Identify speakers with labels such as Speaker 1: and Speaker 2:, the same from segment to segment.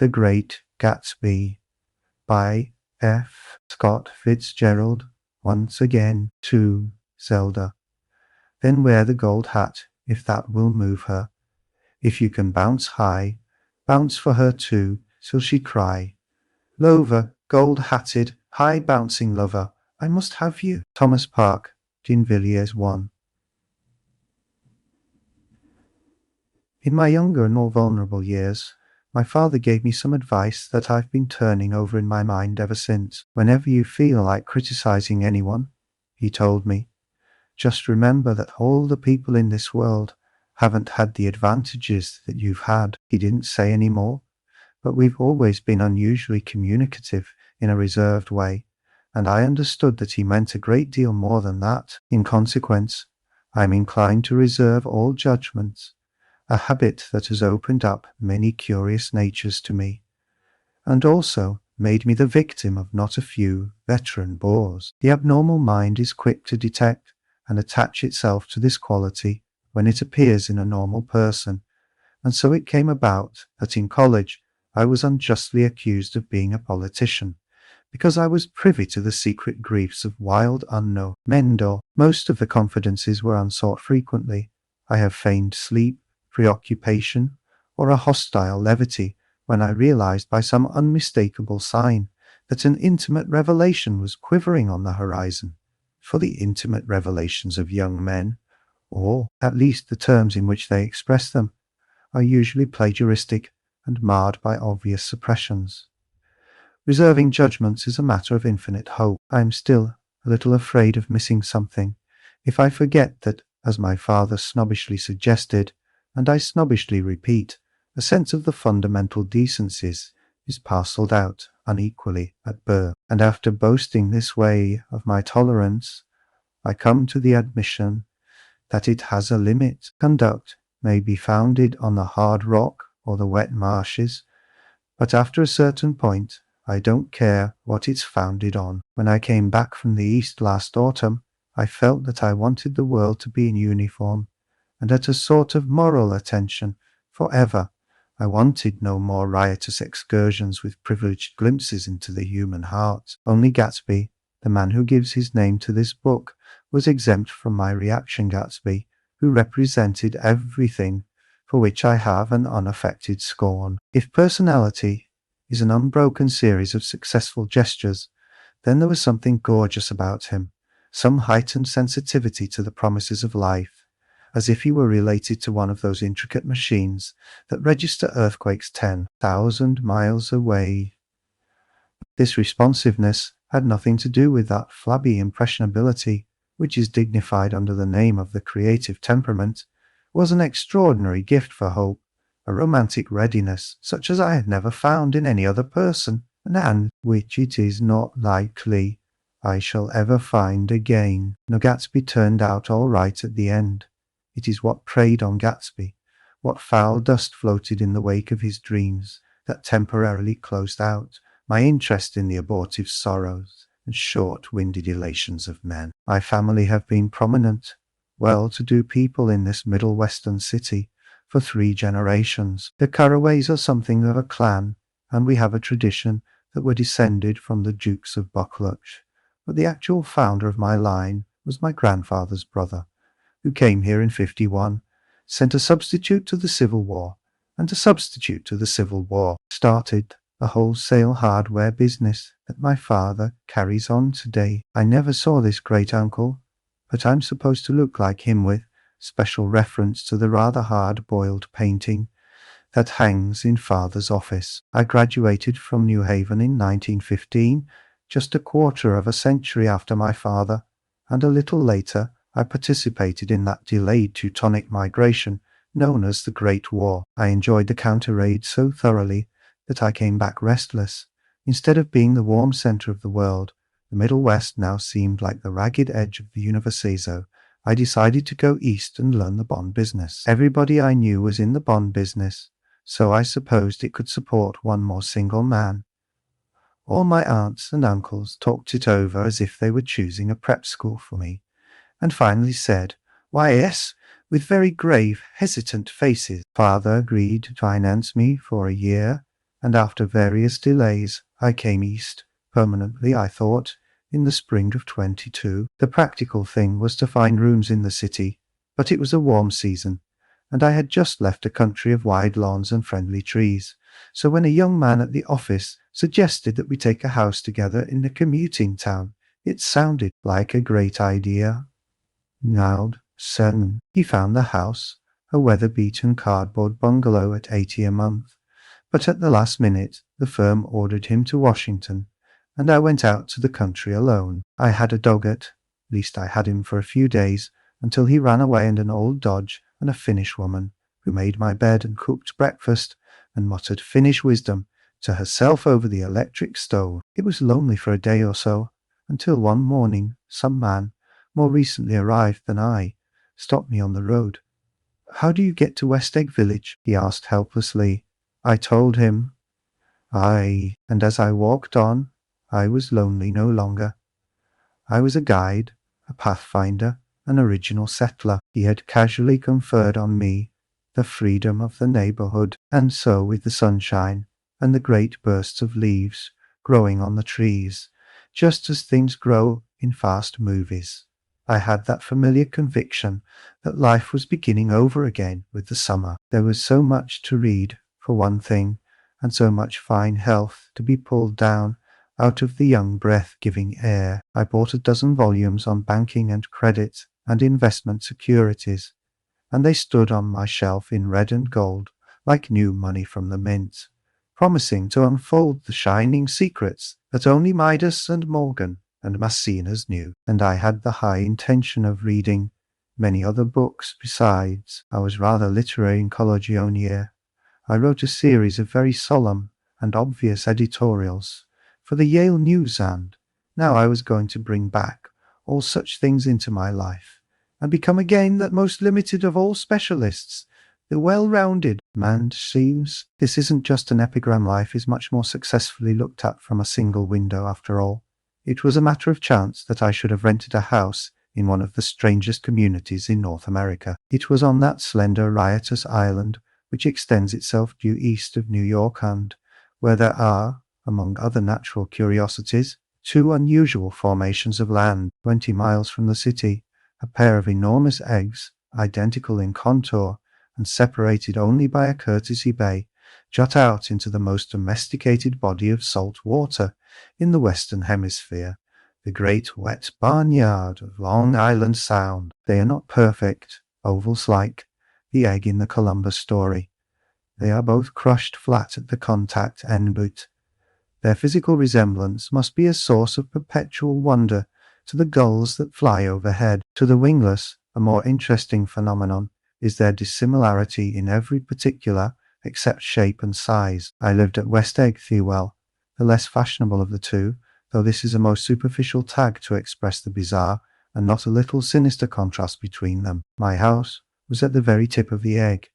Speaker 1: The Great Gatsby by F. Scott Fitzgerald. Once again, to Zelda. Then wear the gold hat, if that will move her. If you can bounce high, bounce for her too, till she cry, Lover, gold-hatted, high-bouncing lover, I must have you. Thomas Park, D'Invilliers 1. In my younger and more vulnerable years, my father gave me some advice that I've been turning over in my mind ever since. Whenever you feel like criticizing anyone, he told me, just remember that all the people in this world haven't had the advantages that you've had. He didn't say any more, but we've always been unusually communicative in a reserved way, and I understood that he meant a great deal more than that. In consequence, I'm inclined to reserve all judgments, a habit that has opened up many curious natures to me, and also made me the victim of not a few veteran bores. The abnormal mind is quick to detect and attach itself to this quality when it appears in a normal person, and so it came about that in college I was unjustly accused of being a politician, because I was privy to the secret griefs of wild unknown men. Most of the confidences were unsought frequently. I have feigned sleep, preoccupation, or a hostile levity when I realized by some unmistakable sign that an intimate revelation was quivering on the horizon. For the intimate revelations of young men, or at least the terms in which they express them, are usually plagiaristic and marred by obvious suppressions. Reserving judgments is a matter of infinite hope. I am still a little afraid of missing something if I forget that, as my father snobbishly suggested, and I snobbishly repeat, a sense of the fundamental decencies is parcelled out unequally at birth. And after boasting this way of my tolerance, I come to the admission that it has a limit. Conduct may be founded on the hard rock or the wet marshes, but after a certain point, I don't care what it's founded on. When I came back from the East last autumn, I felt that I wanted the world to be in uniform, and at a sort of moral attention forever. I wanted no more riotous excursions with privileged glimpses into the human heart. Only Gatsby, the man who gives his name to this book, was exempt from my reaction. Gatsby, who represented everything for which I have an unaffected scorn. If personality is an unbroken series of successful gestures, then there was something gorgeous about him, some heightened sensitivity to the promises of life, as if he were related to one of those intricate machines that register earthquakes 10,000 miles away. This responsiveness had nothing to do with that flabby impressionability which is dignified under the name of the creative temperament. Was an extraordinary gift for hope, a romantic readiness such as I had never found in any other person, and which it is not likely I shall ever find again. No, Gatsby turned out all right at the end. It is what preyed on Gatsby, what foul dust floated in the wake of his dreams, that temporarily closed out my interest in the abortive sorrows and short-winded elations of men. My family have been prominent, well-to-do people in this middle western city for 3 generations. The Carraways are something of a clan, and we have a tradition that we're descended from the Dukes of Buccleuch, but the actual founder of my line was my grandfather's brother, who came here in 51, sent a substitute to the Civil War, and a substitute to the Civil War started the wholesale hardware business that my father carries on today. I never saw this great-uncle, but I'm supposed to look like him with special reference to the rather hard-boiled painting that hangs in father's office. I graduated from New Haven in 1915, just a quarter of a century after my father, and a little later I participated in that delayed Teutonic migration known as the Great War. I enjoyed the counter-raid so thoroughly that I came back restless. Instead of being the warm center of the world, the Middle West now seemed like the ragged edge of the Universazo. I decided to go east and learn the bond business. Everybody I knew was in the bond business, so I supposed it could support one more single man. All my aunts and uncles talked it over as if they were choosing a prep school for me, and finally said, "Why, yes," with very grave, hesitant faces. Father agreed to finance me for a year, and after various delays, I came east, permanently I thought, in the spring of 22. The practical thing was to find rooms in the city, but it was a warm season, and I had just left a country of wide lawns and friendly trees. So when a young man at the office suggested that we take a house together in a commuting town, it sounded like a great idea. Nowed, certain, he found the house, a weather-beaten cardboard bungalow at $80 a month. But at the last minute, the firm ordered him to Washington, and I went out to the country alone. I had a dog at least I had him for a few days, until he ran away, and an old Dodge and a Finnish woman, who made my bed and cooked breakfast and muttered Finnish wisdom to herself over the electric stove. It was lonely for a day or so, until one morning some man, more recently arrived than I, stopped me on the road. "How do you get to West Egg Village?" he asked helplessly. I told him. And as I walked on, I was lonely no longer. I was a guide, a pathfinder, an original settler. He had casually conferred on me the freedom of the neighborhood, and so with the sunshine and the great bursts of leaves growing on the trees, just as things grow in fast movies, I had that familiar conviction that life was beginning over again with the summer. There was so much to read, for one thing, and so much fine health to be pulled down out of the young breath-giving air. I bought a dozen volumes on banking and credit and investment securities, and they stood on my shelf in red and gold like new money from the mint, promising to unfold the shining secrets that only Midas and Morgan and Maecenas knew. And I had the high intention of reading many other books besides. I was rather literary in college own year. I wrote a series of very solemn and obvious editorials for the Yale News, and now I was going to bring back all such things into my life and become again that most limited of all specialists, the well-rounded man. Seems this isn't just an epigram. Life is much more successfully looked at from a single window after all. It was a matter of chance that I should have rented a house in one of the strangest communities in North America. It was on that slender, riotous island which extends itself due east of New York, and where there are, among other natural curiosities, two unusual formations of land 20 miles from the city. A pair of enormous eggs, identical in contour and separated only by a courtesy bay, jut out into the most domesticated body of salt water in the Western Hemisphere, the great wet barnyard of Long Island Sound. They are not perfect, ovals like the egg in the Columbus story. They are both crushed flat at the contact end, but their physical resemblance must be a source of perpetual wonder to the gulls that fly overhead. To the wingless, a more interesting phenomenon is their dissimilarity in every particular except shape and size. I lived at West Egg, Thewell, the less fashionable of the two, though this is a most superficial tag to express the bizarre and not a little sinister contrast between them. My house was at the very tip of the egg,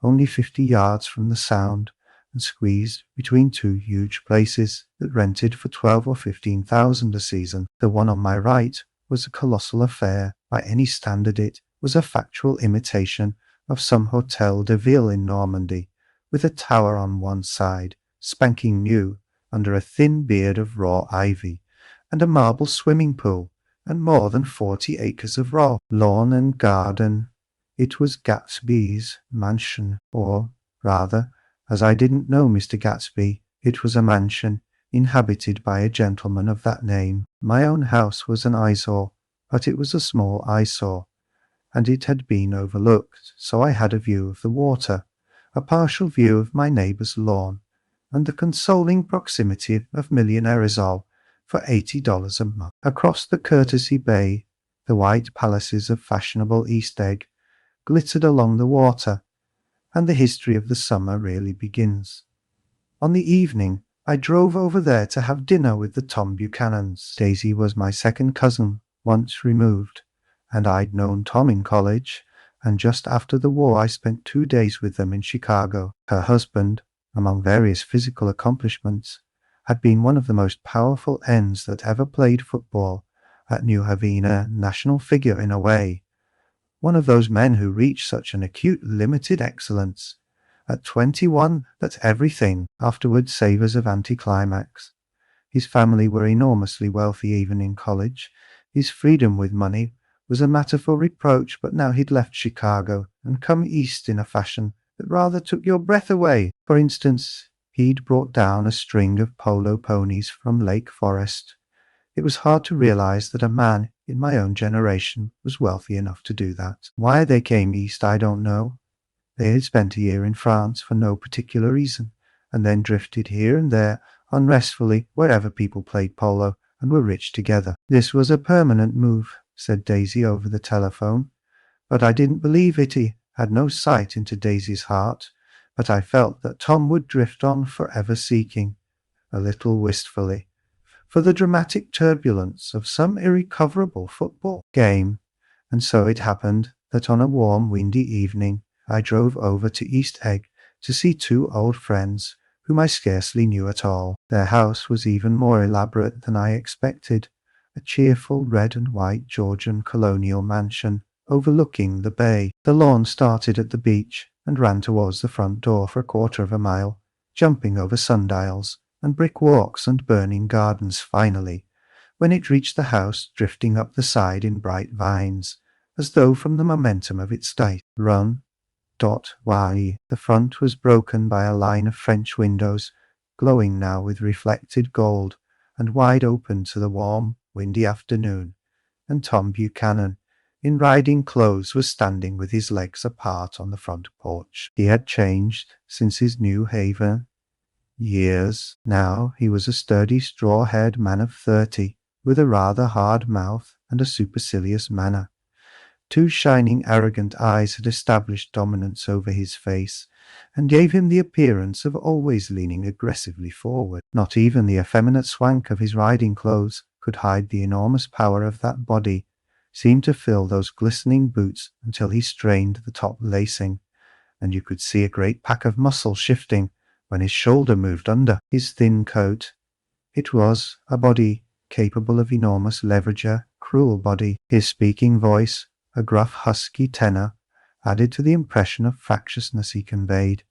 Speaker 1: only 50 yards from the Sound, and squeezed between two huge places that rented for 12 or 15,000 a season. The one on my right was a colossal affair. By any standard it was a factual imitation of some Hotel de Ville in Normandy, with a tower on one side, spanking new, under a thin beard of raw ivy, and a marble swimming pool, and more than 40 acres of raw lawn and garden. It was Gatsby's mansion, or, rather, as I didn't know Mr. Gatsby, it was a mansion inhabited by a gentleman of that name. My own house was an eyesore, but it was a small eyesore, and it had been overlooked, so I had a view of the water, a partial view of my neighbour's lawn, and the consoling proximity of Millionaire Rizal for $80 a month. Across the courtesy bay, the white palaces of fashionable East Egg glittered along the water, and the history of the summer really begins. On the evening, I drove over there to have dinner with the Tom Buchanans. Daisy was my second cousin, once removed, and I'd known Tom in college, and just after the war I spent 2 days with them in Chicago. Her husband, among various physical accomplishments, had been one of the most powerful ends that ever played football at New Haven, a national figure in a way, one of those men who reach such an acute limited excellence At 21, that's everything. Afterwards savours of anticlimax. His family were enormously wealthy even in college. His freedom with money was a matter for reproach, but now he'd left Chicago and come east in a fashion that rather took your breath away. For instance, he'd brought down a string of polo ponies from Lake Forest. It was hard to realize that a man in my own generation was wealthy enough to do that. Why they came east, I don't know. They had spent a year in France for no particular reason, and then drifted here and there unrestfully wherever people played polo and were rich together. This was a permanent move, said Daisy over the telephone, but I didn't believe it. He had no sight into Daisy's heart, but I felt that Tom would drift on forever seeking, a little wistfully, for the dramatic turbulence of some irrecoverable football game. And so it happened that on a warm, windy evening I drove over to East Egg to see two old friends whom I scarcely knew at all. Their house was even more elaborate than I expected, a cheerful red and white Georgian colonial mansion overlooking the bay. The lawn started at the beach and ran towards the front door for a quarter of a mile, jumping over sundials and brick walks and burning gardens finally, when it reached the house drifting up the side in bright vines, as though from the momentum of its dice. Run.Y. The front was broken by a line of French windows, glowing now with reflected gold, and wide open to the warm, windy afternoon, and Tom Buchanan, in riding clothes, was standing with his legs apart on the front porch. He had changed since his new haven. Years. Now he was a sturdy, straw-haired man of 30, with a rather hard mouth and a supercilious manner. Two shining, arrogant eyes had established dominance over his face, and gave him the appearance of always leaning aggressively forward. Not even the effeminate swank of his riding clothes could hide the enormous power of that body, seemed to fill those glistening boots until he strained the top lacing, and you could see a great pack of muscle shifting when his shoulder moved under his thin coat. It was a body capable of enormous leverage, a cruel body. His speaking voice, a gruff husky tenor, added to the impression of fractiousness he conveyed.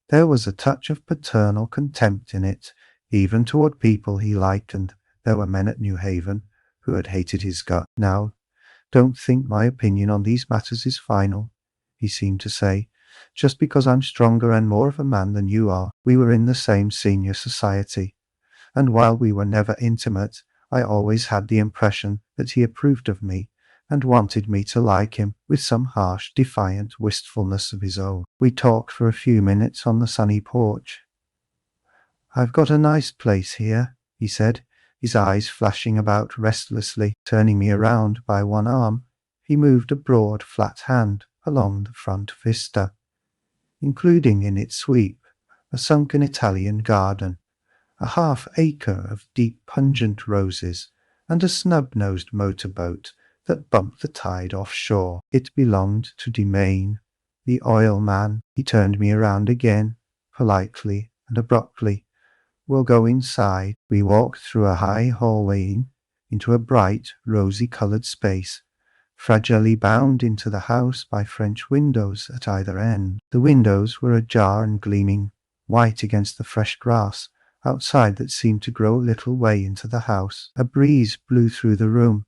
Speaker 1: There was a touch of paternal contempt in it, even toward people he liked, and there were men at New Haven who had hated his gut. Now, don't think my opinion on these matters is final, he seemed to say, just because I'm stronger and more of a man than you are. We were in the same senior society, and while we were never intimate, I always had the impression that he approved of me and wanted me to like him, with some harsh, defiant wistfulness of his own. We talked for a few minutes on the sunny porch. "I've got a nice place here," he said, his eyes flashing about restlessly. Turning me around by one arm, he moved a broad, flat hand along the front vista, including in its sweep a sunken Italian garden, a half-acre of deep, pungent roses, and a snub-nosed motorboat that bumped the tide offshore. It belonged to Demain, the oil man. He turned me around again, politely and abruptly. "We'll go inside." We walked through a high hallway into a bright, rosy-coloured space, fragilely bound into the house by French windows at either end. The windows were ajar and gleaming white against the fresh grass outside that seemed to grow a little way into the house. A breeze blew through the room,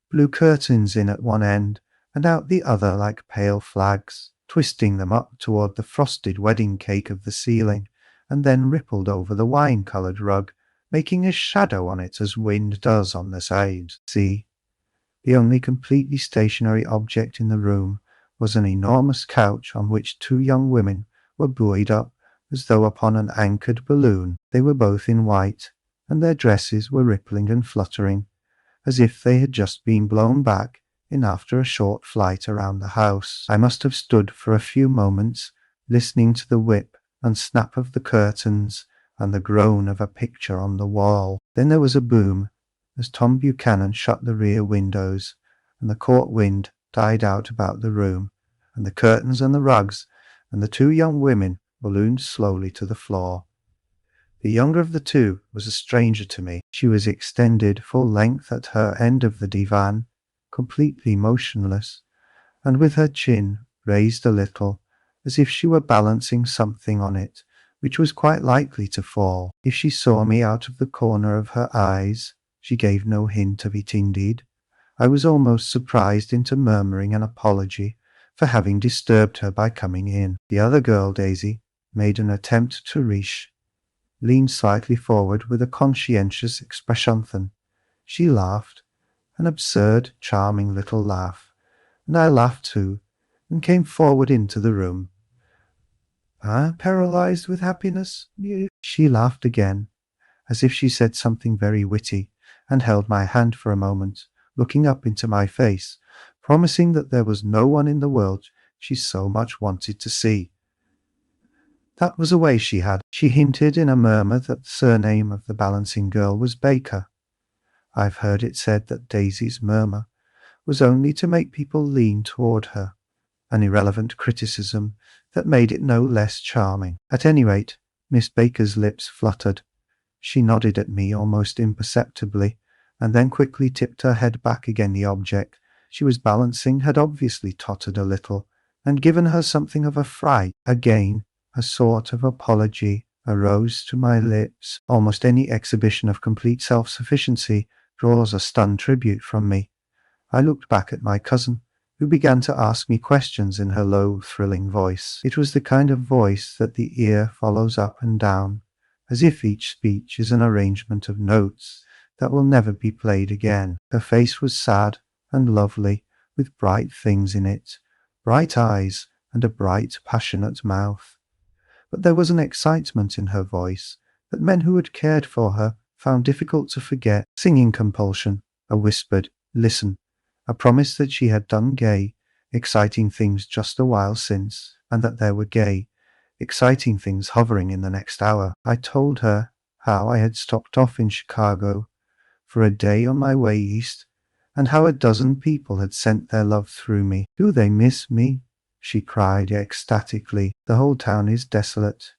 Speaker 1: blew curtains in at one end and out the other like pale flags, twisting them up toward the frosted wedding cake of the ceiling, and then rippled over the wine-coloured rug, making a shadow on it as wind does on the sides. See, the only completely stationary object in the room was an enormous couch on which two young women were buoyed up as though upon an anchored balloon. They were both in white, and their dresses were rippling and fluttering, as if they had just been blown back in after a short flight around the house. I must have stood for a few moments, listening to the whip and snap of the curtains and the groan of a picture on the wall. Then there was a boom as Tom Buchanan shut the rear windows, and the court wind died out about the room, and the curtains and the rugs, and the two young women ballooned slowly to the floor. The younger of the two was a stranger to me. She was extended full length at her end of the divan, completely motionless, and with her chin raised a little, as if she were balancing something on it, which was quite likely to fall. If she saw me out of the corner of her eyes, she gave no hint of it indeed. I was almost surprised into murmuring an apology for having disturbed her by coming in. The other girl, Daisy, made an attempt to reach, leaned slightly forward with a conscientious expression. She laughed, an absurd, charming little laugh, and I laughed too, and came forward into the room. Paralyzed with happiness? She laughed again, as if she said something very witty, and held my hand for a moment, looking up into my face, promising that there was no one in the world she so much wanted to see. That was a way she had. She hinted in a murmur that the surname of the balancing girl was Baker. I've heard it said that Daisy's murmur was only to make people lean toward her, an irrelevant criticism that made it no less charming. At any rate, Miss Baker's lips fluttered. She nodded at me almost imperceptibly, and then quickly tipped her head back again. The object she was balancing had obviously tottered a little, and given her something of a fright. Again, a sort of apology arose to my lips. Almost any exhibition of complete self-sufficiency draws a stunned tribute from me. I looked back at my cousin, who began to ask me questions in her low, thrilling voice. It was the kind of voice that the ear follows up and down, as if each speech is an arrangement of notes that will never be played again. Her face was sad and lovely, with bright things in it, bright eyes and a bright, passionate mouth. But there was an excitement in her voice that men who had cared for her found difficult to forget. Singing compulsion, a whispered, "Listen," a promise that she had done gay, exciting things just a while since, and that there were gay, exciting things hovering in the next hour. I told her how I had stopped off in Chicago for a day on my way east, and how a dozen people had sent their love through me. "Do they miss me?" she cried ecstatically. "The whole town is desolate.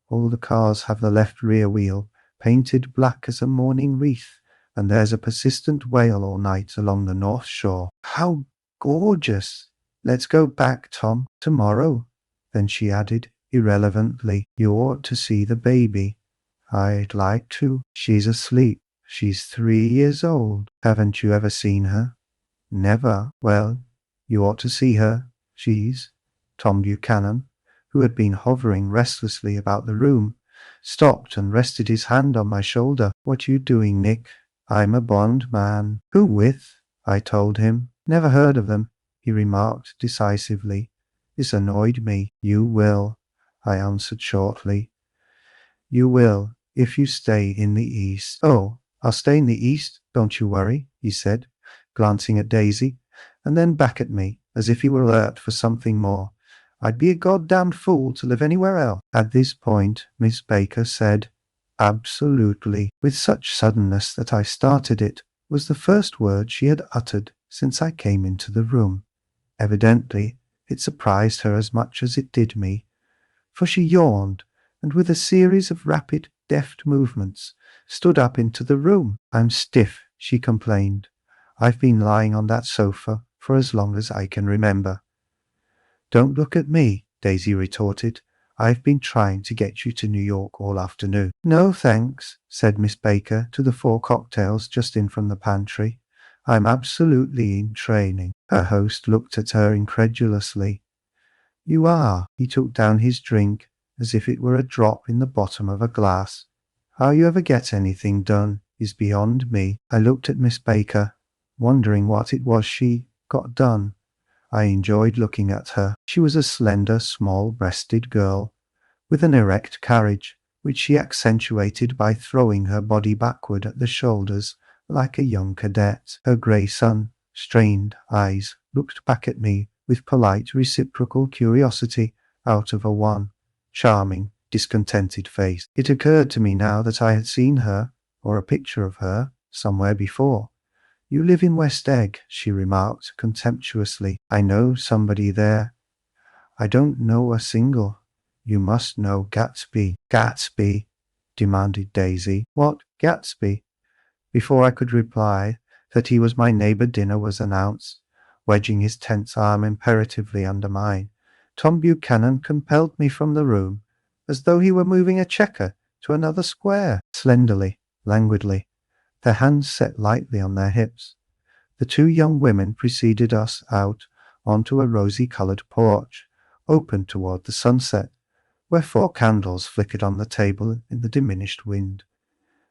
Speaker 1: All the cars have the left rear wheel painted black as a mourning wreath, and there's a persistent wail all night along the North Shore." "How gorgeous! Let's go back, Tom, tomorrow." Then she added, irrelevantly, "You ought to see the baby." "I'd like to." "She's asleep. She's 3 years old." "Haven't you ever seen her?" "Never." "Well, you ought to see her. She's—" Tom Buchanan, who had been hovering restlessly about the room, stopped and rested his hand on my shoulder. "What you doing, Nick?" "I'm a Bond man." "Who with?" I told him. "Never heard of them," he remarked decisively. This annoyed me. "You will," I answered shortly. "You will, if you stay in the East." "Oh, I'll stay in the East, don't you worry," he said, glancing at Daisy, and then back at me, as if he were alert for something more. "I'd be a goddamned fool to live anywhere else." At this point, Miss Baker said, "Absolutely," with such suddenness that I started. It was the first word she had uttered since I came into the room. Evidently, it surprised her as much as it did me, for she yawned, and with a series of rapid, deft movements, stood up into the room. "I'm stiff," she complained. "I've been lying on that sofa for as long as I can remember." "Don't look at me," Daisy retorted. "I've been trying to get you to New York all afternoon." "No, thanks," said Miss Baker to the 4 cocktails just in from the pantry. "I'm absolutely in training." Her host looked at her incredulously. "You are?" He took down his drink as if it were a drop in the bottom of a glass. "How you ever get anything done is beyond me." I looked at Miss Baker, wondering what it was she got done. I enjoyed looking at her. She was a slender, small-breasted girl, with an erect carriage, which she accentuated by throwing her body backward at the shoulders like a young cadet. Her grey sun-strained eyes looked back at me with polite reciprocal curiosity out of a one charming, discontented face. It occurred to me now that I had seen her, or a picture of her, somewhere before. "You live in West Egg," she remarked contemptuously. "I know somebody there." "I don't know a single." "You must know Gatsby." "Gatsby?" demanded Daisy. "What, Gatsby?" Before I could reply that he was my neighbor, dinner was announced, wedging his tense arm imperatively under mine. Tom Buchanan compelled me from the room, as though he were moving a checker to another square. Slenderly, languidly, their hands set lightly on their hips, the two young women preceded us out onto a rosy-coloured porch, open toward the sunset, where 4 candles flickered on the table in the diminished wind.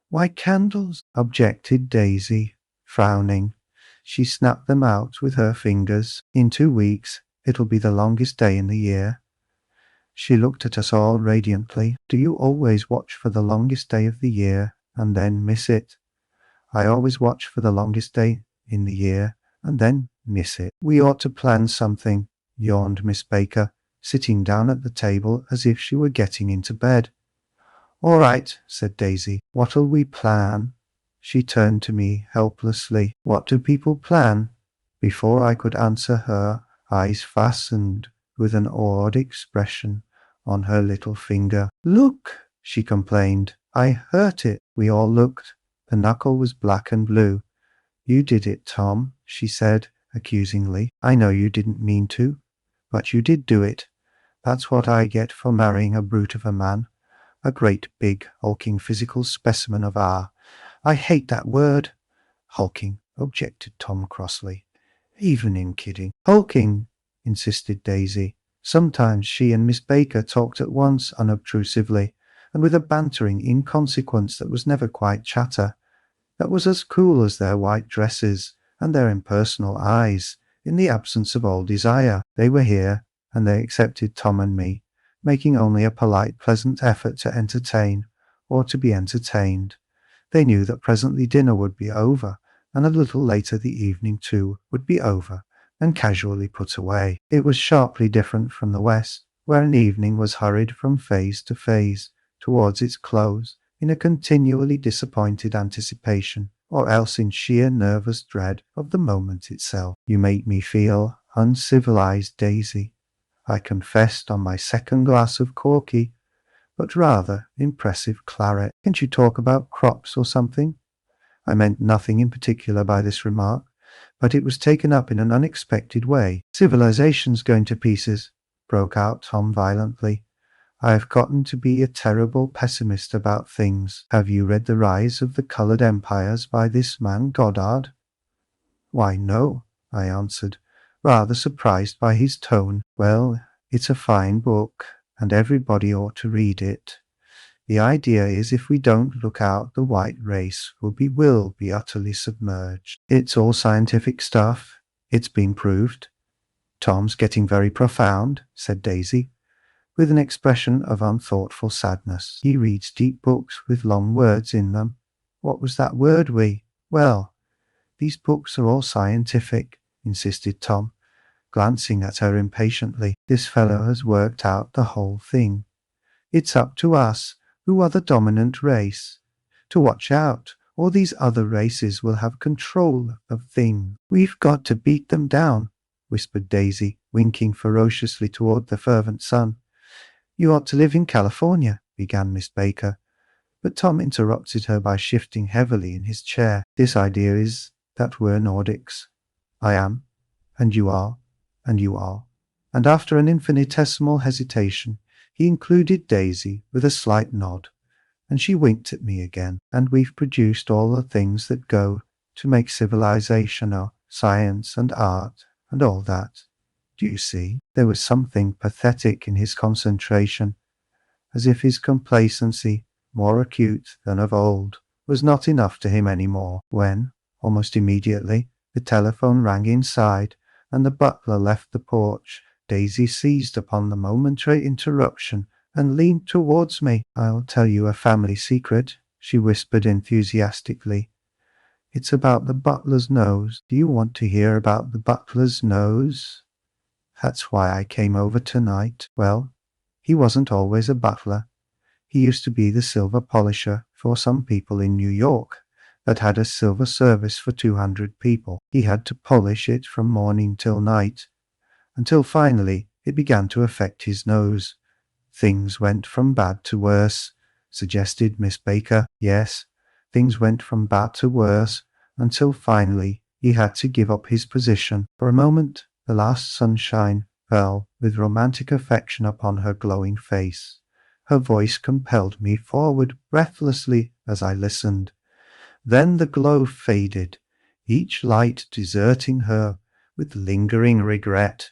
Speaker 1: "Why candles?" objected Daisy, frowning. She snapped them out with her fingers. "In 2 weeks, it'll be the longest day in the year." She looked at us all radiantly. "Do you always watch for the longest day of the year and then miss it?" "I always watch for the longest day in the year and then miss it." "We ought to plan something," yawned Miss Baker, sitting down at the table as if she were getting into bed. "All right," said Daisy. "What'll we plan?" She turned to me helplessly. "What do people plan?" Before I could answer, her eyes fastened with an awed expression on her little finger. "Look!" she complained. "I hurt it." We all looked. The knuckle was black and blue. "You did it, Tom," she said accusingly. "I know you didn't mean to, but you did do it. That's what I get for marrying a brute of a man. A great big, hulking physical specimen of I hate that word." "Hulking," objected Tom crossly. "Even in kidding." "Hulking," insisted Daisy. Sometimes she and Miss Baker talked at once, unobtrusively, and with a bantering inconsequence that was never quite chatter, that was as cool as their white dresses and their impersonal eyes, in the absence of all desire. They were here, and they accepted Tom and me, making only a polite, pleasant effort to entertain, or to be entertained. They knew that presently dinner would be over, and a little later the evening too would be over, and casually put away. It was sharply different from the West, where an evening was hurried from phase to phase, towards its close, in a continually disappointed anticipation, or else in sheer nervous dread of the moment itself. "You make me feel uncivilized, Daisy," I confessed on my second glass of corky, but rather impressive claret. "Can't you talk about crops or something?" I meant nothing in particular by this remark, but it was taken up in an unexpected way. "Civilization's going to pieces," broke out Tom violently. "I have gotten to be a terrible pessimist about things. Have you read The Rise of the Colored Empires by this man Goddard?" "Why, no," I answered, rather surprised by his tone. "Well, it's a fine book, and everybody ought to read it. The idea is if we don't look out, the white race will be utterly submerged. It's all scientific stuff. It's been proved." "Tom's getting very profound," said Daisy, with an expression of unthoughtful sadness. "He reads deep books with long words in them." "What was that word Well, these books are all scientific," insisted Tom, glancing at her impatiently. "This fellow has worked out the whole thing. It's up to us, who are the dominant race, to watch out, or these other races will have control of things. We've got to beat them down," whispered Daisy, winking ferociously toward the fervent sun. "You ought to live in California," began Miss Baker, but Tom interrupted her by shifting heavily in his chair. "This idea is that we're Nordics. I am, and you are, and you are." And after an infinitesimal hesitation, he included Daisy with a slight nod, and she winked at me again. "And we've produced all the things that go to make civilization, or science and art and all that. Do you see?" There was something pathetic in his concentration, as if his complacency, more acute than of old, was not enough to him any more. When, almost immediately, the telephone rang inside, and the butler left the porch, Daisy seized upon the momentary interruption and leaned towards me. "I'll tell you a family secret," she whispered enthusiastically. "It's about the butler's nose. Do you want to hear about the butler's nose? That's why I came over tonight. Well, he wasn't always a butler. He used to be the silver polisher for some people in New York that had a silver service for 200 people. He had to polish it from morning till night, until finally it began to affect his nose. Things went from bad to worse," suggested Miss Baker. "Yes, things went from bad to worse, until finally he had to give up his position. For a moment, the last sunshine fell with romantic affection upon her glowing face. Her voice compelled me forward breathlessly as I listened. Then the glow faded, each light deserting her with lingering regret,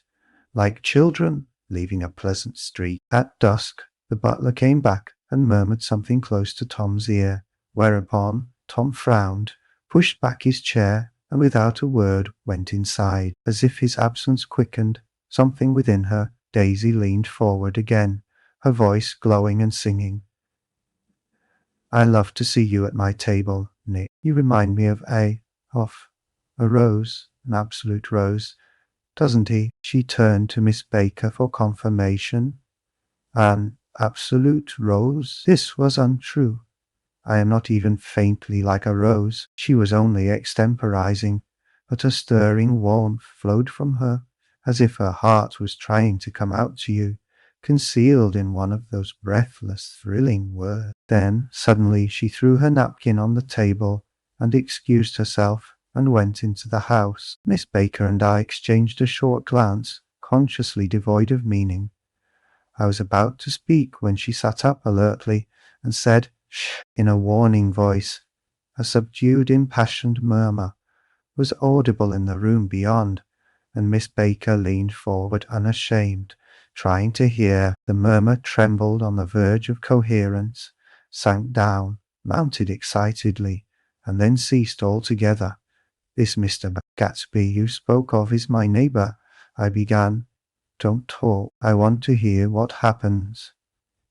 Speaker 1: like children leaving a pleasant street. At dusk, the butler came back and murmured something close to Tom's ear, whereupon Tom frowned, pushed back his chair, and without a word went inside. As if his absence quickened something within her, Daisy leaned forward again, her voice glowing and singing. "I love to see you at my table, Nick. You remind me of a rose, an absolute rose, doesn't he?" She turned to Miss Baker for confirmation. "An absolute rose?" This was untrue. "I am not even faintly like a rose." She was only extemporizing, but a stirring warmth flowed from her, as if her heart was trying to come out to you, concealed in one of those breathless, thrilling words. Then, suddenly, she threw her napkin on the table and excused herself and went into the house. Miss Baker and I exchanged a short glance, consciously devoid of meaning. I was about to speak when she sat up alertly and said, "Shh," in a warning voice. A subdued, impassioned murmur was audible in the room beyond, and Miss Baker leaned forward unashamed, trying to hear. The murmur trembled on the verge of coherence, sank down, mounted excitedly, and then ceased altogether. "This Mr. Gatsby you spoke of is my neighbor," I began. "Don't talk. I want to hear what happens."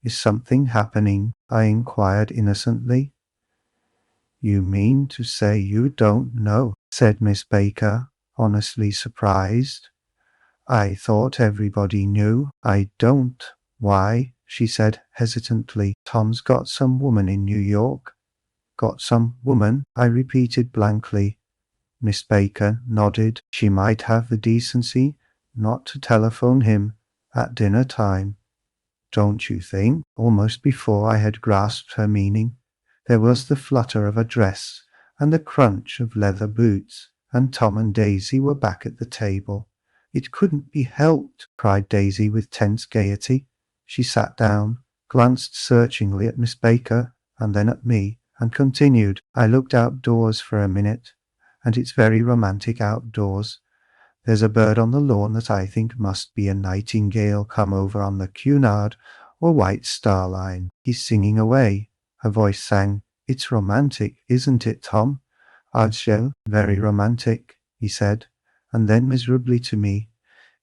Speaker 1: "Is something happening?" I inquired innocently. "You mean to say you don't know?" said Miss Baker, honestly surprised. "I thought everybody knew." "I don't." "Why?" she said hesitantly. "Tom's got some woman in New York." "Got some woman?" I repeated blankly. Miss Baker nodded. "She might have the decency not to telephone him at dinner time, don't you think?" Almost before I had grasped her meaning, there was the flutter of a dress and the crunch of leather boots, and Tom and Daisy were back at the table. "It couldn't be helped," cried Daisy with tense gaiety. She sat down, glanced searchingly at Miss Baker and then at me, and continued, "I looked outdoors for a minute, and it's very romantic outdoors. There's a bird on the lawn that I think must be a nightingale come over on the Cunard or White Star Line. He's singing away." Her voice sang. "It's romantic, isn't it, Tom?" "Argel, very romantic," he said, and then miserably to me,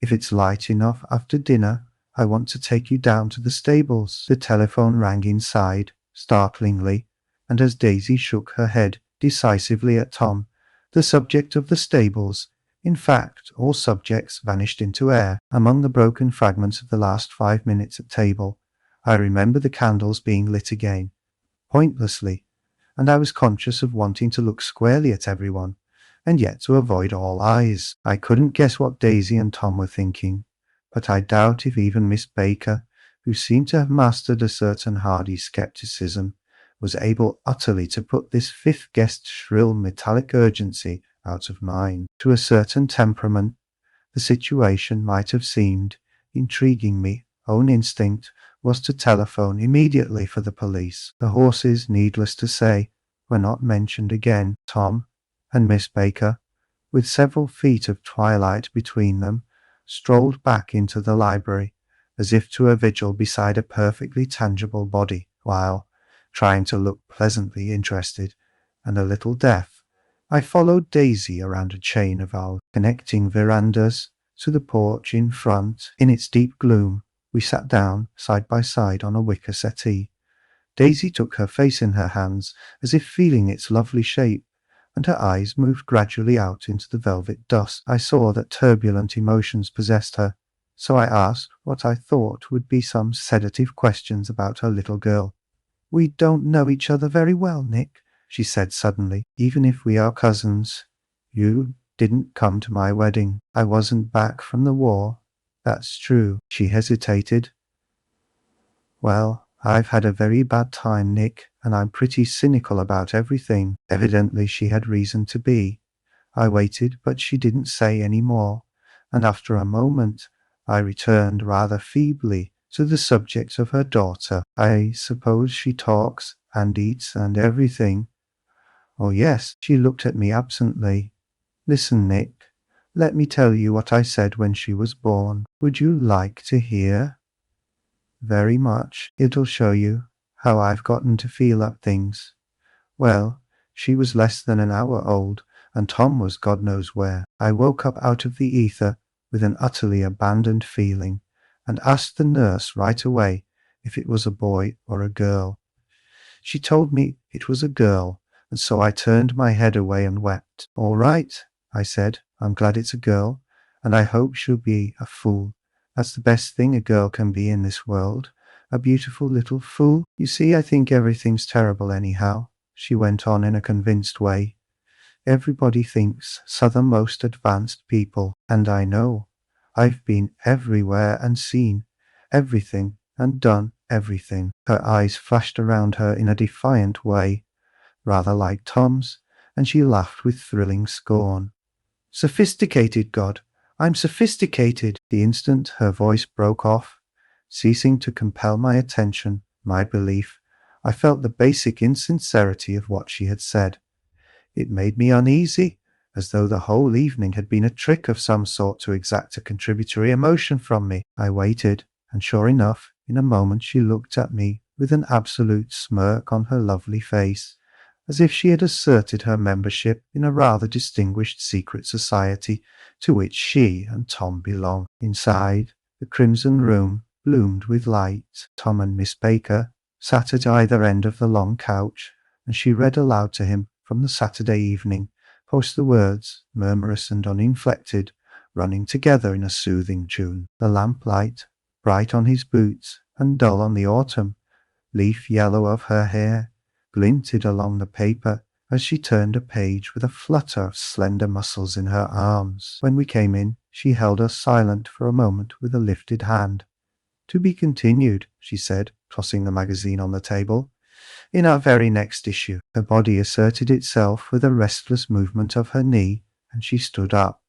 Speaker 1: "If it's light enough after dinner, I want to take you down to the stables." The telephone rang inside, startlingly, and as Daisy shook her head decisively at Tom, the subject of the stables, in fact, all subjects, vanished into air. Among the broken fragments of the last 5 minutes at table, I remember the candles being lit again, pointlessly, and I was conscious of wanting to look squarely at everyone, and yet to avoid all eyes. I couldn't guess what Daisy and Tom were thinking, but I doubt if even Miss Baker, who seemed to have mastered a certain hardy skepticism, was able utterly to put this fifth guest's shrill metallic urgency out of mind. To a certain temperament, the situation might have seemed intriguing. Me own instinct was to telephone immediately for the police. The horses, needless to say, were not mentioned again. Tom and Miss Baker, with several feet of twilight between them, strolled back into the library, as if to a vigil beside a perfectly tangible body, while, trying to look pleasantly interested and a little deaf, I followed Daisy around a chain of our connecting verandas to the porch in front. In its deep gloom, we sat down side by side on a wicker settee. Daisy took her face in her hands as if feeling its lovely shape, and her eyes moved gradually out into the velvet dusk. I saw that turbulent emotions possessed her, so I asked what I thought would be some sedative questions about her little girl. "We don't know each other very well, Nick," she said suddenly. "Even if we are cousins, you didn't come to my wedding. I wasn't back from the war." "That's true." She hesitated. "Well, I've had a very bad time, Nick, and I'm pretty cynical about everything." Evidently she had reason to be. I waited, but she didn't say any more, and after a moment I returned rather feebly to the subject of her daughter. I suppose she talks and eats and everything. Oh yes, she looked at me absently. Listen, Nick, let me tell you what I said when she was born. Would you like to hear? Very much. It'll show you how I've gotten to feel at things. Well, she was less than an hour old, and Tom was God knows where. I woke up out of the ether with an utterly abandoned feeling, and asked the nurse right away if it was a boy or a girl. She told me it was a girl, and so I turned my head away and wept. All right, I said, I'm glad it's a girl, and I hope she'll be a fool. That's the best thing a girl can be in this world, a beautiful little fool. You see, I think everything's terrible anyhow, she went on in a convinced way. Everybody thinks so, the most advanced people, and I know. I've been everywhere and seen everything and done everything. Her eyes flashed around her in a defiant way, rather like Tom's, and she laughed with thrilling scorn. Sophisticated, God! I'm sophisticated! The instant her voice broke off, ceasing to compel my attention, my belief, I felt the basic insincerity of what she had said. It made me uneasy, as though the whole evening had been a trick of some sort to exact a contributory emotion from me. I waited, and sure enough, in a moment she looked at me with an absolute smirk on her lovely face, as if she had asserted her membership in a rather distinguished secret society to which she and Tom belonged. Inside, the crimson room bloomed with light. Tom and Miss Baker sat at either end of the long couch, and she read aloud to him from the Saturday Evening Post, the words, murmurous and uninflected, running together in a soothing tune. The lamplight, bright on his boots and dull on the autumn leaf yellow of her hair, glinted along the paper as she turned a page with a flutter of slender muscles in her arms. When we came in, she held us silent for a moment with a lifted hand. To be continued, she said, tossing the magazine on the table. In our very next issue. Her body asserted itself with a restless movement of her knee, and she stood up.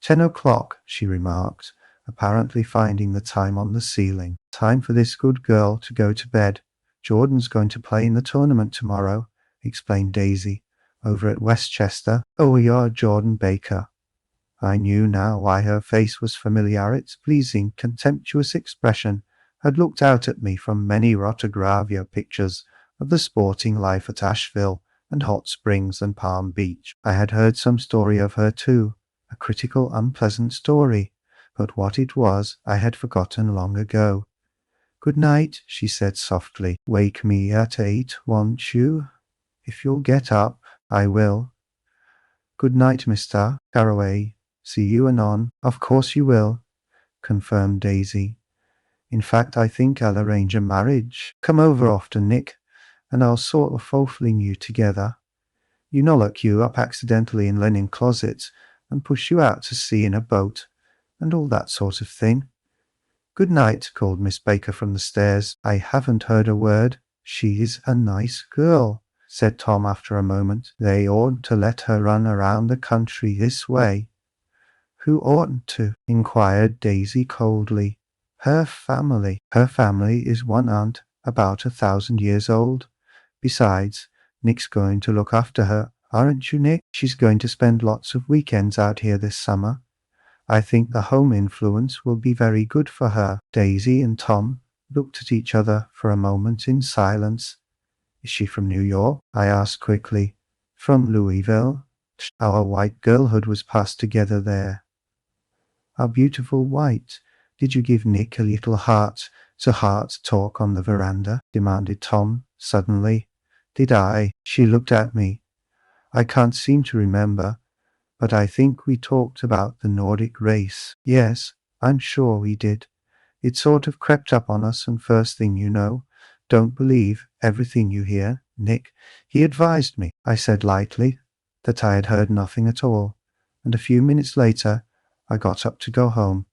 Speaker 1: 10 o'clock, she remarked, apparently finding the time on the ceiling. Time for this good girl to go to bed. Jordan's going to play in the tournament tomorrow, explained Daisy, over at Westchester. Oh, you're Jordan Baker. I knew now why her face was familiar. Its pleasing, contemptuous expression had looked out at me from many rotogravure pictures of the sporting life at Asheville and Hot Springs and Palm Beach. I had heard some story of her too, a critical, unpleasant story, but what it was I had forgotten long ago. Good night, she said softly. Wake me at 8, won't you? If you'll get up, I will. Good night, Mr. Carraway. See you anon. Of course you will, confirmed Daisy. In fact, I think I'll arrange a marriage. Come over often, Nick, and I'll sort of fling you together. You know, lock you up accidentally in linen closets and push you out to sea in a boat, and all that sort of thing. Good night, called Miss Baker from the stairs. I haven't heard a word. She's a nice girl, said Tom after a moment. They oughtn't to let her run around the country this way. Who oughtn't to? Inquired Daisy coldly. Her family. Her family is one aunt about 1,000 years old. Besides, Nick's going to look after her, aren't you, Nick? She's going to spend lots of weekends out here this summer. I think the home influence will be very good for her. Daisy and Tom looked at each other for a moment in silence. Is she from New York? I asked quickly. From Louisville. Our white girlhood was passed together there. Our beautiful white. Did you give Nick a little heart-to-heart talk on the veranda? Demanded Tom suddenly. Did I? She looked at me. I can't seem to remember, but I think we talked about the Nordic race. Yes, I'm sure we did. It sort of crept up on us, and first thing you know, don't believe everything you hear, Nick. He advised me, I said lightly, that I had heard nothing at all, and a few minutes later I got up to go home.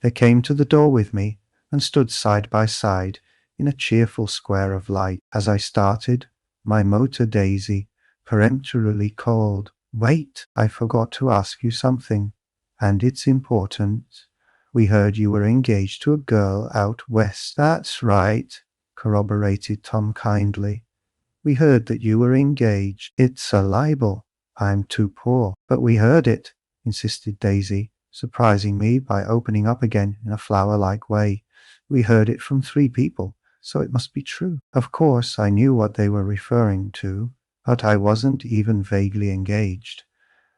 Speaker 1: They came to the door with me and stood side by side in a cheerful square of light. As I started, my motor Daisy peremptorily called, Wait, I forgot to ask you something, and it's important. We heard you were engaged to a girl out west." "That's right," corroborated Tom kindly. "We heard that you were engaged." "It's a libel. I'm too poor." "But we heard it," insisted Daisy, surprising me by opening up again in a flower-like way. "We heard it from 3 people, so it must be true." Of course, I knew what they were referring to, but I wasn't even vaguely engaged.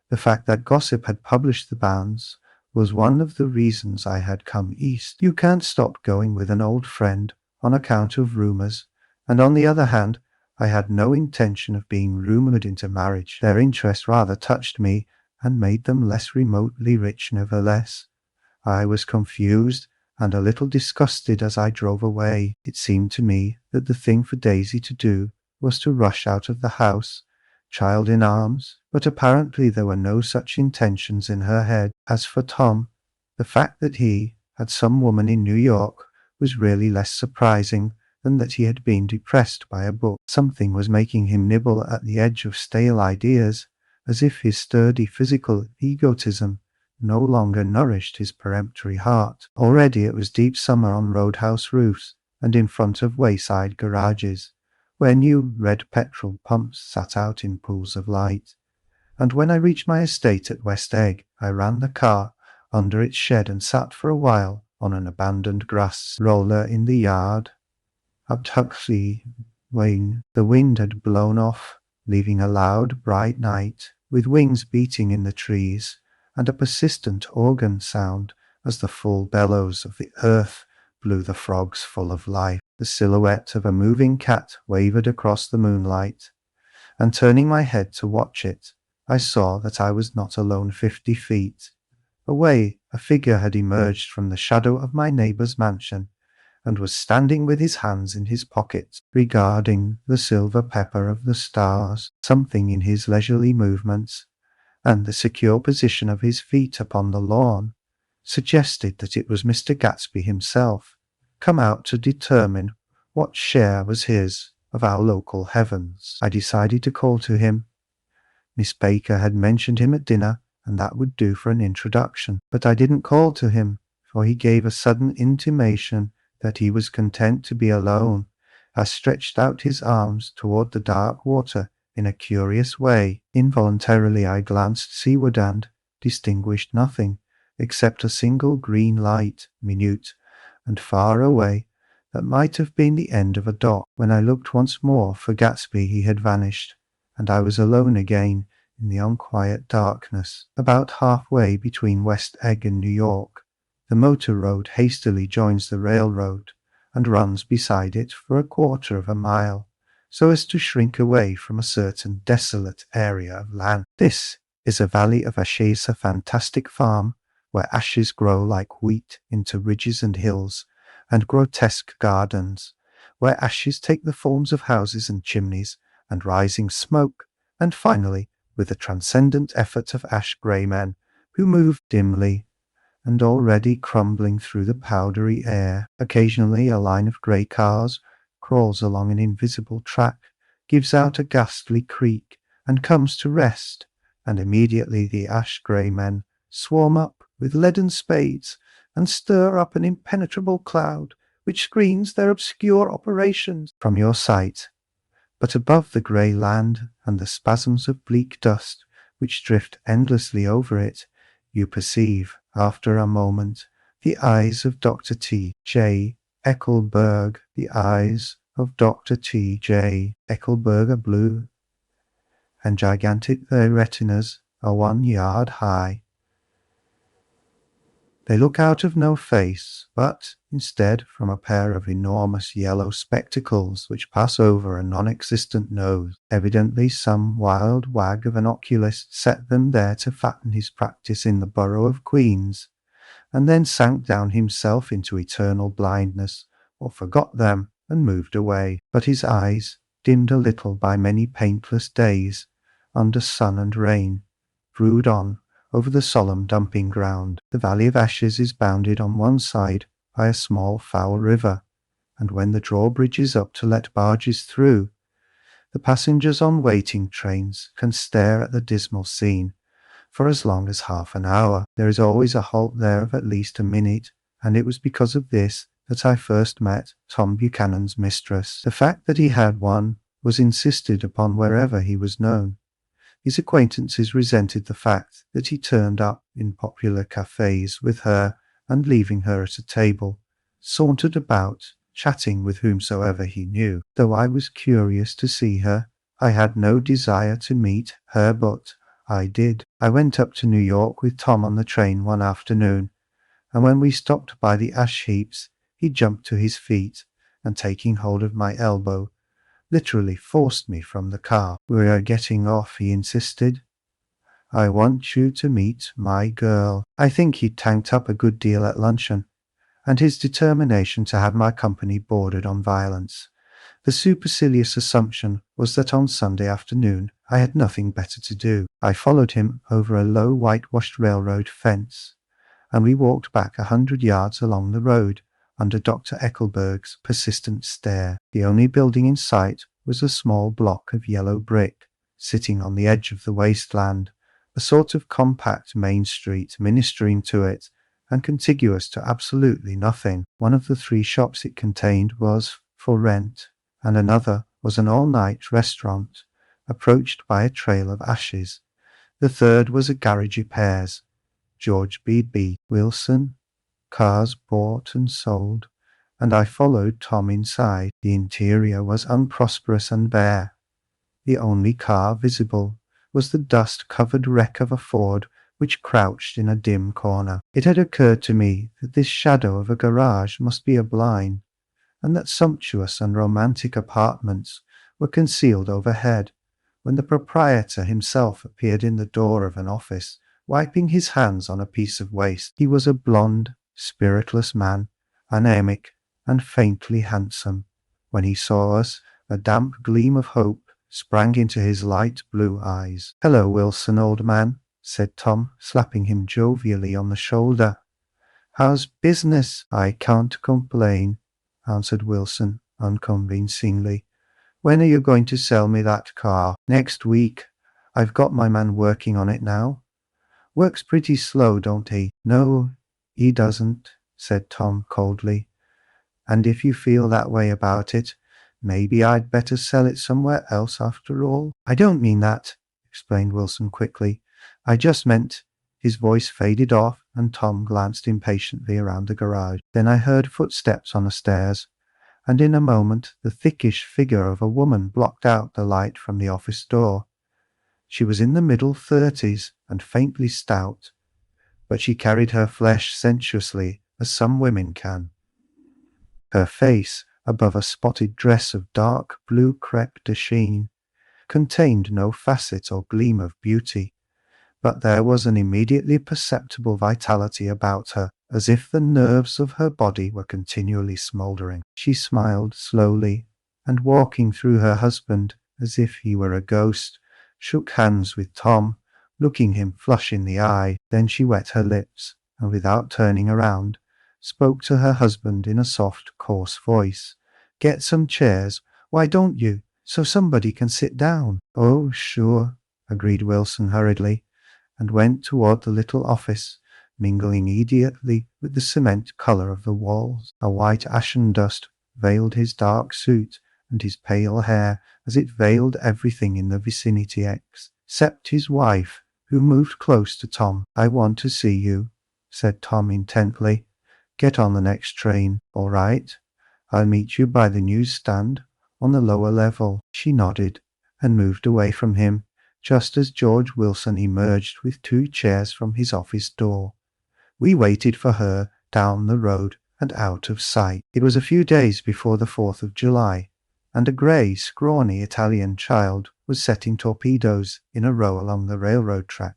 Speaker 1: The fact that gossip had published the banns was one of the reasons I had come east. You can't stop going with an old friend on account of rumors, and on the other hand, I had no intention of being rumored into marriage. Their interest rather touched me and made them less remotely rich nevertheless. I was confused and a little disgusted as I drove away. It seemed to me that the thing for Daisy to do was to rush out of the house, child in arms, but apparently there were no such intentions in her head. As for Tom, the fact that he had some woman in New York was really less surprising than that he had been depressed by a book. Something was making him nibble at the edge of stale ideas, as if his sturdy physical egotism no longer nourished his peremptory heart. Already it was deep summer on roadhouse roofs and in front of wayside garages, where new red petrol pumps sat out in pools of light. And when I reached my estate at West Egg, I ran the car under its shed and sat for a while on an abandoned grass roller in the yard. Up Huxley Lane, the wind had blown off, leaving a loud, bright night, with wings beating in the trees, and a persistent organ sound as the full bellows of the earth blew the frogs full of life. The silhouette of a moving cat wavered across the moonlight, and turning my head to watch it, I saw that I was not alone 50 feet away. A figure had emerged from the shadow of my neighbor's mansion and was standing with his hands in his pockets, regarding the silver pepper of the stars. Something in his leisurely movements and the secure position of his feet upon the lawn suggested that it was Mr. Gatsby himself, come out to determine what share was his of our local heavens. I decided to call to him. Miss Baker had mentioned him at dinner, and that would do for an introduction. But I didn't call to him, for he gave a sudden intimation that he was content to be alone, as stretched out his arms toward the dark water in a curious way. Involuntarily I glanced seaward and distinguished nothing except a single green light, minute and far away, that might have been the end of a dock. When I looked once more for Gatsby, he had vanished, and I was alone again in the unquiet darkness. About halfway between West Egg and New York, the motor road hastily joins the railroad and runs beside it for 1/4 of a mile, so as to shrink away from a certain desolate area of land. This is a valley of ashes, a fantastic farm where ashes grow like wheat into ridges and hills, and grotesque gardens, where ashes take the forms of houses and chimneys and rising smoke, and finally, with the transcendent effort of ash-grey men who move dimly and already crumbling through the powdery air. Occasionally a line of grey cars crawls along an invisible track, gives out a ghastly creak, and comes to rest, and immediately the ash-grey men swarm up with leaden spades and stir up an impenetrable cloud which screens their obscure operations from your sight. But above the grey land and the spasms of bleak dust which drift endlessly over it, you perceive, after a moment, the eyes of Dr. T. J. Eckelberg. The eyes of Dr. T. J. Eckelberg are blue, and gigantic. Their retinas are 1 yard high. They look out of no face, but, instead, from a pair of enormous yellow spectacles which pass over a non-existent nose. Evidently some wild wag of an oculist set them there to fatten his practice in the borough of Queens, and then sank down himself into eternal blindness, or forgot them and moved away. But his eyes, dimmed a little by many paintless days, under sun and rain, brood on over the solemn dumping ground. The Valley of Ashes is bounded on one side by a small foul river, and when the drawbridge is up to let barges through, the passengers on waiting trains can stare at the dismal scene for as long as half an hour. There is always a halt there of at least a minute, and it was because of this that I first met Tom Buchanan's mistress. The fact that he had one was insisted upon wherever he was known. His acquaintances resented the fact that he turned up in popular cafes with her and, leaving her at a table, sauntered about, chatting with whomsoever he knew. Though I was curious to see her, I had no desire to meet her, but I did. I went up to New York with Tom on the train one afternoon, and when we stopped by the ash heaps, he jumped to his feet and, taking hold of my elbow, literally forced me from the car. "We are getting off," he insisted. "I want you to meet my girl." I think he'd tanked up a good deal at luncheon, and his determination to have my company bordered on violence. The supercilious assumption was that on Sunday afternoon I had nothing better to do. I followed him over a low whitewashed railroad fence, and we walked back 100 yards along the road under Dr. Eckelberg's persistent stare. The only building in sight was a small block of yellow brick, sitting on the edge of the wasteland, a sort of compact main street ministering to it, and contiguous to absolutely nothing. One of the 3 shops it contained was for rent, and another was an all-night restaurant, approached by a trail of ashes. The third was a garage repairs. George B. Wilson, cars bought and sold, and I followed Tom inside. The interior was unprosperous and bare. The only car visible was the dust-covered wreck of a Ford which crouched in a dim corner. It had occurred to me that this shadow of a garage must be a blind, and that sumptuous and romantic apartments were concealed overhead, when the proprietor himself appeared in the door of an office, wiping his hands on a piece of waste. He was a blond, spiritless man, anemic and faintly handsome. When he saw us, a damp gleam of hope sprang into his light blue eyes. "Hello, Wilson, old man," said Tom, slapping him jovially on the shoulder. "How's business?" "I can't complain," answered Wilson unconvincingly. "When are you going to sell me that car?" "Next week. I've got my man working on it now." "Works pretty slow, don't he?" "No, he doesn't," said Tom coldly. "And if you feel that way about it, maybe I'd better sell it somewhere else after all." "I don't mean that," explained Wilson quickly. "I just meant—" His voice faded off, and Tom glanced impatiently around the garage. Then I heard footsteps on the stairs, and in a moment the thickish figure of a woman blocked out the light from the office door. She was in the middle 30s and faintly stout, but she carried her flesh sensuously as some women can. Her face, above a spotted dress of dark blue crêpe de chine, contained no facet or gleam of beauty, but there was an immediately perceptible vitality about her, as if the nerves of her body were continually smouldering. She smiled slowly, and walking through her husband as if he were a ghost, shook hands with Tom, looking him flush in the eye. Then she wet her lips, and without turning around, spoke to her husband in a soft, coarse voice. "Get some chairs, why don't you, so somebody can sit down?" "Oh, sure," agreed Wilson hurriedly, and went toward the little office, mingling immediately with the cement color of the walls. A white ashen dust veiled his dark suit and his pale hair, as it veiled everything in the vicinity except his wife, who moved close to Tom. "I want to see you," said Tom intently. "Get on the next train." "All right. I'll meet you by the newsstand on the lower level." She nodded and moved away from him, just as George Wilson emerged with 2 chairs from his office door. We waited for her down the road and out of sight. It was a few days before the 4th of July, and a grey, scrawny Italian child was setting torpedoes in a row along the railroad track.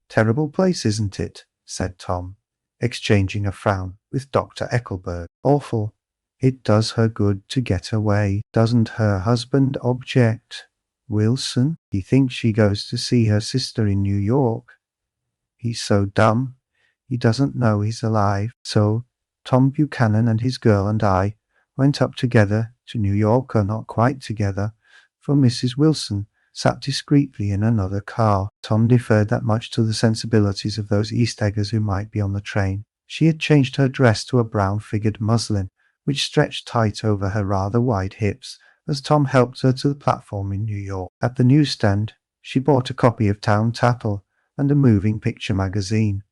Speaker 1: "Terrible place, isn't it?" said Tom, exchanging a frown with Dr. Eckelberg. "Awful. It does her good to get away." "Doesn't her husband object?" "Wilson, he thinks she goes to see her sister in New York. He's so dumb, he doesn't know he's alive." So Tom Buchanan and his girl and I went up together to New York, or not quite together, for Mrs. Wilson sat discreetly in another car. Tom deferred that much to the sensibilities of those East Eggers who might be on the train. She had changed her dress to a brown-figured muslin, which stretched tight over her rather wide hips, as Tom helped her to the platform in New York. At the newsstand, she bought a copy of Town Tattle and a moving picture magazine,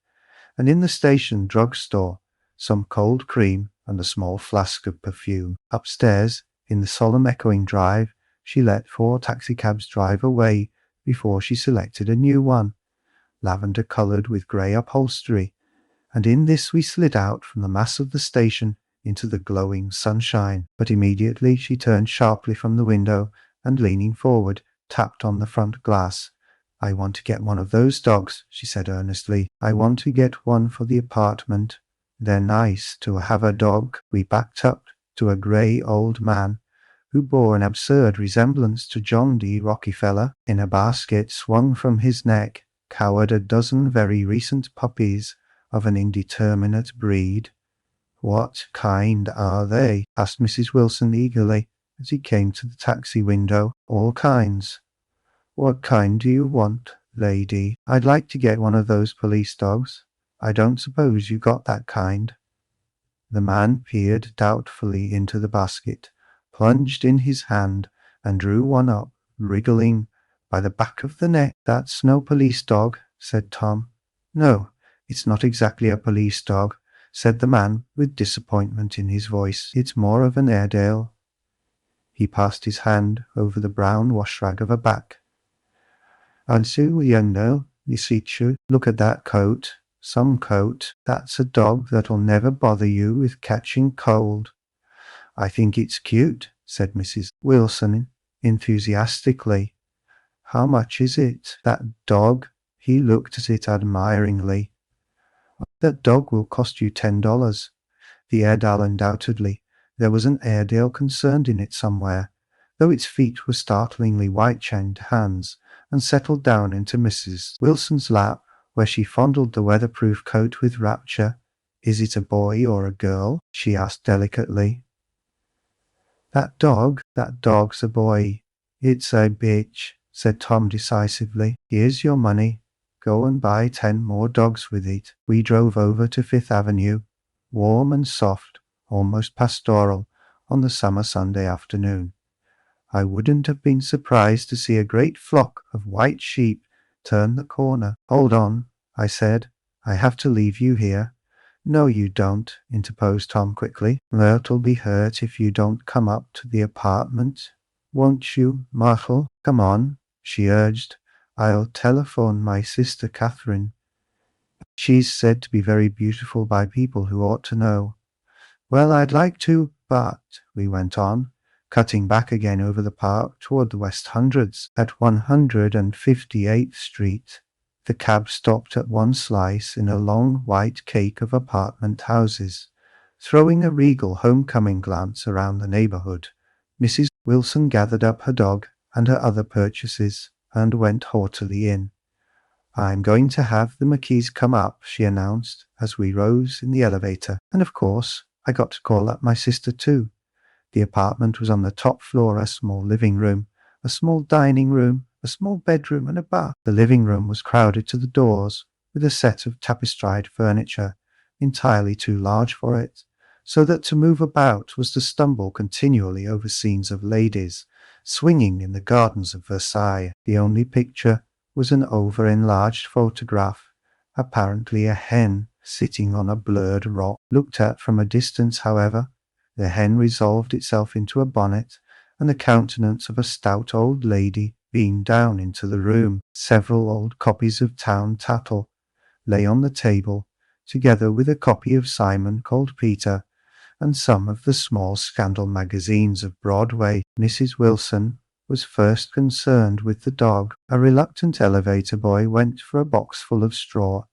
Speaker 1: and in the station drugstore, some cold cream and a small flask of perfume. Upstairs, in the solemn echoing drive, she let 4 taxicabs drive away before she selected a new one, lavender-coloured with grey upholstery, and in this we slid out from the mass of the station into the glowing sunshine. But immediately she turned sharply from the window and, leaning forward, tapped on the front glass. "I want to get one of those dogs," she said earnestly. "I want to get one for the apartment. They're nice to have a dog." We backed up to a grey old man who bore an absurd resemblance to John D. Rockefeller. In a basket swung from his neck cowered a dozen very recent puppies of an indeterminate breed. "What kind are they?" asked Mrs. Wilson eagerly as he came to the taxi window. "All kinds." "What kind do you want, lady?" "I'd like to get one of those police dogs. I don't suppose you got that kind." The man peered doubtfully into the basket, plunged in his hand, and drew one up, wriggling by the back of the neck. "That's no police dog," said Tom. "No, it's not exactly a police dog," said the man with disappointment in his voice. "It's more of an Airedale." He passed his hand over the brown wash-rag of a back. "Also, young girl, you see, look at that coat. Some coat. That's a dog that'll never bother you with catching cold." "I think it's cute," said Mrs. Wilson enthusiastically. "How much is it?" "That dog?" He looked at it admiringly. "That dog will cost you $10. The Airedale, undoubtedly. There was an Airedale concerned in it somewhere, though its feet were startlingly white-chained hands, and settled down into Mrs. Wilson's lap, where she fondled the weatherproof coat with rapture. "Is it a boy or a girl?" she asked delicately. That dog's a boy." "It's a bitch," said Tom decisively. "Here's your money. Go and buy 10 more dogs with it." We drove over to Fifth Avenue, warm and soft, almost pastoral, on the summer Sunday afternoon. I wouldn't have been surprised to see a great flock of white sheep turn the corner. "Hold on," I said. "I have to leave you here." "No, you don't," interposed Tom quickly. "Myrtle be hurt if you don't come up to the apartment. Won't you, Myrtle? Come on," she urged. "I'll telephone my sister Catherine. She's said to be very beautiful by people who ought to know." "Well, I'd like to, but," we went on, cutting back again over the park toward the West Hundreds. At 158th Street, the cab stopped at one slice in a long white cake of apartment houses. Throwing a regal homecoming glance around the neighborhood, Mrs. Wilson gathered up her dog and her other purchases and went haughtily in. "I'm going to have the McKees come up," she announced as we rose in the elevator. And of course, I got to call up my sister too. The apartment was on the top floor, a small living room, a small dining room, a small bedroom and a bath. The living room was crowded to the doors with a set of tapestried furniture, entirely too large for it, so that to move about was to stumble continually over scenes of ladies swinging in the gardens of Versailles. The only picture was an over-enlarged photograph, apparently a hen sitting on a blurred rock. Looked at from a distance, however, the hen resolved itself into a bonnet, and the countenance of a stout old lady beamed down into the room. Several old copies of Town Tattle lay on the table, together with a copy of Simon Called Peter, and some of the small scandal magazines of Broadway. Mrs. Wilson was first concerned with the dog. A reluctant elevator boy went for a box full of straw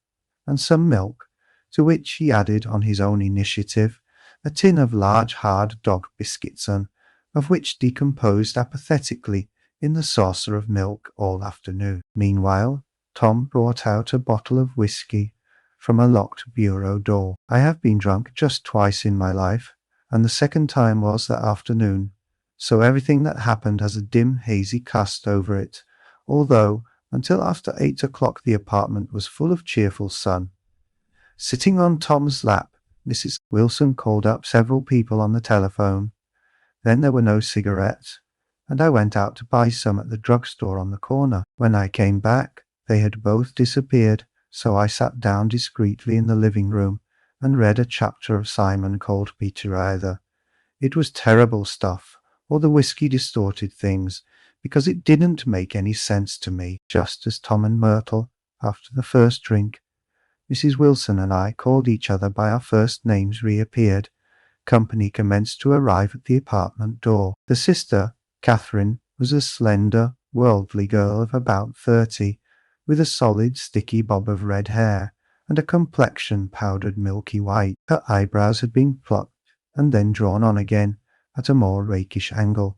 Speaker 1: and some milk, to which he added on his own initiative a tin of large hard dog biscuits, of which decomposed apathetically in the saucer of milk all afternoon. Meanwhile, Tom brought out a bottle of whiskey from a locked bureau door. I have been drunk just twice in my life, and the second time was that afternoon, so everything that happened has a dim, hazy cast over it, although until after 8 o'clock the apartment was full of cheerful sun. Sitting on Tom's lap, Mrs. Wilson called up several people on the telephone. Then there were no cigarettes, and I went out to buy some at the drugstore on the corner. When I came back, they had both disappeared, so I sat down discreetly in the living room and read a chapter of Simon called Peter Either. It was terrible stuff, all the whiskey distorted things, because it didn't make any sense to me. Just as Tom and Myrtle, after the first drink, Mrs. Wilson and I called each other by our first names reappeared, company commenced to arrive at the apartment door. The sister, Catherine, was a slender, worldly girl of about 30, with a solid, sticky bob of red hair and a complexion powdered milky white. Her eyebrows had been plucked and then drawn on again at a more rakish angle,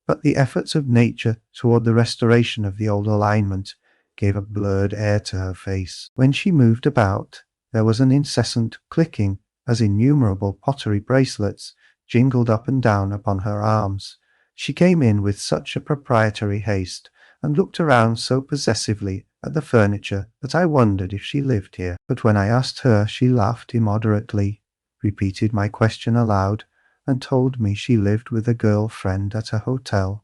Speaker 1: but the efforts of nature toward the restoration of the old alignment gave a blurred air to her face. When she moved about, there was an incessant clicking as innumerable pottery bracelets jingled up and down upon her arms. She came in with such a proprietary haste and looked around so possessively at the furniture that I wondered if she lived here. But when I asked her, she laughed immoderately, repeated my question aloud, and told me she lived with a girl friend at a hotel.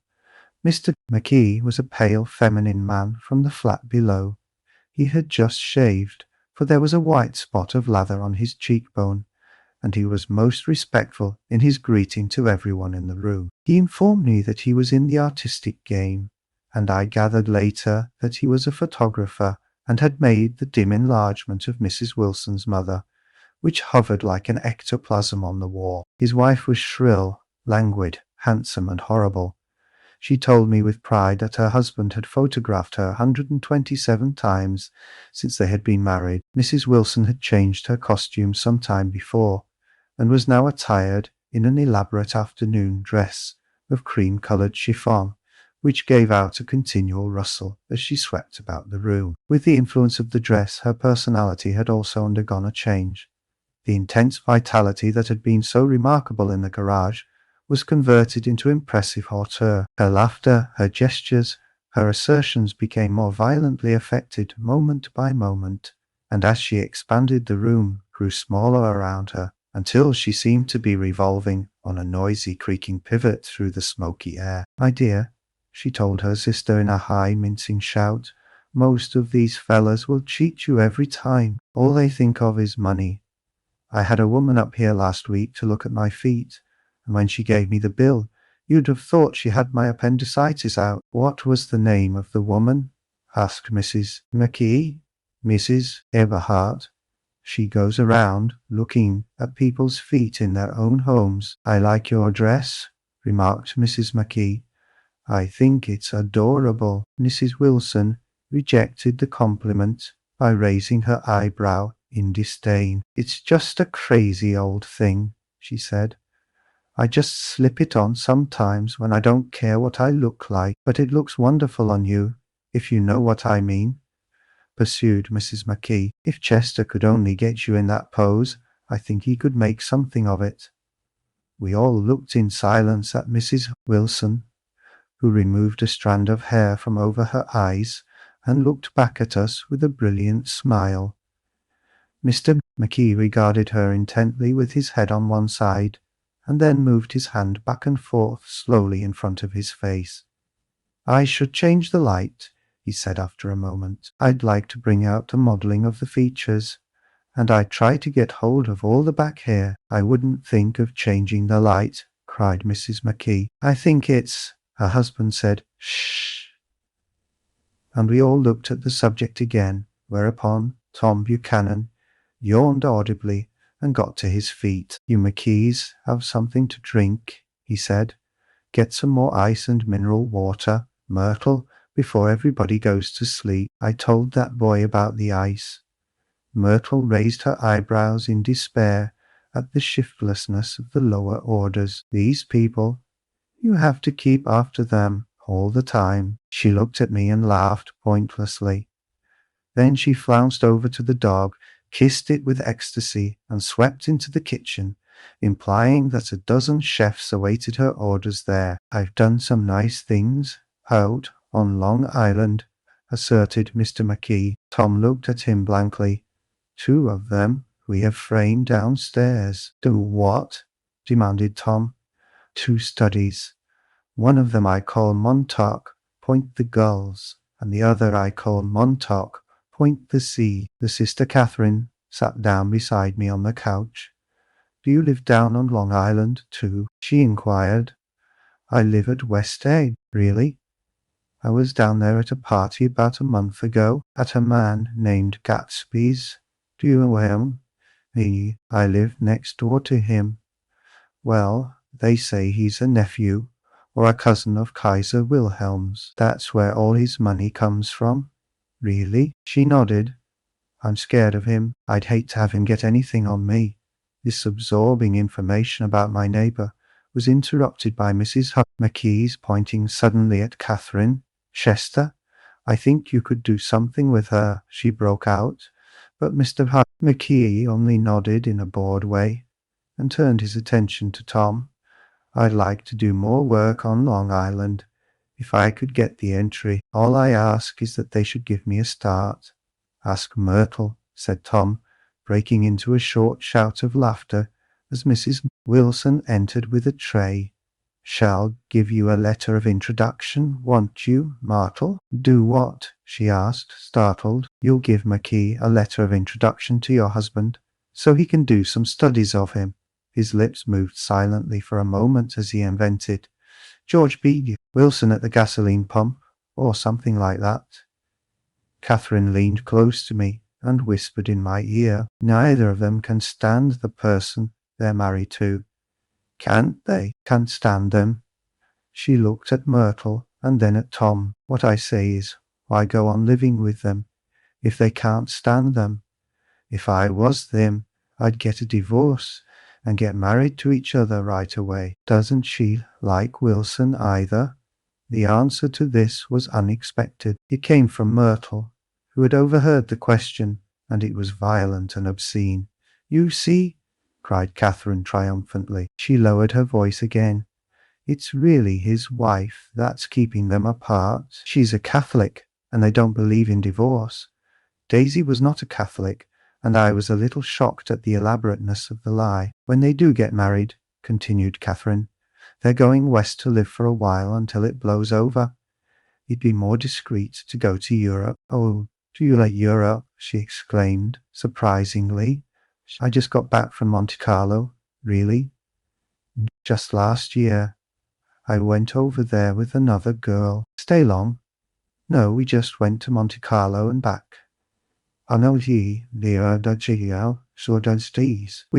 Speaker 1: Mr. McKee was a pale feminine man from the flat below. He had just shaved, for there was a white spot of lather on his cheekbone, and he was most respectful in his greeting to everyone in the room. He informed me that he was in the artistic game, and I gathered later that he was a photographer and had made the dim enlargement of Mrs. Wilson's mother, which hovered like an ectoplasm on the wall. His wife was shrill, languid, handsome, and horrible. She told me with pride that her husband had photographed her 127 times since they had been married. Mrs. Wilson had changed her costume some time before, and was now attired in an elaborate afternoon dress of cream-coloured chiffon, which gave out a continual rustle as she swept about the room. With the influence of the dress, her personality had also undergone a change. The intense vitality that had been so remarkable in the garage was converted into impressive hauteur. Her laughter, her gestures, her assertions became more violently affected moment by moment, and as she expanded the room grew smaller around her, until she seemed to be revolving on a noisy creaking pivot through the smoky air. "My dear," she told her sister in a high mincing shout, "most of these fellas will cheat you every time. All they think of is money. I had a woman up here last week to look at my feet, and when she gave me the bill, you'd have thought she had my appendicitis out." "What was the name of the woman?" asked Mrs. McKee. "Mrs. Eberhardt. She goes around looking at people's feet in their own homes." "I like your dress," remarked Mrs. McKee. "I think it's adorable." Mrs. Wilson rejected the compliment by raising her eyebrow in disdain. "It's just a crazy old thing," she said. "I just slip it on sometimes when I don't care what I look like, but it looks wonderful on you, if you know what I mean," pursued Mrs. McKee. "If Chester could only get you in that pose, I think he could make something of it." We all looked in silence at Mrs. Wilson, who removed a strand of hair from over her eyes and looked back at us with a brilliant smile. Mr. McKee regarded her intently with his head on one side, and then moved his hand back and forth slowly in front of his face. "I should change the light," he said after a moment. "I'd like to bring out the modelling of the features, and I'd try to get hold of all the back hair." "I wouldn't think of changing the light," cried Mrs. McKee. "I think it's—" Her husband said, "Shh," and we all looked at the subject again, whereupon Tom Buchanan yawned audibly and got to his feet. "You McKees have something to drink," he said. "Get some more ice and mineral water, Myrtle, before everybody goes to sleep. I told that boy about the ice." Myrtle raised her eyebrows in despair at the shiftlessness of the lower orders. "These people, you have to keep after them all the time." She looked at me and laughed pointlessly. Then she flounced over to the dog, kissed it with ecstasy, and swept into the kitchen, implying that a dozen chefs awaited her orders there. "I've done some nice things out On Long Island, asserted Mr. McKee. Tom looked at him blankly. 2 of them we have framed downstairs. Do what? Demanded Tom. 2 studies. One of them I call Montauk, Point the Gulls, and the other I call Montauk, Point the Sea. The sister Catherine sat down beside me on the couch. Do you live down on Long Island, too? She inquired. I live at West Egg. Really? I was down there at a party about a month ago, at a man named Gatsby's. Do you know him? I live next door to him. Well, they say he's a nephew or a cousin of Kaiser Wilhelm's. That's where all his money comes from. Really? She nodded. I'm scared of him. I'd hate to have him get anything on me. This absorbing information about my neighbor was interrupted by Mrs. McKee's pointing suddenly at Catherine. Chester, I think you could do something with her, she broke out, but Mr. McKee only nodded in a bored way and turned his attention to Tom. I'd like to do more work on Long Island. If I could get the entry, all I ask is that they should give me a start. Ask Myrtle, said Tom, breaking into a short shout of laughter as Mrs. Wilson entered with a tray. Shall give you a letter of introduction, won't you, Myrtle? Do what? She asked, startled. You'll give McKee a letter of introduction to your husband, so he can do some studies of him. His lips moved silently for a moment as he invented, George B. Wilson at the gasoline pump, or something like that. Catherine leaned close to me and whispered in my ear, Neither of them can stand the person they're married to. Can't they? Can't stand them. She looked at Myrtle and then at Tom. What I say is, why go on living with them if they can't stand them? If I was them, I'd get a divorce and get married to each other right away. Doesn't she like Wilson either? The answer to this was unexpected. It came from Myrtle, who had overheard the question, and it was violent and obscene. You see, cried Catherine triumphantly. She lowered her voice again. It's really his wife that's keeping them apart. She's a Catholic, and they don't believe in divorce. Daisy was not a Catholic, and I was a little shocked at the elaborateness of the lie. When they do get married, continued Catherine, they're going west to live for a while until it blows over. It'd be more discreet to go to Europe. Oh, do you like Europe? She exclaimed, surprisingly. I just got back from Monte Carlo. Really? Just last year. I went over there with another girl. Stay long? No, we just went to Monte Carlo and back. We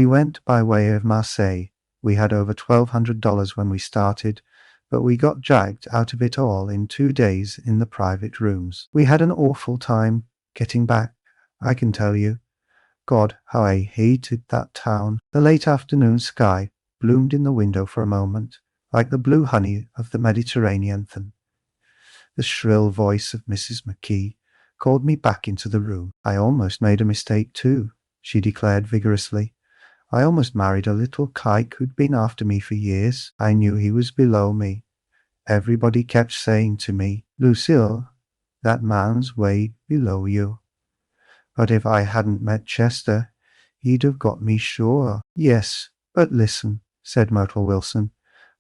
Speaker 1: went by way of Marseille. We had over $1,200 when we started, but we got dragged out of it all in 2 days in the private rooms. We had an awful time getting back, I can tell you. God, how I hated that town. The late afternoon sky bloomed in the window for a moment, like the blue honey of the Mediterranean. The shrill voice of Mrs. McKee called me back into the room. I almost made a mistake too, she declared vigorously. I almost married a little kike who'd been after me for years. I knew he was below me. Everybody kept saying to me, Lucille, that man's way below you. But if I hadn't met Chester, he'd have got me sure. Yes, but listen, said Myrtle Wilson,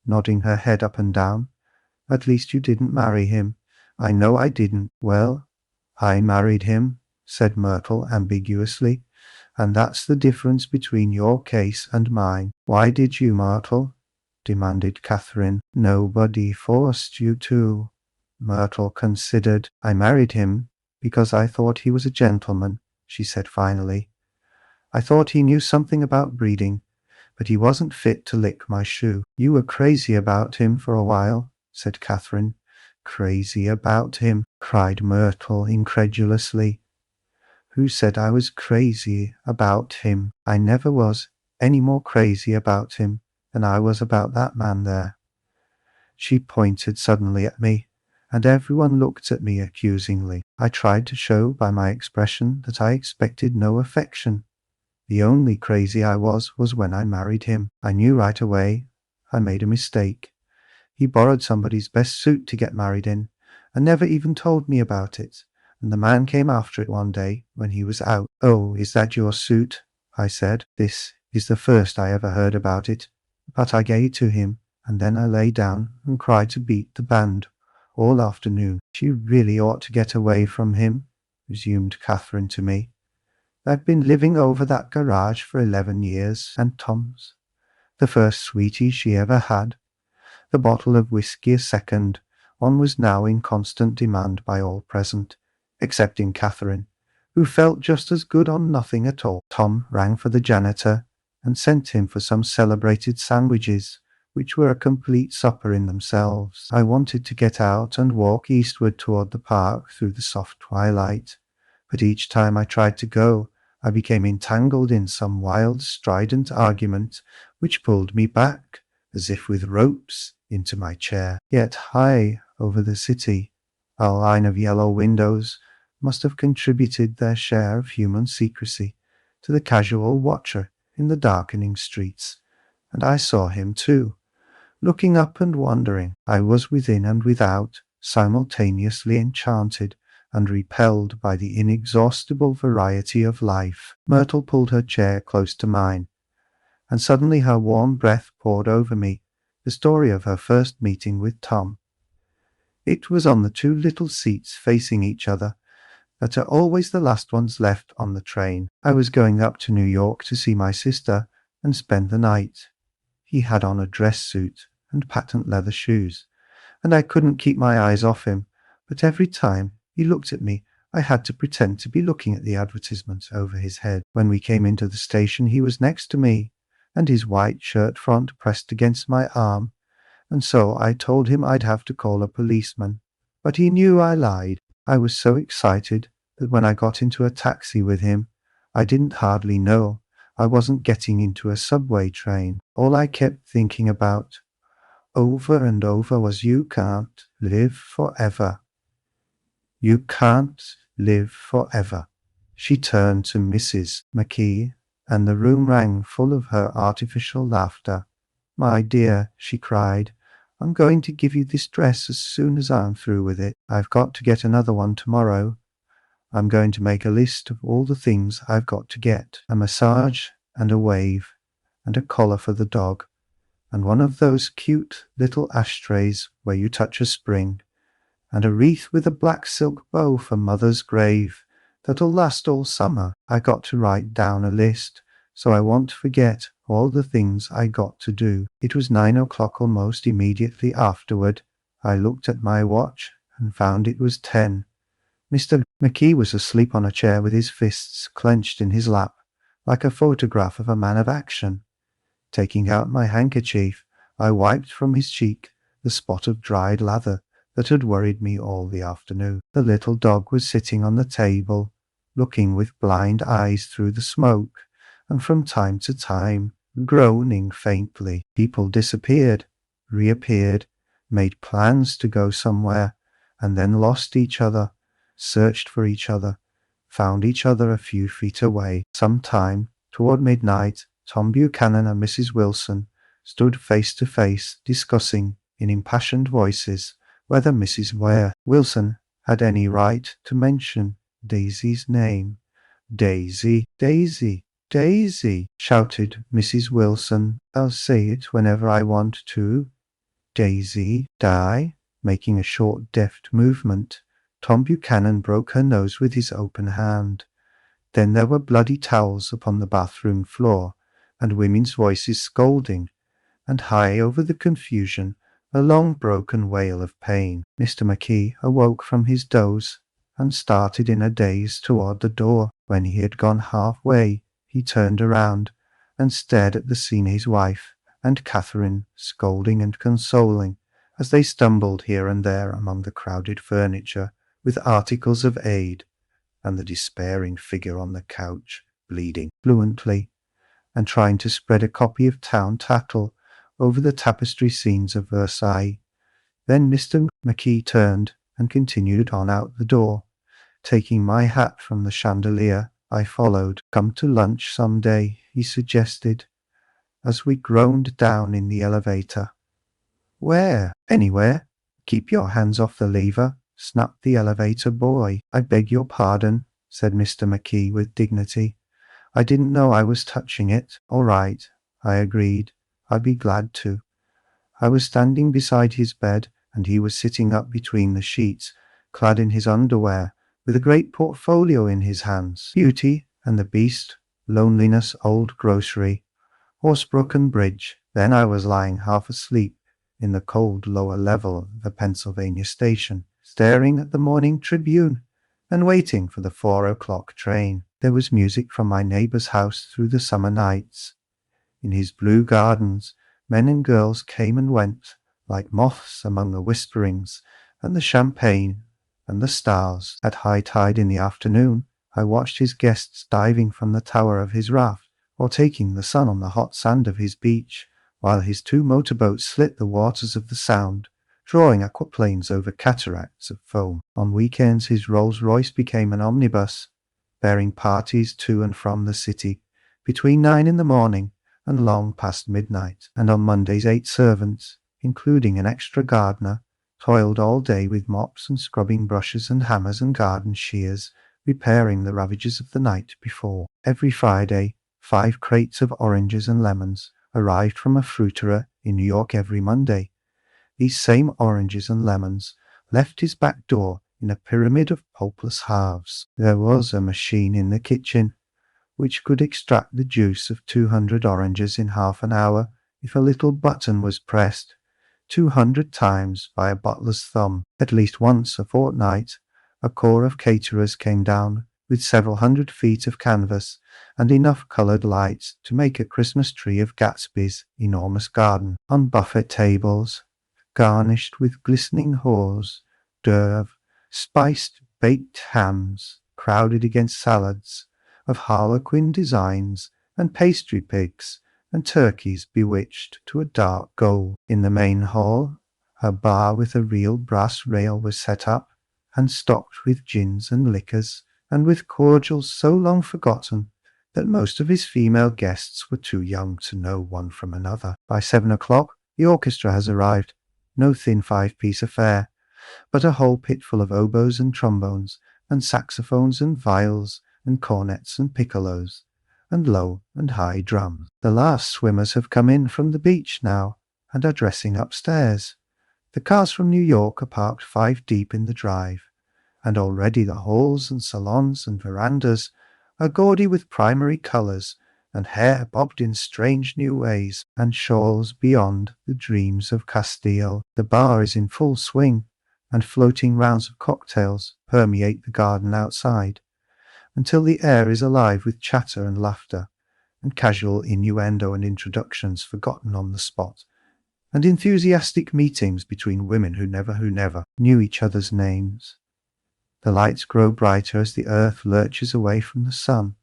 Speaker 1: nodding her head up and down. At least you didn't marry him. I know I didn't. Well, I married him, said Myrtle ambiguously, and that's the difference between your case and mine. Why did you, Myrtle? Demanded Catherine. Nobody forced you to. Myrtle considered. I married him because I thought he was a gentleman, she said finally. I thought he knew something about breeding, but he wasn't fit to lick my shoe. You were crazy about him for a while, said Catherine. Crazy about him, cried Myrtle incredulously. Who said I was crazy about him? I never was any more crazy about him than I was about that man there. She pointed suddenly at me, and everyone looked at me accusingly. I tried to show by my expression that I expected no affection. The only crazy I was when I married him. I knew right away I made a mistake. He borrowed somebody's best suit to get married in, and never even told me about it. And the man came after it one day when he was out. "Oh, is that your suit?" I said. This is the first I ever heard about it, but I gave it to him, and then I lay down and cried to beat the band all afternoon. "She really ought to get away from him," resumed Catherine to me. "I've been living over that garage for 11 years, and Tom's the first sweetie she ever had. The bottle of whiskey a second one was now in constant demand by all present, excepting Catherine, who felt just as good on nothing at all. Tom rang for the janitor and sent him for some celebrated sandwiches, which were a complete supper in themselves. I wanted to get out and walk eastward toward the park through the soft twilight, but each time I tried to go, I became entangled in some wild, strident argument which pulled me back, as if with ropes, into my chair. Yet high over the city, a line of yellow windows must have contributed their share of human secrecy to the casual watcher in the darkening streets, and I saw him too, looking up and wondering. I was within and without, simultaneously enchanted and repelled by the inexhaustible variety of life. Myrtle pulled her chair close to mine, and suddenly her warm breath poured over me the story of her first meeting with Tom. It was on the two little seats facing each other that are always the last ones left on the train. I was going up to New York to see my sister and spend the night. He had on a dress suit and patent leather shoes, and I couldn't keep my eyes off him, but every time he looked at me, I had to pretend to be looking at the advertisement over his head. When we came into the station, he was next to me, and his white shirt front pressed against my arm, and so I told him I'd have to call a policeman. But he knew I lied. I was so excited that when I got into a taxi with him, I didn't hardly know I wasn't getting into a subway train. All I kept thinking about over and over was, "You can't live forever. You can't live forever." She turned to Mrs. McKee, and the room rang full of her artificial laughter. "My dear," she cried, "I'm going to give you this dress as soon as I'm through with it. I've got to get another one tomorrow. I'm going to make a list of all the things I've got to get. A massage and a wave and a collar for the dog, and one of those cute little ashtrays where you touch a spring, and a wreath with a black silk bow for Mother's grave that'll last all summer." I got to write down a list so I won't forget all the things I got to do. It was 9 o'clock almost immediately afterward. I looked at my watch and found it was 10. Mr. McKee was asleep on a chair with his fists clenched in his lap, like a photograph of a man of action. Taking out my handkerchief, I wiped from his cheek the spot of dried lather that had worried me all the afternoon. The little dog was sitting on the table, looking with blind eyes through the smoke, and from time to time groaning faintly. People disappeared, reappeared, made plans to go somewhere, and then lost each other, searched for each other, found each other a few feet away. Sometime toward midnight, Tom Buchanan and Mrs. Wilson stood face to face, discussing in impassioned voices whether Mrs. Wilson had any right to mention Daisy's name. "Daisy, Daisy, Daisy," shouted Mrs. Wilson. "I'll say it whenever I want to. Daisy, die." Making a short, deft movement, Tom Buchanan broke her nose with his open hand. Then there were bloody towels upon the bathroom floor, and women's voices scolding, and high over the confusion a long broken wail of pain. Mr. McKee awoke from his doze and started in a daze toward the door. When he had gone halfway, he turned around and stared at the scene, his wife and Catherine scolding and consoling as they stumbled here and there among the crowded furniture with articles of aid, and the despairing figure on the couch bleeding fluently and trying to spread a copy of Town Tattle over the tapestry scenes of Versailles. Then Mr. McKee turned and continued on out the door. Taking my hat from the chandelier, I followed. "Come to lunch some day," he suggested, as we groaned down in the elevator. "Where?" "Anywhere. Keep your hands off the lever," snapped the elevator boy. "I beg your pardon," said Mr. McKee with dignity. "I didn't know I was touching it." "All right," I agreed. "I'd be glad to." I was standing beside his bed, and he was sitting up between the sheets, clad in his underwear, with a great portfolio in his hands. Beauty and the Beast, Loneliness, Old Grocery, Horsebroken Bridge. Then I was lying half asleep in the cold lower level of the Pennsylvania station, staring at the Morning Tribune and waiting for the 4 o'clock train. There was music from my neighbor's house through the summer nights. In his blue gardens, men and girls came and went, like moths among the whisperings and the champagne and the stars. At high tide in the afternoon, I watched his guests diving from the tower of his raft, or taking the sun on the hot sand of his beach, while his 2 motorboats slit the waters of the Sound, drawing aquaplanes over cataracts of foam. On weekends his Rolls-Royce became an omnibus, bearing parties to and from the city, between 9 in the morning and long past midnight. And on Mondays 8 servants, including an extra gardener, toiled all day with mops and scrubbing brushes and hammers and garden shears, repairing the ravages of the night before. Every Friday, 5 crates of oranges and lemons arrived from a fruiterer in New York every Monday. These same oranges and lemons left his back door in a pyramid of pulpless halves. There was a machine in the kitchen which could extract the juice of 200 oranges in half an hour if a little button was pressed 200 times by a butler's thumb. At least once a fortnight, a corps of caterers came down with several hundred feet of canvas and enough colored lights to make a Christmas tree of Gatsby's enormous garden. On buffet tables, garnished with glistening haws d'oeuvre, spiced baked hams crowded against salads of harlequin designs and pastry pigs and turkeys bewitched to a dark gold. In the main hall, a bar with a real brass rail was set up and stocked with gins and liquors, and with cordials so long forgotten that most of his female guests were too young to know one from another. By 7 o'clock, the orchestra has arrived. No thin 5-piece affair, but a whole pit full of oboes and trombones, and saxophones and viols, and cornets and piccolos, and low and high drums. The last swimmers have come in from the beach now, and are dressing upstairs. The cars from New York are parked 5 deep in the drive, and already the halls and salons and verandas are gaudy with primary colours, and hair bobbed in strange new ways, and shawls beyond the dreams of Castile. The bar is in full swing, and floating rounds of cocktails permeate the garden outside, until the air is alive with chatter and laughter, and casual innuendo and introductions forgotten on the spot, and enthusiastic meetings between women who never knew each other's names. The lights grow brighter as the earth lurches away from the sun,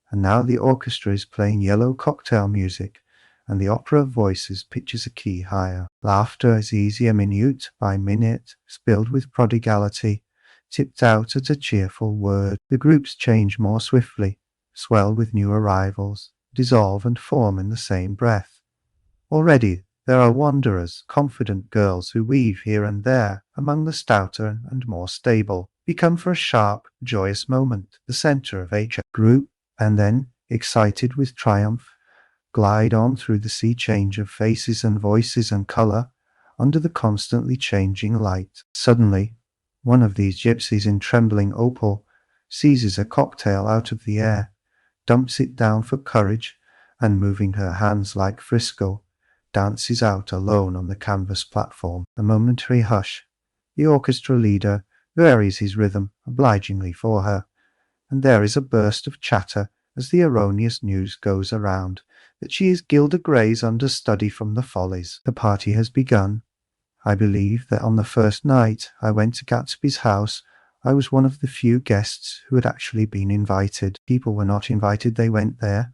Speaker 1: and now the orchestra is playing yellow cocktail music, and the opera of voices pitches a key higher. Laughter is easier minute by minute, spilled with prodigality, tipped out at a cheerful word. The groups change more swiftly, swell with new arrivals, dissolve and form in the same breath. Already there are wanderers, confident girls who weave here and there among the stouter and more stable, become for a sharp, joyous moment the center of a group, and then, excited with triumph, glide on through the sea change of faces and voices and color under the constantly changing light. Suddenly, one of these gypsies in trembling opal seizes a cocktail out of the air, dumps it down for courage, and moving her hands like Frisco, dances out alone on the canvas platform. A momentary hush. The orchestra leader varies his rhythm obligingly for her, and there is a burst of chatter as the erroneous news goes around that she is Gilda Gray's understudy from the Follies. The party has begun. I believe that on the first night I went to Gatsby's house, I was one of the few guests who had actually been invited. People were not invited, they went there.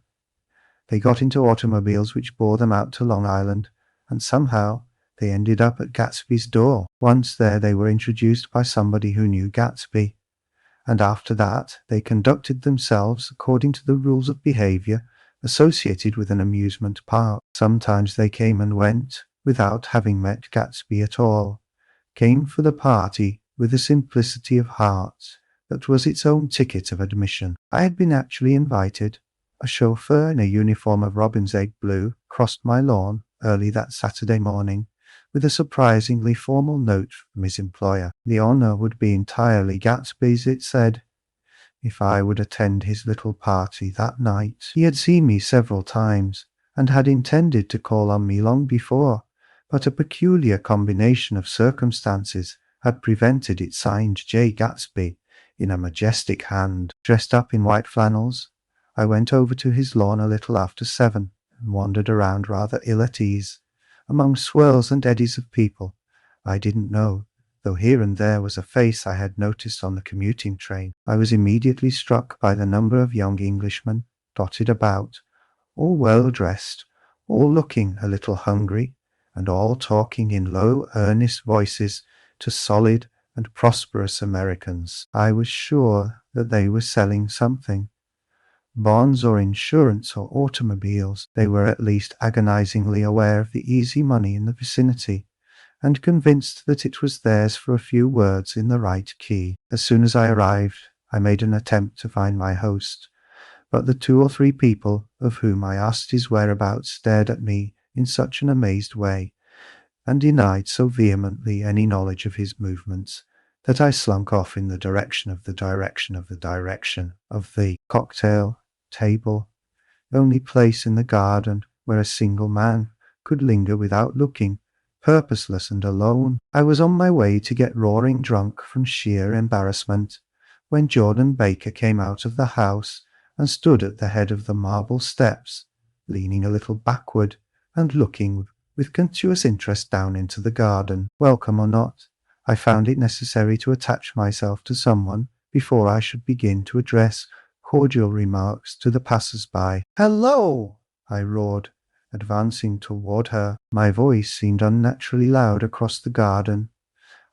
Speaker 1: They got into automobiles which bore them out to Long Island, and somehow they ended up at Gatsby's door. Once there, they were introduced by somebody who knew Gatsby, and after that they conducted themselves according to the rules of behavior associated with an amusement park. Sometimes they came and went without having met Gatsby at all, came for the party with a simplicity of heart that was its own ticket of admission. I had been actually invited. A chauffeur in a uniform of robin's egg blue crossed my lawn early that Saturday morning with a surprisingly formal note from his employer. The honor would be entirely Gatsby's, it said, if I would attend his little party that night. He had seen me several times and had intended to call on me long before, but a peculiar combination of circumstances had prevented it. Signed Jay Gatsby in a majestic hand. Dressed up in white flannels, I went over to his lawn a little after 7 and wandered around rather ill at ease among swirls and eddies of people I didn't know, though here and there was a face I had noticed on the commuting train. I was immediately struck by the number of young Englishmen dotted about, all well dressed, all looking a little hungry, and all talking in low, earnest voices to solid and prosperous Americans. I was sure that they were selling something. Bonds or insurance or automobiles. They were at least agonizingly aware of the easy money in the vicinity, and convinced that it was theirs for a few words in the right key. As soon as I arrived, I made an attempt to find my host, but the 2 or 3 people of whom I asked his whereabouts stared at me in such an amazed way, and denied so vehemently any knowledge of his movements, that I slunk off in the direction of the cocktail table, only place in the garden where a single man could linger without looking, purposeless and alone. I was on my way to get roaring drunk from sheer embarrassment, when Jordan Baker came out of the house and stood at the head of the marble steps, leaning a little backward and looking with contemptuous interest down into the garden. Welcome or not, I found it necessary to attach myself to someone before I should begin to address cordial remarks to the passers-by. "Hello!" I roared, advancing toward her. My voice seemed unnaturally loud across the garden.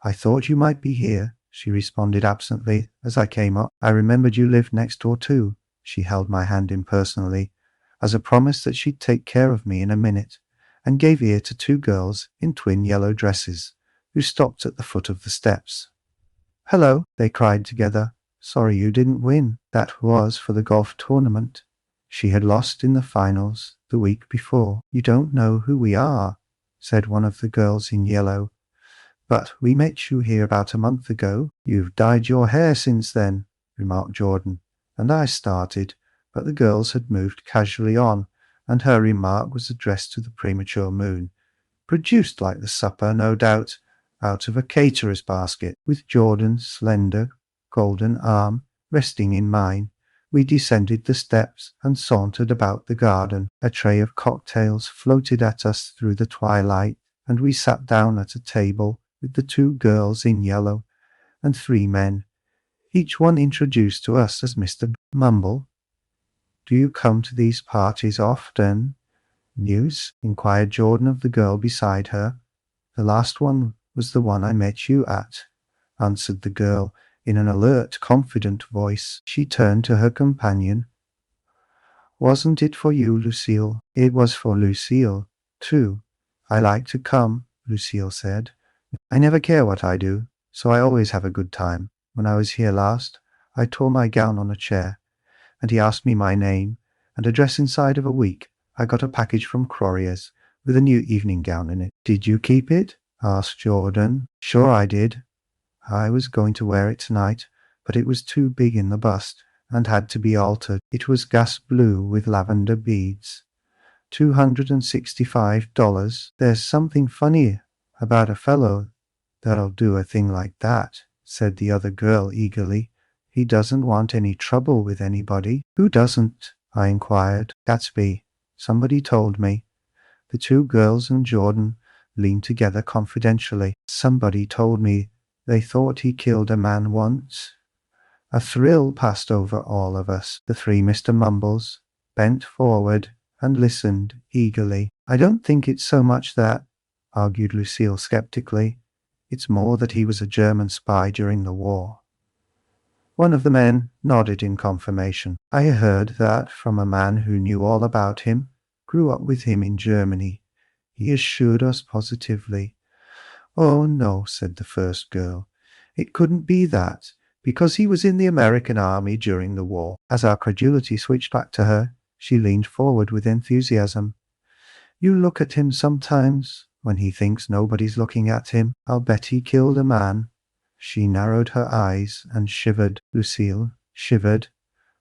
Speaker 1: "I thought you might be here," she responded absently as I came up. "I remembered you lived next door too." She held my hand impersonally, as a promise that she'd take care of me in a minute, and gave ear to 2 girls in twin yellow dresses, who stopped at the foot of the steps. "Hello," they cried together. "Sorry you didn't win." That was for the golf tournament. She had lost in the finals the week before. "You don't know who we are," said one of the girls in yellow. "But we met you here about a month ago." "You've dyed your hair since then," remarked Jordan, and I started, but the girls had moved casually on, and her remark was addressed to the premature moon, produced like the supper, no doubt, out of a caterer's basket. With Jordan's slender, golden arm resting in mine, we descended the steps and sauntered about the garden. A tray of cocktails floated at us through the twilight, and we sat down at a table with the 2 girls in yellow and 3 men, each one introduced to us as Mr. Mumble. "Do you come to these parties often?" "News?" inquired Jordan of the girl beside her. "The last one was the one I met you at," answered the girl in an alert, confident voice. She turned to her companion. "Wasn't it for you, Lucille?" "It was for Lucille, too. I like to come," Lucille said. "I never care what I do, so I always have a good time. When I was here last, I tore my gown on a chair, and he asked me my name and address. Inside of a week, I got a package from Crorier's with a new evening gown in it." "Did you keep it?" asked Jordan. "Sure I did. I was going to wear it tonight, but it was too big in the bust and had to be altered. It was gas blue with lavender beads. $265. There's something funny about a fellow that'll do a thing like that," said the other girl eagerly. "He doesn't want any trouble with anybody." "Who doesn't?" I inquired. "Gatsby. Somebody told me." The 2 girls and Jordan leaned together confidentially. "Somebody told me they thought he killed a man once." A thrill passed over all of us. The 3 Mr. Mumbles bent forward and listened eagerly. "I don't think it's so much that," argued Lucille skeptically. "It's more that he was a German spy during the war." One of the men nodded in confirmation. "I heard that from a man who knew all about him, grew up with him in Germany. He assured us positively." "Oh, no," said the first girl. It couldn't be that, because he was in the American army during the war. As our credulity switched back to her, she leaned forward with enthusiasm. You look at him sometimes, when he thinks nobody's looking at him. I'll bet he killed a man. She narrowed her eyes and shivered. Lucille shivered.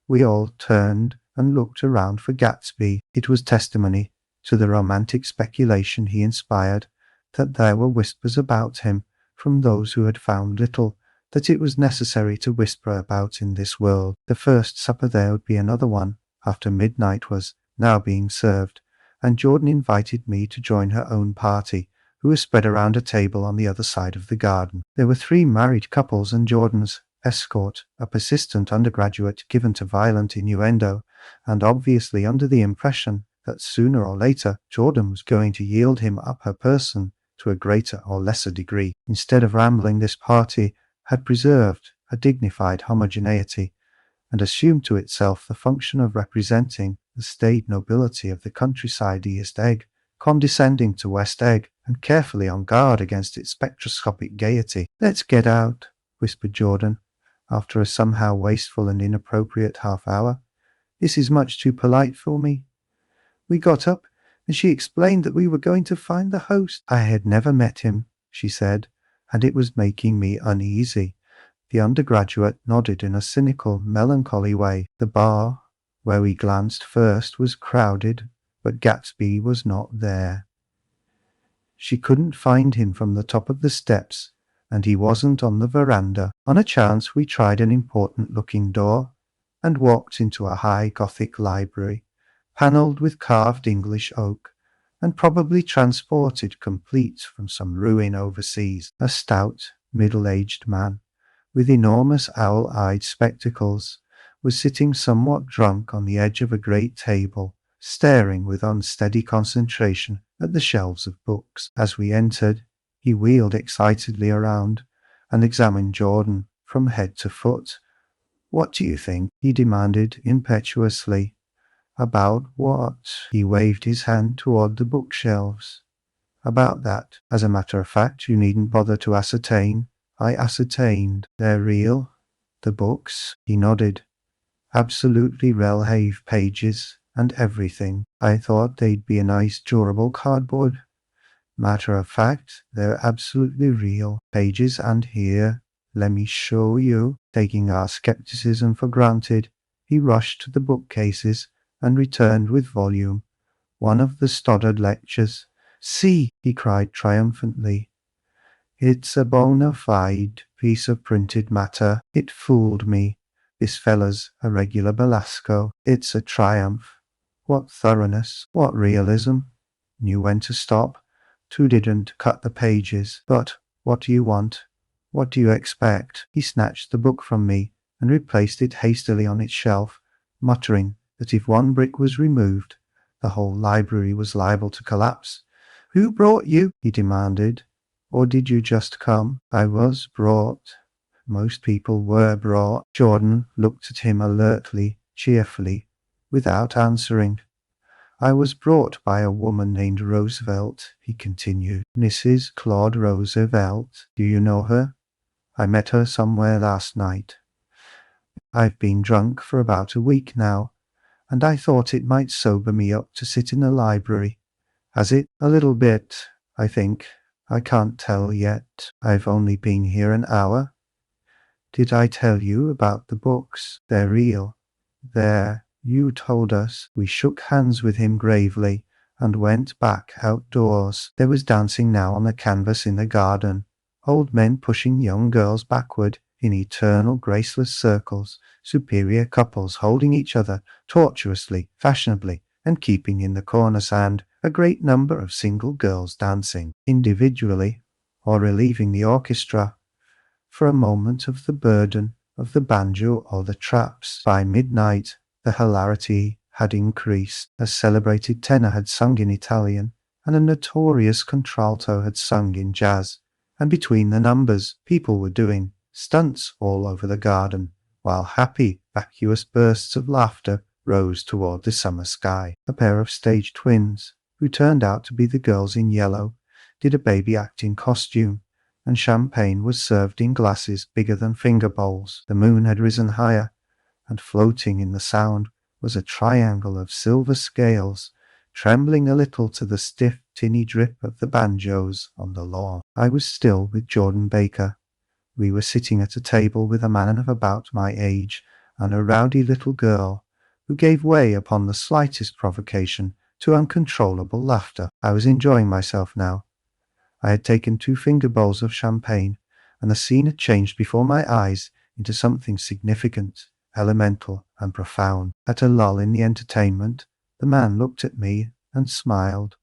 Speaker 1: We all turned and looked around for Gatsby. It was testimony to the romantic speculation he inspired that there were whispers about him from those who had found little that it was necessary to whisper about in this world. The first supper there would be another one after midnight was now being served, and Jordan invited me to join her own party, who was spread around a table on the other side of the garden. There were 3 married couples and Jordan's escort, a persistent undergraduate given to violent innuendo, and obviously under the impression that sooner or later Jordan was going to yield him up her person to a greater or lesser degree. Instead of rambling, this party had preserved a dignified homogeneity, and assumed to itself the function of representing the staid nobility of the countryside East Egg, condescending to West Egg, and carefully on guard against its spectroscopic gaiety. "Let's get out," whispered Jordan, after a somehow wasteful and inappropriate half-hour. "This is much too polite for me." We got up, and she explained that we were going to find the host. I had never met him, she said, and it was making me uneasy. The undergraduate nodded in a cynical, melancholy way. The bar, where we glanced first, was crowded, but Gatsby was not there. She couldn't find him from the top of the steps, and he wasn't on the veranda. On a chance, we tried an important-looking door, and walked into a high Gothic library, panelled with carved English oak, and probably transported complete from some ruin overseas. A stout, middle-aged man, with enormous owl-eyed spectacles, was sitting somewhat drunk on the edge of a great table, staring with unsteady concentration at the shelves of books. As we entered, he wheeled excitedly around and examined Jordan from head to foot. "What do you think?" he demanded impetuously. "About what?" He waved his hand toward the bookshelves. "About that. As a matter of fact, you needn't bother to ascertain." I ascertained. "They're real?" "The books?" He nodded. "Absolutely well-behaved pages and everything. I thought they'd be a nice durable cardboard. Matter of fact, they're absolutely real pages, and here, let me show you." Taking our skepticism for granted, he rushed to the bookcases and returned with volume 1 of the Stoddard Lectures. "See," he cried triumphantly. "It's a bona fide piece of printed matter. It fooled me. This fella's a regular Belasco. It's a triumph. What thoroughness, what realism. Knew when to stop, didn't cut the pages. But what do you want? What do you expect?" He snatched the book from me and replaced it hastily on its shelf, muttering that if 1 brick was removed, the whole library was liable to collapse. "Who brought you?" he demanded. "Or did you just come?" "I was brought." Most people were brought. Jordan looked at him alertly, cheerfully, without answering. "I was brought by a woman named Roosevelt," he continued. "Mrs. Claude Roosevelt. Do you know her? I met her somewhere last night. I've been drunk for about a week now, and I thought it might sober me up to sit in a library. Has it? A little bit, I think. I can't tell yet. I've only been here an hour. Did I tell you about the books? They're real. There, you told us." We shook hands with him gravely and went back outdoors. There was dancing now on the canvas in the garden, old men pushing young girls backward in eternal graceless circles, superior couples holding each other tortuously, fashionably, and keeping in the corners, and a great number of single girls dancing, individually, or relieving the orchestra, for a moment, of the burden of the banjo or the traps. By midnight, the hilarity had increased. A celebrated tenor had sung in Italian, and a notorious contralto had sung in jazz, and between the numbers, people were doing stunts all over the garden, while happy, vacuous bursts of laughter rose toward the summer sky. A pair of stage twins, who turned out to be the girls in yellow, did a baby act in costume, and champagne was served in glasses bigger than finger bowls. The moon had risen higher, and floating in the Sound was a triangle of silver scales, trembling a little to the stiff, tinny drip of the banjos on the lawn. I was still with Jordan Baker. We were sitting at a table with a man of about my age and a rowdy little girl, who gave way upon the slightest provocation to uncontrollable laughter. I was enjoying myself now. I had taken 2 finger bowls of champagne, and the scene had changed before my eyes into something significant, elemental, and profound. At a lull in the entertainment, the man looked at me and smiled.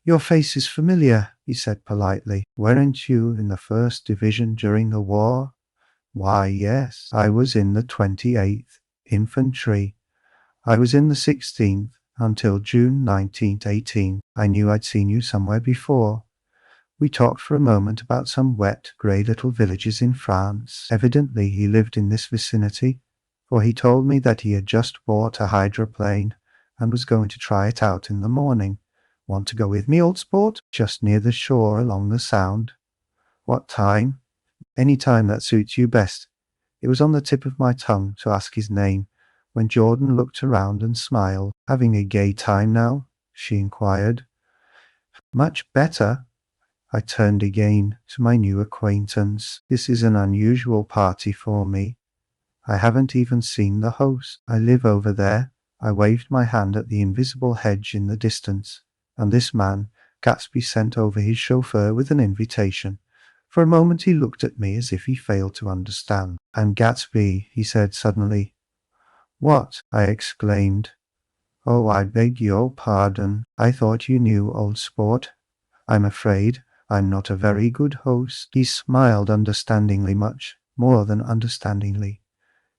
Speaker 1: "Your face is familiar," he said politely. "Weren't you in the 1st Division during the war?" "Why, yes. I was in the 28th Infantry. I was in the 16th until June 1918. I knew I'd seen you somewhere before." We talked for a moment about some wet, grey little villages in France. Evidently he lived in this vicinity, for he told me that he had just bought a hydroplane and was going to try it out in the morning. "Want to go with me, old sport? Just near the shore along the Sound." "What time?" "Any time that suits you best." It was on the tip of my tongue to ask his name, when Jordan looked around and smiled. "Having a gay time now?" she inquired. "Much better." I turned again to my new acquaintance. "This is an unusual party for me. I haven't even seen the host. I live over there." I waved my hand at the invisible hedge in the distance, and this man, Gatsby, sent over his chauffeur with an invitation. For a moment he looked at me as if he failed to understand. "I'm Gatsby," he said suddenly. "What?" I exclaimed. "Oh, I beg your pardon. I thought you knew, old sport. I'm afraid I'm not a very good host." He smiled understandingly, much more than understandingly.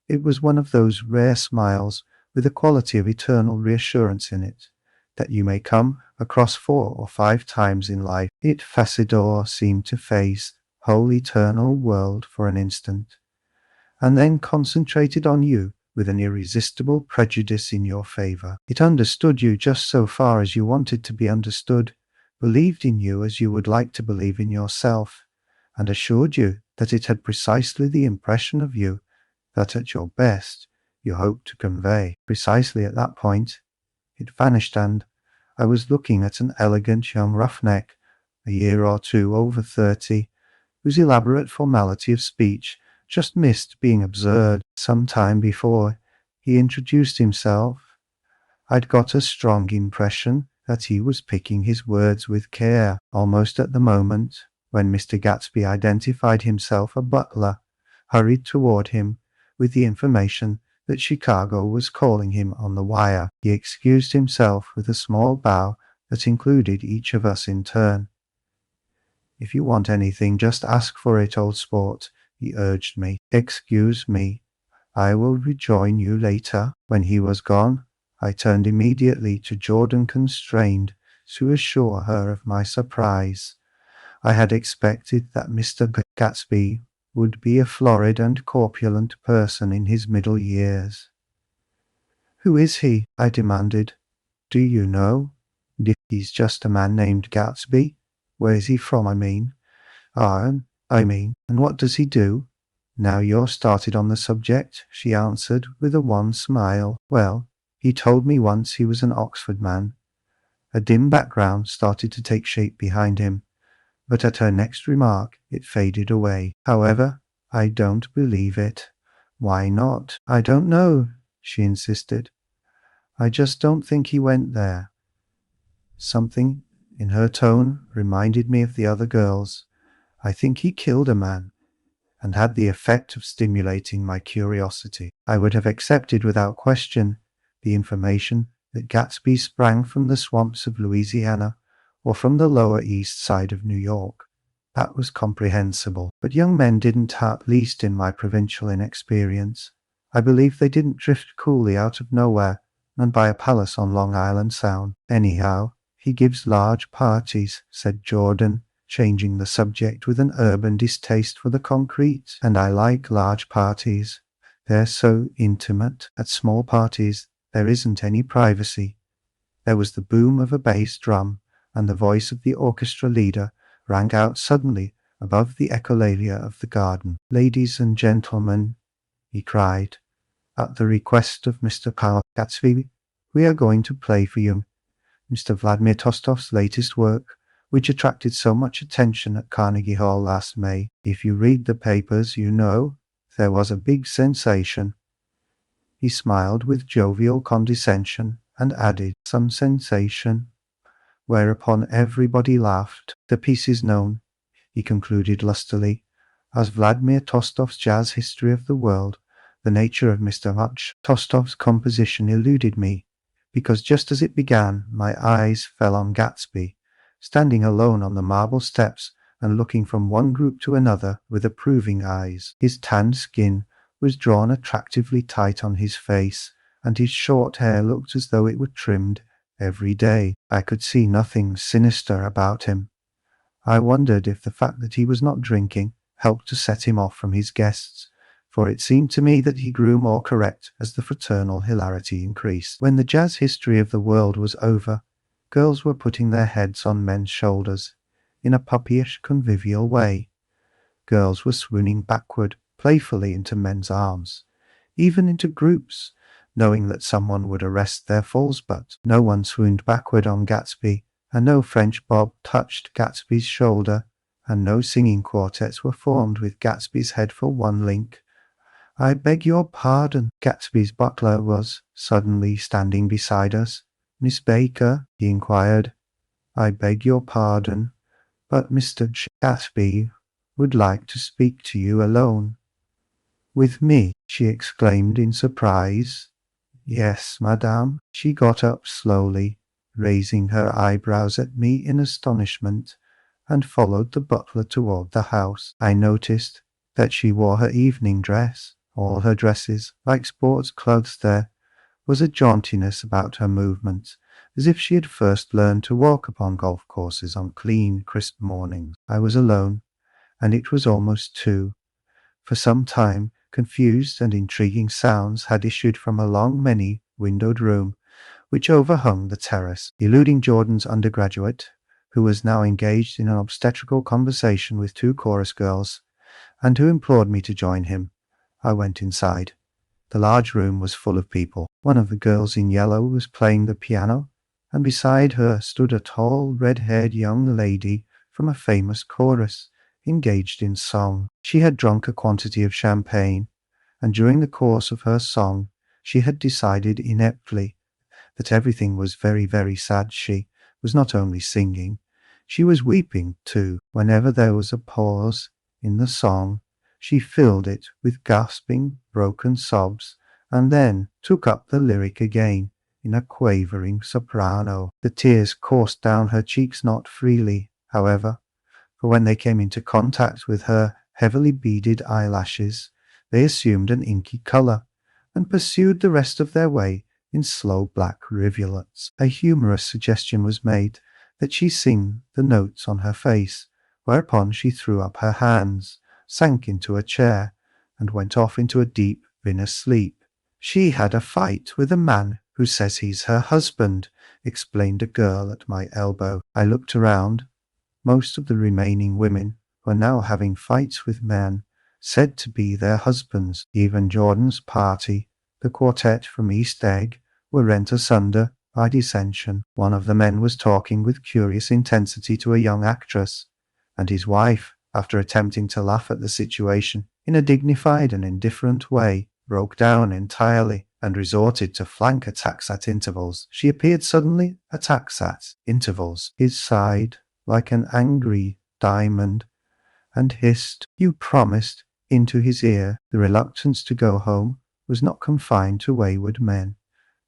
Speaker 1: It was one of those rare smiles with a quality of eternal reassurance in it, that you may come across 4 or 5 times in life. It Facedor seemed to face whole eternal world for an instant, and then concentrated on you with an irresistible prejudice in your favor. It understood you just so far as you wanted to be understood, believed in you as you would like to believe in yourself, and assured you that it had precisely the impression of you that at your best you hoped to convey. Precisely at that point it vanished, and I was looking at an elegant young roughneck, a year or 2 over 30, whose elaborate formality of speech just missed being absurd. Some time before he introduced himself, I'd got a strong impression that he was picking his words with care. Almost at the moment when Mr. Gatsby identified himself, a butler hurried toward him with the information that Chicago was calling him on the wire. He excused himself with a small bow that included each of us in turn. "If you want anything, just ask for it, old sport," he urged me. "Excuse me, I will rejoin you later." When he was gone, I turned immediately to Jordan, constrained to assure her of my surprise. I had expected that Mr. Gatsby would be a florid and corpulent person in his middle years. "Who is he?" I demanded. "Do you know?" "He's just a man named Gatsby." "Where's he from, I mean?" And what does he do?" "Now you're started on the subject," she answered with a wan smile. "Well, he told me once he was an Oxford man." A dim background started to take shape behind him, but at her next remark it faded away. "However, I don't believe it." "Why not?" "I don't know," she insisted. "I just don't think he went there." Something in her tone reminded me of the other girls. "I think he killed a man," and had the effect of stimulating my curiosity. I would have accepted without question the information that Gatsby sprang from the swamps of Louisiana or from the Lower East Side of New York. That was comprehensible. But young men didn't, at least in my provincial inexperience. I believe they didn't drift coolly out of nowhere and buy a palace on Long Island Sound. "Anyhow, he gives large parties," said Jordan, changing the subject with an urban distaste for the concrete. "And I like large parties. They're so intimate. At small parties there isn't any privacy." There was the boom of a bass drum, and the voice of the orchestra leader rang out suddenly above the echolalia of the garden. "Ladies and gentlemen," he cried, "at the request of Mr. Gatsby, we are going to play for you Mr. Vladimir Tostov's latest work, which attracted so much attention at Carnegie Hall last May. If you read the papers, you know there was a big sensation." He smiled with jovial condescension and added, "Some sensation," whereupon everybody laughed. "The piece is known," he concluded lustily, "as Vladimir Tostov's Jazz History of the World. The nature of Mr. Tostov's composition eluded me, because just as it began, my eyes fell on Gatsby, standing alone on the marble steps and looking from one group to another with approving eyes. His tanned skin was drawn attractively tight on his face, and his short hair looked as though it were trimmed every day. I could see nothing sinister about him. I wondered if the fact that he was not drinking helped to set him off from his guests, for it seemed to me that he grew more correct as the fraternal hilarity increased. When the Jazz History of the World was over, girls were putting their heads on men's shoulders in a puppyish, convivial way. Girls were swooning backward, playfully into men's arms, even into groups, knowing that someone would arrest their falls, but no one swooned backward on Gatsby, and no French bob touched Gatsby's shoulder, and no singing quartets were formed with Gatsby's head for one link. "I beg your pardon." Gatsby's butler was suddenly standing beside us. "Miss Baker?" he inquired. "I beg your pardon, but Mr. Gatsby would like to speak to you alone." "With me?" she exclaimed in surprise. "Yes, madame." She got up slowly, raising her eyebrows at me in astonishment, and followed the butler toward the house. I noticed that she wore her evening dress. All her dresses, like sports clothes there, was a jauntiness about her movements, as if she had first learned to walk upon golf courses on clean, crisp mornings. I was alone, and it was almost 2. For some time, confused and intriguing sounds had issued from a long, many-windowed room which overhung the terrace. Eluding Jordan's undergraduate, who was now engaged in an obstetrical conversation with 2 chorus girls, and who implored me to join him, I went inside. The large room was full of people. One of the girls in yellow was playing the piano, and beside her stood a tall, red-haired young lady from a famous chorus, engaged in song. She had drunk a quantity of champagne, and during the course of her song she had decided ineptly that everything was very, very sad. She was not only singing, she was weeping too. Whenever there was a pause in the song, she filled it with gasping, broken sobs, and then took up the lyric again in a quavering soprano. The tears coursed down her cheeks, not freely, however, for when they came into contact with her heavily beaded eyelashes, they assumed an inky color, and pursued the rest of their way in slow black rivulets. A humorous suggestion was made that she sing the notes on her face, whereupon she threw up her hands, sank into a chair, and went off into a deep, inner sleep. "She had a fight with a man who says he's her husband," explained a girl at my elbow. I looked around. Most of the remaining women were now having fights with men said to be their husbands. Even Jordan's party, the quartet from East Egg, were rent asunder by dissension. One of the men was talking with curious intensity to a young actress, and his wife, after attempting to laugh at the situation in a dignified and indifferent way, broke down entirely and resorted to flank attacks at intervals. She appeared suddenly, attacks at intervals. He sighed like an angry diamond and hissed, "You promised," into his ear. The reluctance to go home was not confined to wayward men.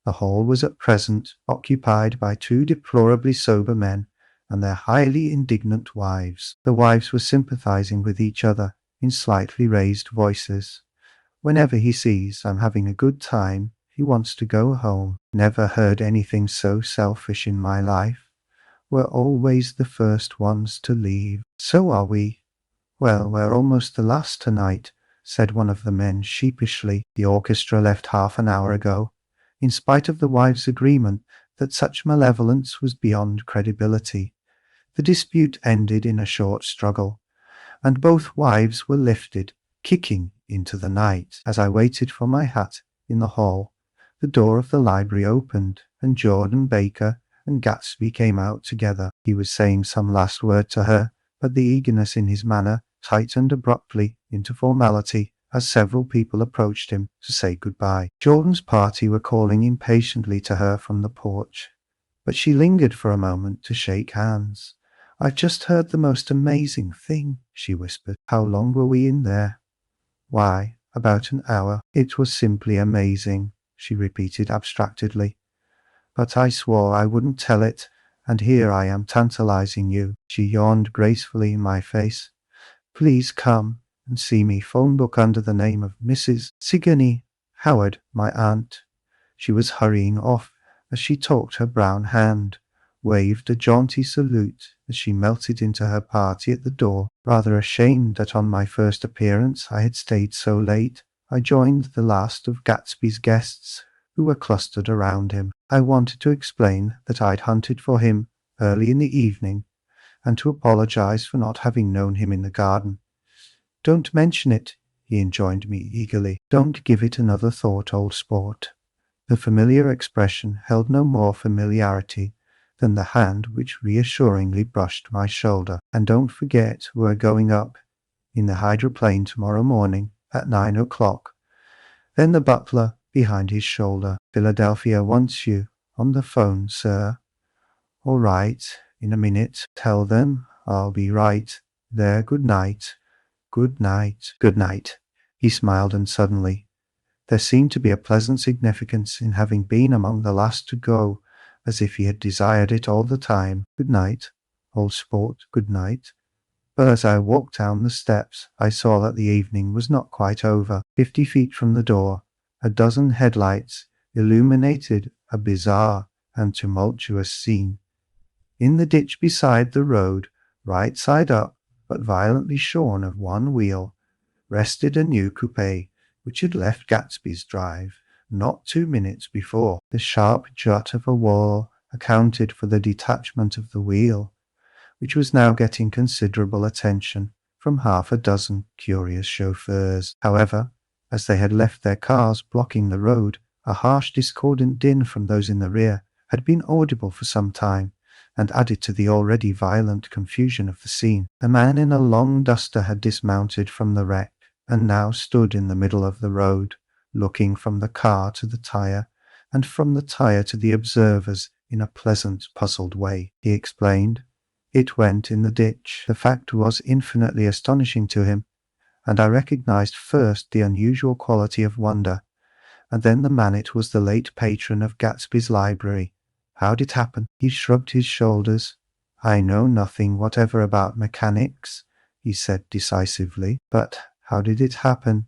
Speaker 1: The hall was at present occupied by 2 deplorably sober men and their highly indignant wives. The wives were sympathizing with each other in slightly raised voices. "Whenever he sees I'm having a good time, he wants to go home. Never heard anything so selfish in my life. We're always the first ones to leave." "So are we." "Well, we're almost the last tonight," said one of the men sheepishly. "The orchestra left half an hour ago, in spite of the wives' agreement that such malevolence was beyond credibility. The dispute ended in a short struggle, and both wives were lifted, kicking, into the night. As I waited for my hat in the hall, the door of the library opened, and Jordan Baker and Gatsby came out together. He was saying some last word to her, but the eagerness in his manner tightened abruptly into formality as several people approached him to say goodbye. Jordan's party were calling impatiently to her from the porch, but she lingered for a moment to shake hands. "I've just heard the most amazing thing," she whispered. "How long were we in there?" "Why, about an hour." "It was simply amazing," she repeated abstractedly. "But I swore I wouldn't tell it, and here I am tantalizing you." She yawned gracefully in my face. "Please come and see me phone book under the name of Mrs. Sigourney Howard, my aunt." She was hurrying off as she talked. Her brown hand waved a jaunty salute as she melted into her party at the door. Rather ashamed that on my first appearance I had stayed so late, I joined the last of Gatsby's guests who were clustered around him. I wanted to explain that I'd hunted for him early in the evening, and to apologize for not having known him in the garden. "Don't mention it," he enjoined me eagerly. "Don't give it another thought, old sport." The familiar expression held no more familiarity than the hand which reassuringly brushed my shoulder. "And don't forget we're going up in the hydroplane tomorrow morning at 9 o'clock. Then the butler, behind his shoulder, "Philadelphia wants you on the phone, sir." "All right, in a minute. Tell them I'll be right there. Good night." "Good night." "Good night." He smiled, and suddenly there seemed to be a pleasant significance in having been among the last to go, as if he had desired it all the time. "Good night, old sport. Good night." But as I walked down the steps, I saw that the evening was not quite over. 50 feet from the door, a dozen headlights illuminated a bizarre and tumultuous scene. In the ditch beside the road, right side up, but violently shorn of one wheel, rested a new coupe which had left Gatsby's drive not 2 minutes before. The sharp jut of a wall accounted for the detachment of the wheel, which was now getting considerable attention from half a dozen curious chauffeurs. However, as they had left their cars blocking the road, a harsh discordant din from those in the rear had been audible for some time, and added to the already violent confusion of the scene. A man in a long duster had dismounted from the wreck, and now stood in the middle of the road, looking from the car to the tire, and from the tire to the observers in a pleasant, puzzled way. He explained, "It went in the ditch." The fact was infinitely astonishing to him, and I recognized first the unusual quality of wonder, and then the man. It was the late patron of Gatsby's library. How'd it happen? He shrugged his shoulders. "I know nothing whatever about mechanics," he said decisively. "But how did it happen?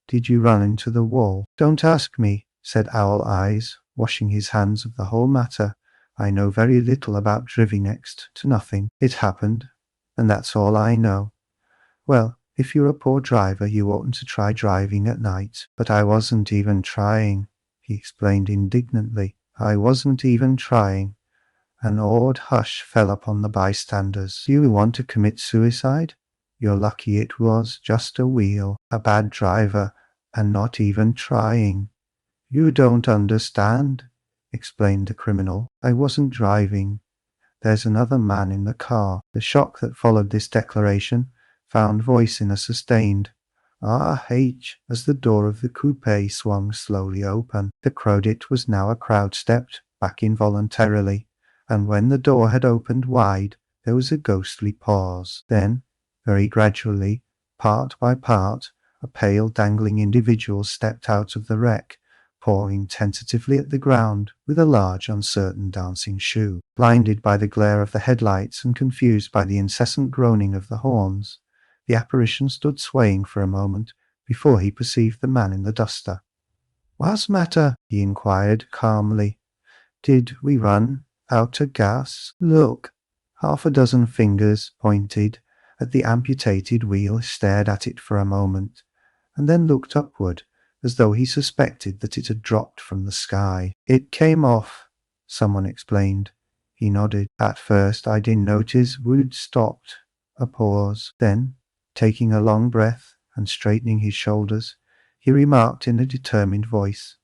Speaker 1: Did you run into the wall?" "Don't ask me," said Owl Eyes, washing his hands of the whole matter. "I know very little about driving, next to nothing. It happened, and that's all I know." "Well, if you're a poor driver, you oughtn't to try driving at night." "But I wasn't even trying," he explained indignantly. "I wasn't even trying." An awed hush fell upon the bystanders. "Do you want to commit suicide? You're lucky it was just a wheel. A bad driver, and not even trying." "You don't understand," explained the criminal. "I wasn't driving. There's another man in the car." The shock that followed this declaration found voice in a sustained "Ah-H" as the door of the coupe swung slowly open. The Crowdit was now a crowd stepped back involuntarily, and when the door had opened wide, there was a ghostly pause. Then, very gradually, part by part, a pale dangling individual stepped out of the wreck, pawing tentatively at the ground with a large uncertain dancing shoe. Blinded by the glare of the headlights and confused by the incessant groaning of the horns, the apparition stood swaying for a moment before he perceived the man in the duster. "What's matter?" he inquired calmly. "Did we run out of gas? Look." Half a dozen fingers pointed at the amputated wheel, stared at it for a moment, and then looked upward, as though he suspected that it had dropped from the sky. "It came off," someone explained. He nodded. "At first I didn't notice we'd stopped." A pause. Then, Taking a long breath and straightening his shoulders, he remarked in a determined voice,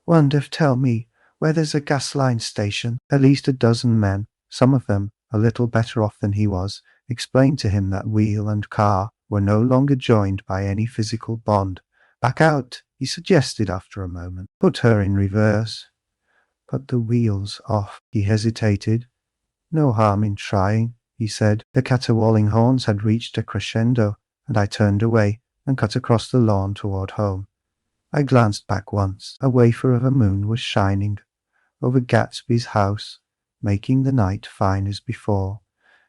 Speaker 1: "Wonder, tell me, where there's a gas line station." At least a dozen men, some of them a little better off than he was, explained to him that wheel and car were no longer joined by any physical bond. "Back out," he suggested after a moment. "Put her in reverse." "But the wheel's off." He hesitated. "No harm in trying," he said. The caterwauling horns had reached a crescendo, and I turned away and cut across the lawn toward home. I glanced back once. A wafer of a moon was shining over Gatsby's house, making the night fine as before,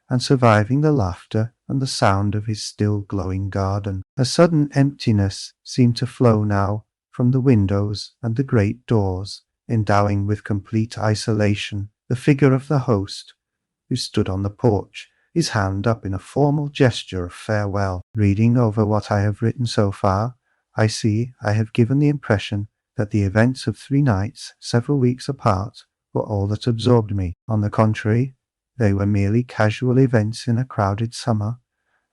Speaker 1: and surviving the laughter and the sound of his still glowing garden. A sudden emptiness seemed to flow now from the windows and the great doors, endowing with complete isolation the figure of the host, who stood on the porch, his hand up in a formal gesture of farewell. Reading over what I have written so far, I see I have given the impression that the events of 3 nights, several weeks apart, were all that absorbed me. On the contrary, they were merely casual events in a crowded summer,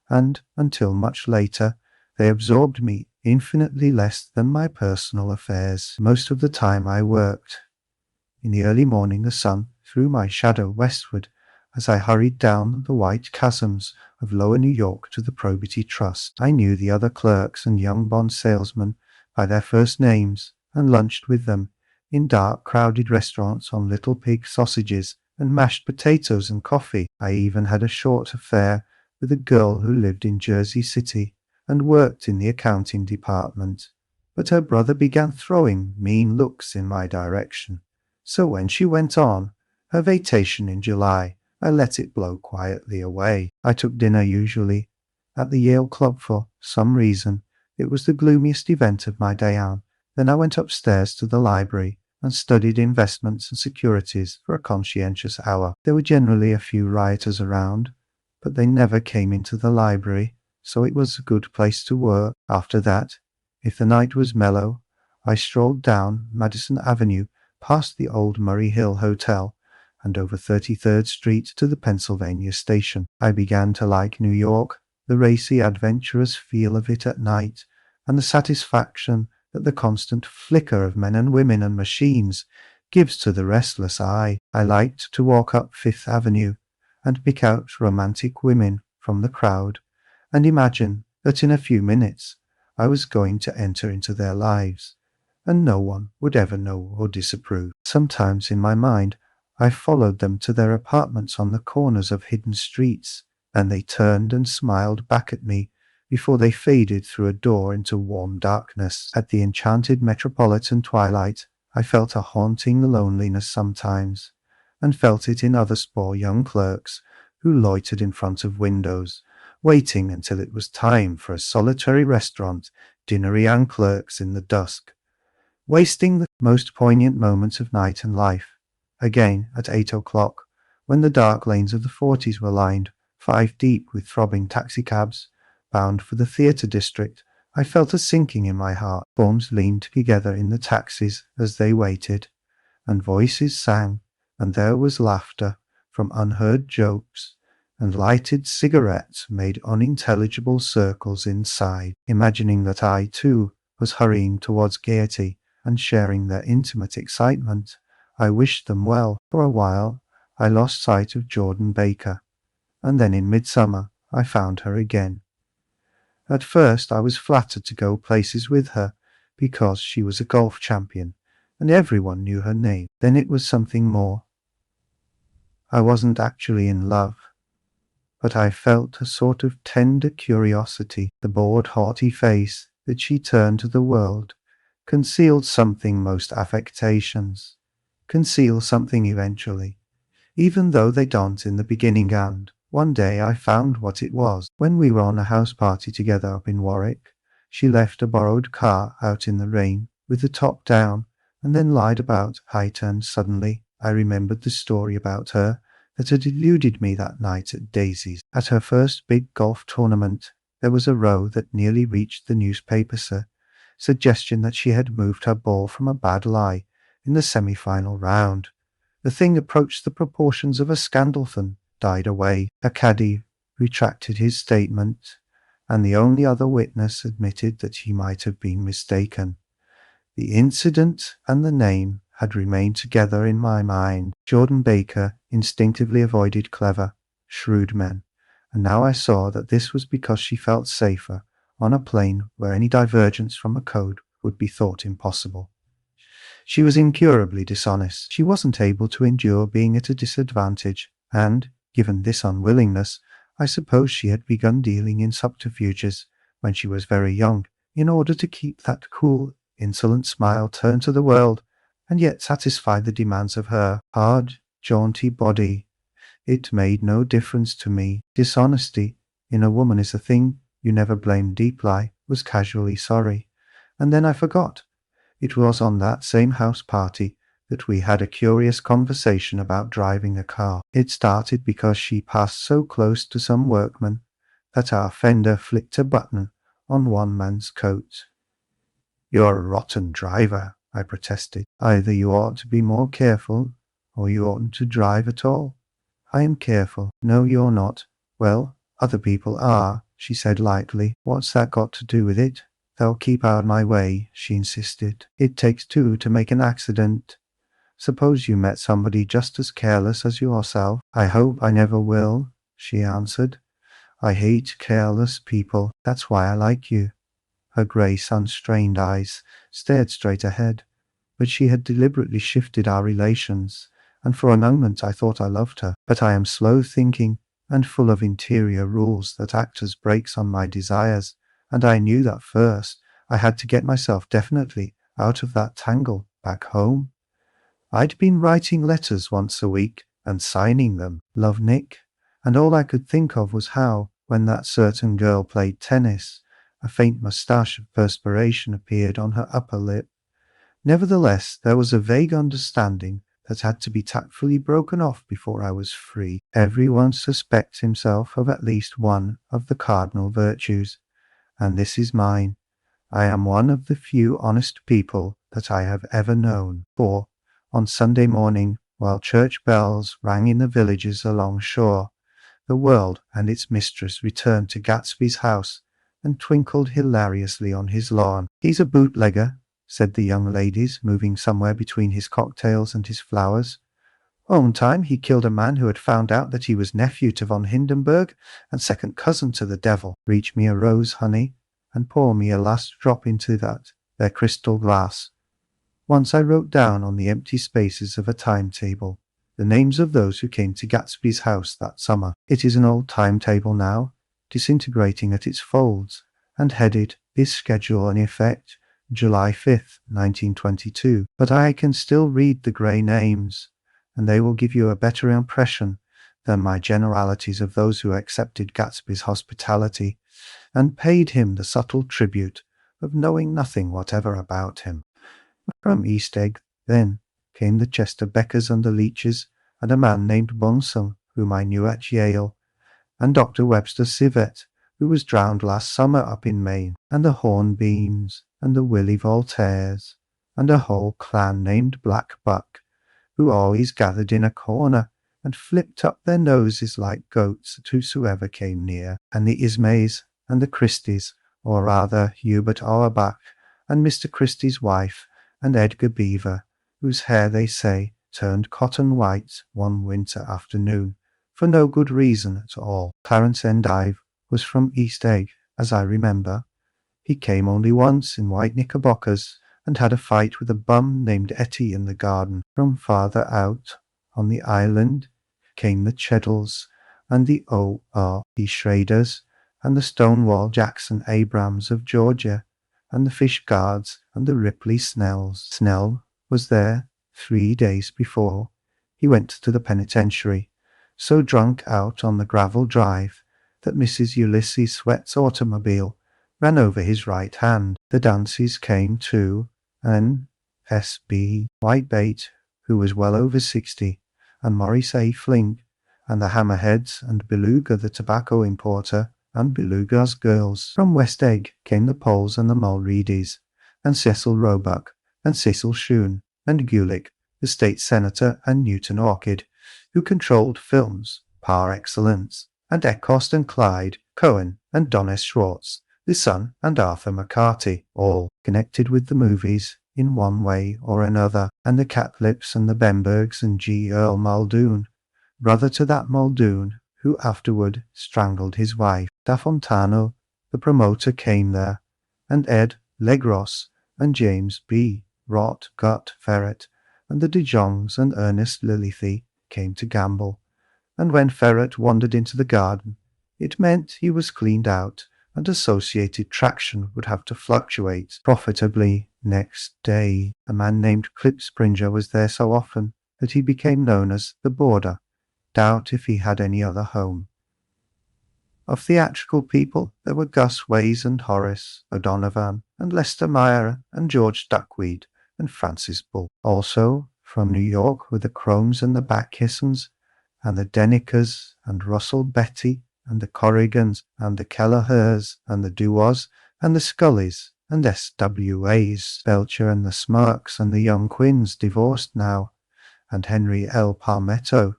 Speaker 1: and, until much later, they absorbed me infinitely less than my personal affairs. Most of the time I worked. In the early morning the sun threw my shadow westward as I hurried down the white chasms of lower New York to the Probity Trust. I knew the other clerks and young bond salesmen by their first names and lunched with them in dark, crowded restaurants on little pig sausages and mashed potatoes and coffee. I even had a short affair with a girl who lived in Jersey City and worked in the accounting department, but her brother began throwing mean looks in my direction. So when she went on her vacation in July, I let it blow quietly away. I took dinner usually at the Yale Club for some reason. It was the gloomiest event of my day out. Then I went upstairs to the library and studied investments and securities for a conscientious hour. There were generally a few rioters around, but they never came into the library, so it was a good place to work. After that, if the night was mellow, I strolled down Madison Avenue past the old Murray Hill Hotel and over 33rd Street to the Pennsylvania Station. I began to like New York, the racy, adventurous feel of it at night, and the satisfaction that the constant flicker of men and women and machines gives to the restless eye. I liked to walk up Fifth Avenue and pick out romantic women from the crowd and imagine that in a few minutes I was going to enter into their lives, and no one would ever know or disapprove. Sometimes in my mind I followed them to their apartments on the corners of hidden streets, and they turned and smiled back at me before they faded through a door into warm darkness. At the enchanted metropolitan twilight, I felt a haunting loneliness sometimes, and felt it in other poor young clerks who loitered in front of windows, waiting until it was time for a solitary restaurant dinner young clerks in the dusk, wasting the most poignant moments of night and life. Again, at 8 o'clock, when the dark lanes of the 40s were lined 5 deep with throbbing taxicabs, bound for the theatre district, I felt a sinking in my heart. Forms leaned together in the taxis as they waited, and voices sang, and there was laughter from unheard jokes, and lighted cigarettes made unintelligible circles inside. Imagining that I, too, was hurrying towards gaiety and sharing their intimate excitement, I wished them well. For a while, I lost sight of Jordan Baker, and then in midsummer I found her again. At first I was flattered to go places with her, because she was a golf champion, and everyone knew her name. Then it was something more. I wasn't actually in love, but I felt a sort of tender curiosity. The bored, haughty face that she turned to the world concealed something most affectations, conceal something eventually, even though they don't in the beginning, and one day I found what it was. When we were on a house party together up in Warwick, she left a borrowed car out in the rain with the top down and then lied about. I turned suddenly. I remembered the story about her that had eluded me that night at Daisy's. At her first big golf tournament, there was a row that nearly reached the newspaper suggestion that she had moved her ball from a bad lie in the semi-final round. The thing approached the proportions of a scandal, then died away. A caddie retracted his statement, and the only other witness admitted that he might have been mistaken. The incident and the name had remained together in my mind. Jordan Baker instinctively avoided clever, shrewd men, and now I saw that this was because she felt safer on a plane where any divergence from a code would be thought impossible. She was incurably dishonest. She wasn't able to endure being at a disadvantage, and, given this unwillingness, I suppose she had begun dealing in subterfuges when she was very young, in order to keep that cool, insolent smile turned to the world, and yet satisfy the demands of her hard, jaunty body. It made no difference to me. Dishonesty in a woman is a thing you never blamed deeply. I was casually sorry. And then I forgot. It was on that same house party that we had a curious conversation about driving a car. It started because she passed so close to some workman that our fender flicked a button on one man's coat. "You're a rotten driver," I protested. "Either you ought to be more careful, or you oughtn't to drive at all." "I am careful." "No, you're not." "Well, other people are," she said lightly. "What's that got to do with it?" "They'll keep out of my way," she insisted. "It takes two to make an accident. Suppose you met somebody just as careless as yourself." "I hope I never will," she answered. "I hate careless people. That's why I like you." Her grey, sun-strained eyes stared straight ahead, but she had deliberately shifted our relations, and for a moment I thought I loved her. But I am slow-thinking and full of interior rules that act as brakes on my desires, and I knew that first I had to get myself definitely out of that tangle back home. I'd been writing letters once a week and signing them, "Love, Nick," and all I could think of was how, when that certain girl played tennis, a faint moustache of perspiration appeared on her upper lip. Nevertheless, there was a vague understanding that had to be tactfully broken off before I was free. Everyone suspects himself of at least one of the cardinal virtues, and this is mine. I am one of the few honest people that I have ever known. For, on Sunday morning, while church bells rang in the villages along shore, the world and its mistress returned to Gatsby's house and twinkled hilariously on his lawn. "He's a bootlegger," said the young ladies, moving somewhere between his cocktails and his flowers. "One time he killed a man who had found out that he was nephew to von Hindenburg and second cousin to the devil. Reach me a rose, honey, and pour me a last drop into that their crystal glass." Once I wrote down on the empty spaces of a timetable the names of those who came to Gatsby's house that summer. It is an old timetable now, disintegrating at its folds, and headed, "This schedule in effect, July 5th, 1922. But I can still read the grey names, and they will give you a better impression than my generalities of those who accepted Gatsby's hospitality and paid him the subtle tribute of knowing nothing whatever about him. From East Egg, then, came the Chester Beckers and the Leaches, and a man named Bunsen, whom I knew at Yale, and Dr. Webster Civet, who was drowned last summer up in Maine, and the Hornbeams, and the Willie Voltaires, and a whole clan named Black Buck, who always gathered in a corner and flipped up their noses like goats at whosoever came near, and the Ismays, and the Christies, or rather Hubert Auerbach, and Mr. Christie's wife, and Edgar Beaver, whose hair, they say, turned cotton white one winter afternoon, for no good reason at all. Clarence Endive was from East Egg, as I remember. He came only once in white knickerbockers, and had a fight with a bum named Etty in the garden. From farther out, on the island, came the Cheddles, and the O.R.P. Schraders, and the Stonewall Jackson Abrams of Georgia, and the Fish Guards, and the Ripley Snells. Snell was there 3 days before. He went to the penitentiary, so drunk out on the gravel drive that Mrs. Ulysses Sweat's automobile ran over his right hand. The Dances came too, and S.B. Whitebait, who was well over 60, and Maurice A. Flink, and the Hammerheads, and Beluga the tobacco importer, and Beluga's girls. From West Egg came the Poles and the Mulreadys, and Cecil Roebuck, and Cecil Shoon, and Gulick, the state senator, and Newton Orchid, who controlled films par excellence, and Eckhost and Clyde, Cohen and Don S. Schwartz, the son and Arthur McCarty, all connected with the movies in one way or another, and the Catlips and the Bembergs and G. Earl Muldoon, brother to that Muldoon who afterward strangled his wife. Da Fontano, the promoter, came there, and Ed Legros and James B. Rot Gut Ferret, and the De Jongs and Ernest Lilithey came to gamble, and when Ferret wandered into the garden, it meant he was cleaned out, and associated traction would have to fluctuate profitably next day. A man named Klipspringer was there so often that he became known as the Boarder. Doubt if he had any other home. Of theatrical people, there were Gus Ways and Horace O'Donovan, and Lester Meyer, and George Duckweed, and Francis Bull. Also, from New York were the Cromes and the Backhissons, and the Denikers, and Russell Betty, and the Corrigans, and the Kelleher's, and the Duwas, and the Scullys, and S.W.A.'s, Belcher, and the Smirks, and the young Quinns, divorced now, and Henry L. Palmetto,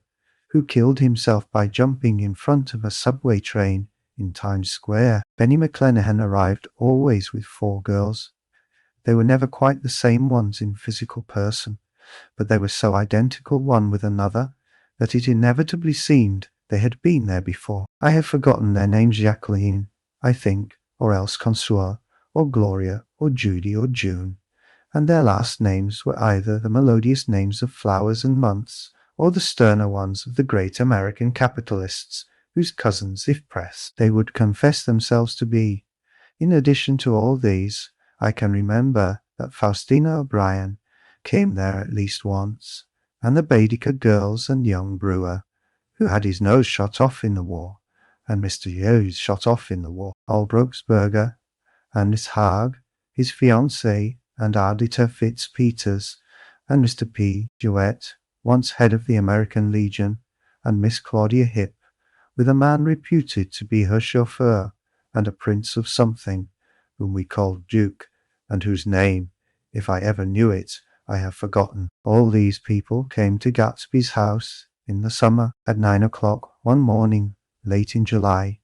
Speaker 1: who killed himself by jumping in front of a subway train in Times Square. Benny McClanahan arrived always with 4 girls. They were never quite the same ones in physical person, but they were so identical one with another that it inevitably seemed they had been there before. I have forgotten their names: Jacqueline, I think, or else Consuela, or Gloria, or Judy, or June, and their last names were either the melodious names of flowers and months, or the sterner ones of the great American capitalists, whose cousins, if pressed, they would confess themselves to be. In addition to all these, I can remember that Faustina O'Brien came there at least once, and the Baedeker girls and young Brewer, who had his nose shot off in the war, and Mr. Hughes shot off in the war, Albroxberger, and Miss Haag, his fiancée, and Ardita Fitz-Peters, and Mr. P. Jewett, once head of the American Legion, and Miss Claudia Hip, with a man reputed to be her chauffeur, and a prince of something, whom we called Duke, and whose name, if I ever knew it, I have forgotten. All these people came to Gatsby's house in the summer at 9 o'clock one morning, late in July.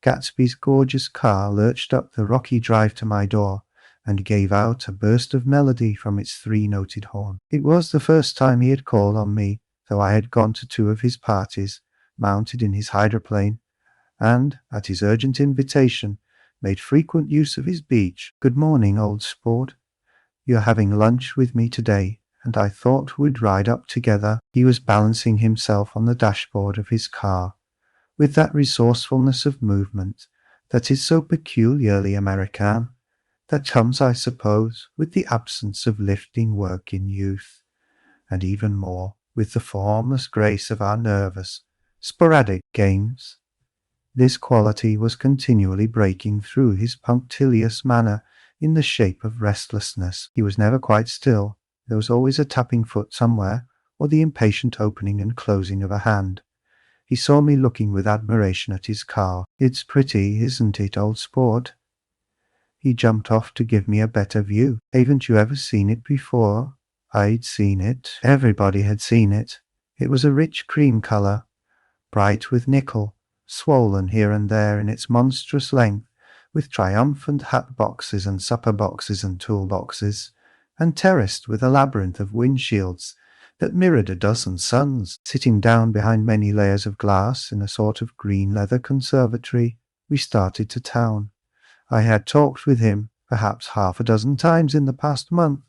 Speaker 1: Gatsby's gorgeous car lurched up the rocky drive to my door, and gave out a burst of melody from its 3-noted horn. It was the first time he had called on me, though I had gone to 2 of his parties, mounted in his hydroplane, and, at his urgent invitation, made frequent use of his beach. "Good morning, old sport. You're having lunch with me today, and I thought we'd ride up together." He was balancing himself on the dashboard of his car, with that resourcefulness of movement that is so peculiarly American, that comes, I suppose, with the absence of lifting work in youth, and even more with the formless grace of our nervous, sporadic games. This quality was continually breaking through his punctilious manner in the shape of restlessness. He was never quite still. There was always a tapping foot somewhere, or the impatient opening and closing of a hand. He saw me looking with admiration at his car. "It's pretty, isn't it, old sport?" He jumped off to give me a better view. "Haven't you ever seen it before?" I'd seen it. Everybody had seen it. It was a rich cream color, bright with nickel, swollen here and there in its monstrous length, with triumphant hat boxes and supper boxes and tool boxes, and terraced with a labyrinth of windshields that mirrored a dozen suns. Sitting down behind many layers of glass in a sort of green leather conservatory, we started to town. I had talked with him perhaps 6 times in the past month,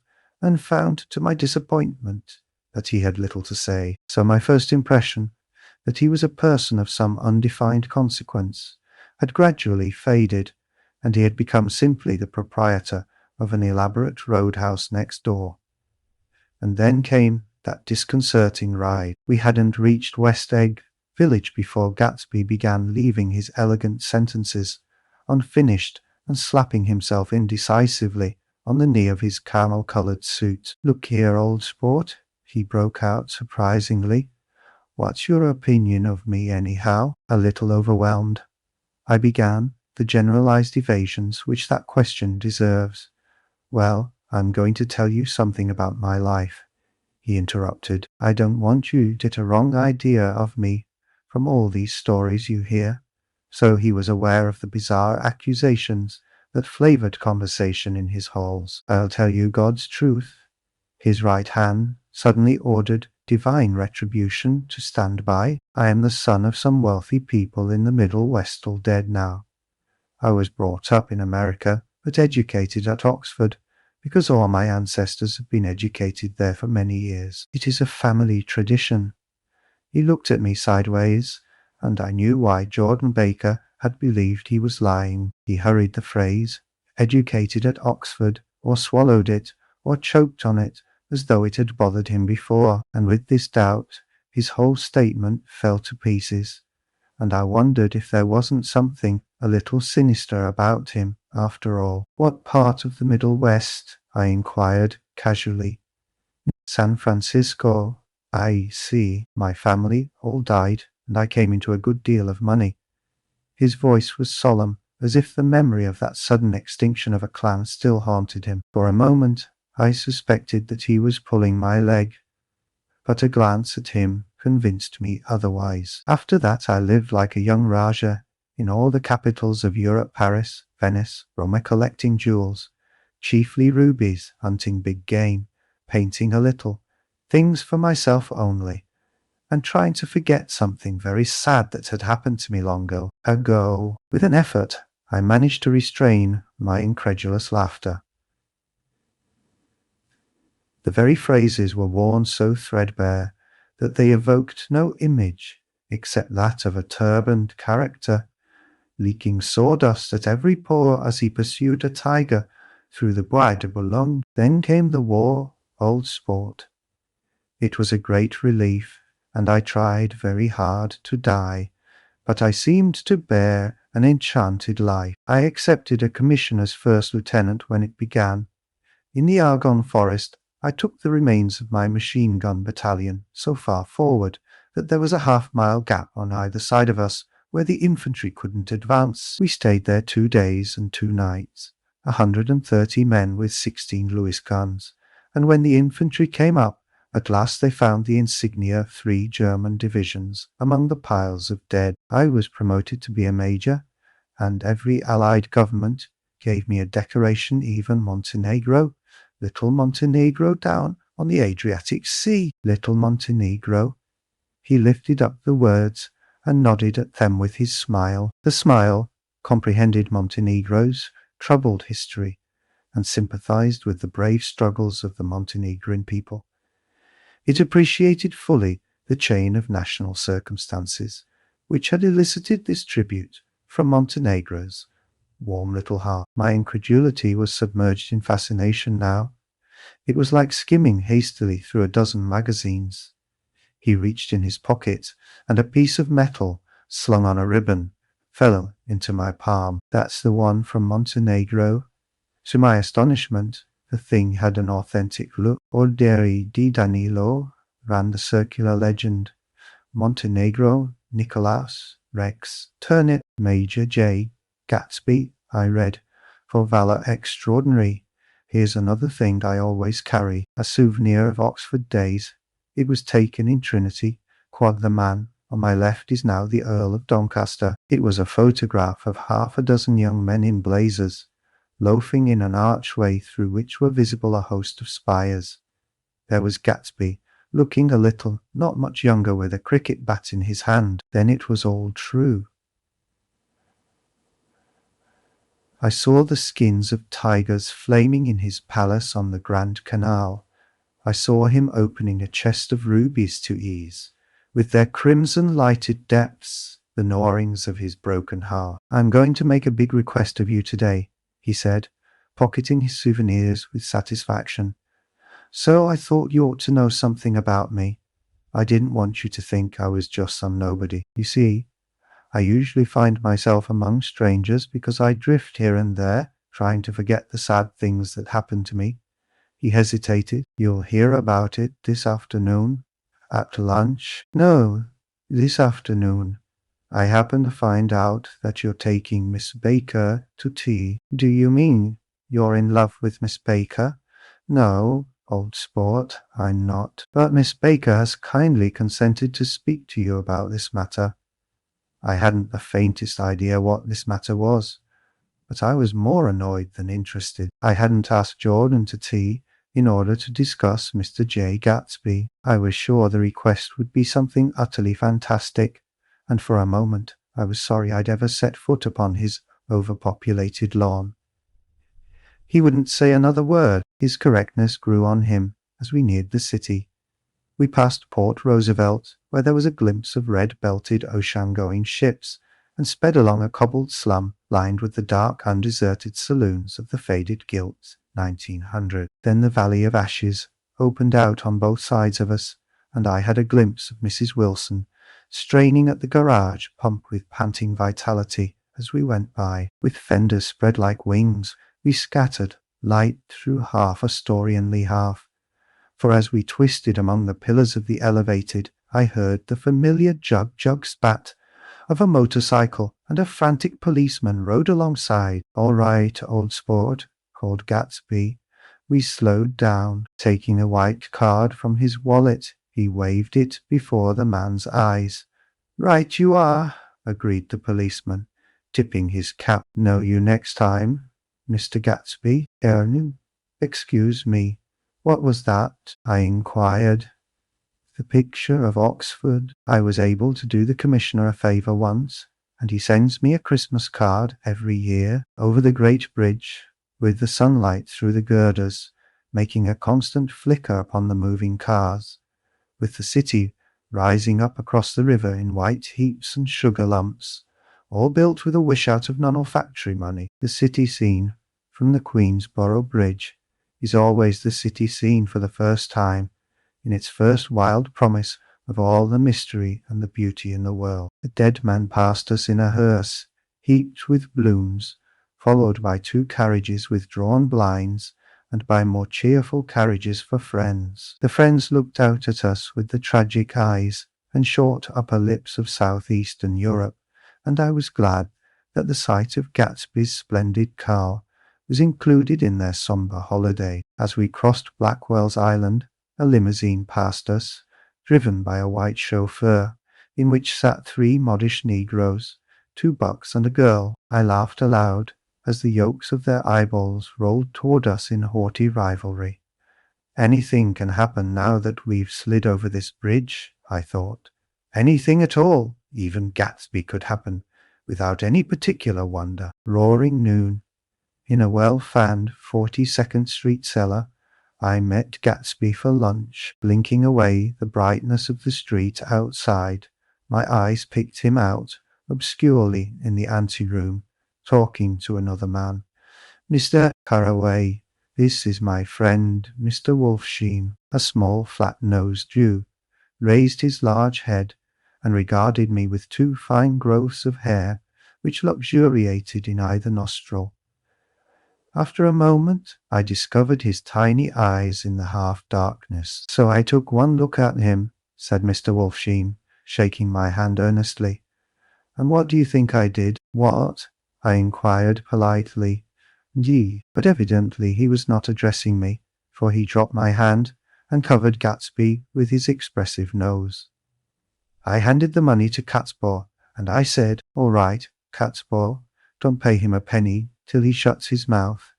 Speaker 1: and found to my disappointment that he had little to say. So my first impression, that he was a person of some undefined consequence, had gradually faded, and he had become simply the proprietor of an elaborate roadhouse next door. And then came that disconcerting ride. We hadn't reached West Egg village before Gatsby began leaving his elegant sentences unfinished and slapping himself indecisively on the knee of his camel-coloured suit. "Look here, old sport," he broke out surprisingly. "What's your opinion of me, anyhow?" A little overwhelmed, I began the generalized evasions which that question deserves. "Well, I'm going to tell you something about my life," he interrupted. "I don't want you to get a wrong idea of me from all these stories you hear. So he was aware of the bizarre accusations that flavored conversation in his halls. I'll tell you God's truth. His right hand suddenly ordered divine retribution to stand by. I am the son of some wealthy people in the Middle West, all dead now. I was brought up in America, but educated at Oxford, because all my ancestors have been educated there for many years. It is a family tradition. He looked at me sideways, and I knew why Jordan Baker had believed he was lying. He hurried the phrase, educated at Oxford, or swallowed it, or choked on it, as though it had bothered him before, and with this doubt, his whole statement fell to pieces, and I wondered if there wasn't something a little sinister about him, after all. What part of the Middle West? I inquired, casually. San Francisco. I see. My family all died, and I came into a good deal of money. His voice was solemn, as if the memory of that sudden extinction of a clan still haunted him. For a moment, I suspected that he was pulling my leg, but a glance at him convinced me otherwise. After that I lived like a young Raja in all the capitals of Europe, Paris, Venice, Rome, collecting jewels, chiefly rubies, hunting big game, painting a little, things for myself only, and trying to forget something very sad that had happened to me long ago. With an effort, I managed to restrain my incredulous laughter. The very phrases were worn so threadbare that they evoked no image except that of a turbaned character, leaking sawdust at every pore as he pursued a tiger through the Bois de Boulogne. Then came the war, old sport. It was a great relief, and I tried very hard to die, but I seemed to bear an enchanted life. I accepted a commission as first lieutenant when it began. In the Argonne forest, I took the remains of my machine gun battalion so far forward that there was a half-mile gap on either side of us where the infantry couldn't advance. We stayed there 2 days and 2 nights, 130 men with 16 Lewis guns, and when the infantry came up, at last they found the insignia of 3 German divisions among the piles of dead. I was promoted to be a major, and every Allied government gave me a decoration, even Montenegro. Little Montenegro down on the Adriatic Sea. Little Montenegro. He lifted up the words and nodded at them with his smile. The smile comprehended Montenegro's troubled history and sympathized with the brave struggles of the Montenegrin people. It appreciated fully the chain of national circumstances which had elicited this tribute from Montenegro's warm little heart. My incredulity was submerged in fascination now. It was like skimming hastily through a dozen magazines. He reached in his pocket, and a piece of metal, slung on a ribbon, fell into my palm. That's the one from Montenegro. To my astonishment, the thing had an authentic look. Orderi di Danilo, ran the circular legend. Montenegro, Nicolaus, Rex, Turnip, Major Jay Gatsby, I read, for valor extraordinary. Here's another thing I always carry, a souvenir of Oxford days. It was taken in Trinity, quod the man on my left is now the Earl of Doncaster. It was a photograph of half a dozen young men in blazers, loafing in an archway through which were visible a host of spires. There was Gatsby, looking a little, not much younger, with a cricket bat in his hand. Then it was all true. I saw the skins of tigers flaming in his palace on the Grand Canal. I saw him opening a chest of rubies to ease, with their crimson-lighted depths, the gnawings of his broken heart. I'm going to make a big request of you today, he said, pocketing his souvenirs with satisfaction. So I thought you ought to know something about me. I didn't want you to think I was just some nobody. You see, I usually find myself among strangers because I drift here and there, trying to forget the sad things that happen to me. He hesitated. You'll hear about it this afternoon, at lunch. No, this afternoon. I happen to find out that you're taking Miss Baker to tea. Do you mean you're in love with Miss Baker? No, old sport, I'm not. But Miss Baker has kindly consented to speak to you about this matter. I hadn't the faintest idea what this matter was, but I was more annoyed than interested. I hadn't asked Jordan to tea in order to discuss Mr. Jay Gatsby. I was sure the request would be something utterly fantastic, and for a moment I was sorry I'd ever set foot upon his overpopulated lawn. He wouldn't say another word. His correctness grew on him as we neared the city. We passed Port Roosevelt, where there was a glimpse of red-belted ocean-going ships, and sped along a cobbled slum lined with the dark, undeserted saloons of the faded gilt 1900. Then the Valley of Ashes opened out on both sides of us, and I had a glimpse of Mrs. Wilson straining at the garage pump with panting vitality as we went by. With fenders spread like wings, we scattered light through half a story and half, for as we twisted among the pillars of the elevated, I heard the familiar jug-jug spat of a motorcycle, and a frantic policeman rode alongside. "All right, old sport," called Gatsby. We slowed down. Taking a white card from his wallet, he waved it before the man's eyes. "Right you are," agreed the policeman, tipping his cap. "Know you next time, Mr. Gatsby." Excuse me. What was that?" I inquired. "The picture of Oxford. I was able to do the commissioner a favour once, and he sends me a Christmas card every year over the Great Bridge, with the sunlight through the girders, making a constant flicker upon the moving cars, with the city rising up across the river in white heaps and sugar lumps, all built with a wish out of non-olfactory money. The city scene from the Queensborough Bridge is always the city scene for the first time, in its first wild promise of all the mystery and the beauty in the world. A dead man passed us in a hearse, heaped with blooms, followed by 2 carriages with drawn blinds, and by more cheerful carriages for friends. The friends looked out at us with the tragic eyes and short upper lips of southeastern Europe, and I was glad that the sight of Gatsby's splendid car was included in their sombre holiday. As we crossed Blackwell's Island, a limousine passed us, driven by a white chauffeur, in which sat 3 modish Negroes, 2 bucks and a girl. I laughed aloud as the yolks of their eyeballs rolled toward us in haughty rivalry. Anything can happen now that we've slid over this bridge, I thought. Anything at all. Even Gatsby could happen, without any particular wonder. Roaring noon. In a well-fanned 42nd Street cellar, I met Gatsby for lunch. Blinking away the brightness of the street outside, my eyes picked him out obscurely in the anteroom, talking to another man. "Mr. Carraway, this is my friend, Mr. Wolfsheen." A small, flat-nosed Jew raised his large head and regarded me with 2 fine growths of hair which luxuriated in either nostril. After a moment, I discovered his tiny eyes in the half-darkness. "So I took one look at him," said Mr. Wolfsheen, shaking my hand earnestly. "And what do you think I did?" "What?" I inquired politely. "Gee." But evidently he was not addressing me, for he dropped my hand and covered Gatsby with his expressive nose. I handed the money to Catspaw, and I said, "All right, Catspaw, don't pay him a penny till he shuts his mouth."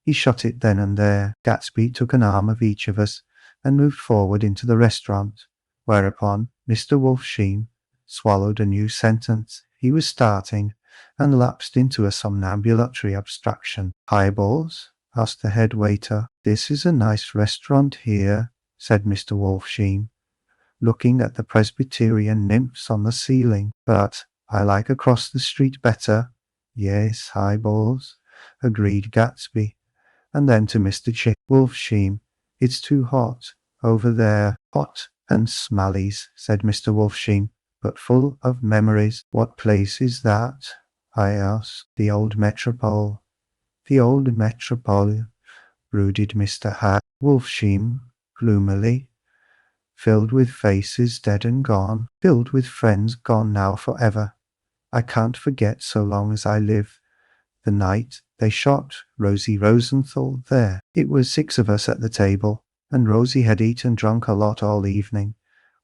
Speaker 1: He shut it then and there. Gatsby took an arm of each of us and moved forward into the restaurant, whereupon Mr. Wolfsheen swallowed a new sentence he was starting and lapsed into a somnambulatory abstraction. "Highballs?" asked the head waiter. "This is a nice restaurant here," said Mr. Wolfsheen, looking at the Presbyterian nymphs on the ceiling. "But I like across the street better." "Yes, highballs," agreed Gatsby. And then to Mr. Wolfsheen, "It's too hot over there." "Hot and smallies," said Mr. Wolfsheen, "but full of memories." "What place is that?" I asked. "The old Metropole." "The old Metropole," brooded Mr. Wolfsheen gloomily. "Filled with faces dead and gone, filled with friends gone now forever. I can't forget so long as I live the night they shot Rosie Rosenthal there. It was 6 of us at the table, and Rosie had eaten and drunk a lot all evening.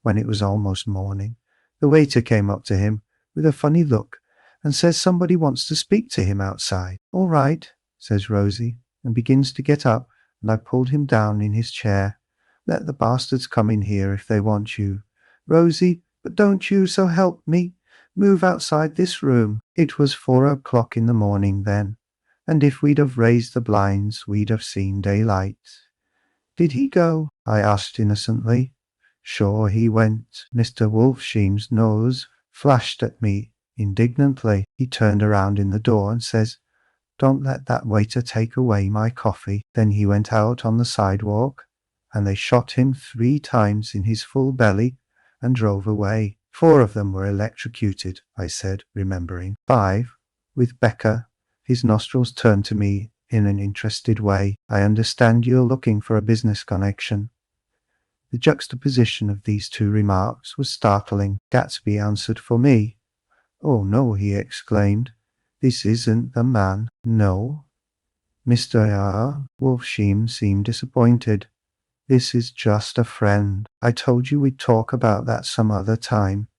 Speaker 1: When it was almost morning, the waiter came up to him with a funny look and says somebody wants to speak to him outside. All right, says Rosie, and begins to get up, and I pulled him down in his chair. Let the bastards come in here if they want you. Rosie, but don't you, so help me, move outside this room. It was 4 o'clock in the morning then, and if we'd have raised the blinds, we'd have seen daylight. Did he go? I asked innocently. Sure he went. Mr. Wolfsheim's nose flashed at me indignantly. He turned around in the door and says, "Don't let that waiter take away my coffee." Then he went out on the sidewalk, and they shot him 3 times in his full belly and drove away. 4 of them were electrocuted, I said, remembering. 5, with Becca. His nostrils turned to me in an interested way. I understand you're looking for a business connection. The juxtaposition of these 2 remarks was startling. Gatsby answered for me. Oh no, he exclaimed. This isn't the man. No. Mr. Wolfsheim seemed disappointed. This is just a friend. I told you we'd talk about that some other time.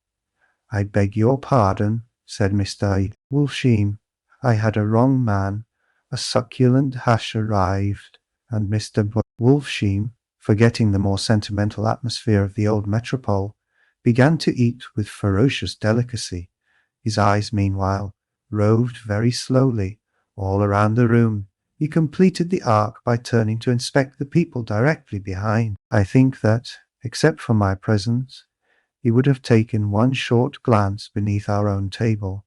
Speaker 1: I beg your pardon, said Mr. Wolfsheim. I had a wrong man. A succulent hash arrived, and Mr. Wolfsheim, forgetting the more sentimental atmosphere of the old metropole, began to eat with ferocious delicacy. His eyes, meanwhile, roved very slowly all around the room. He completed the arc by turning to inspect the people directly behind. I think that, except for my presence, he would have taken one short glance beneath our own table.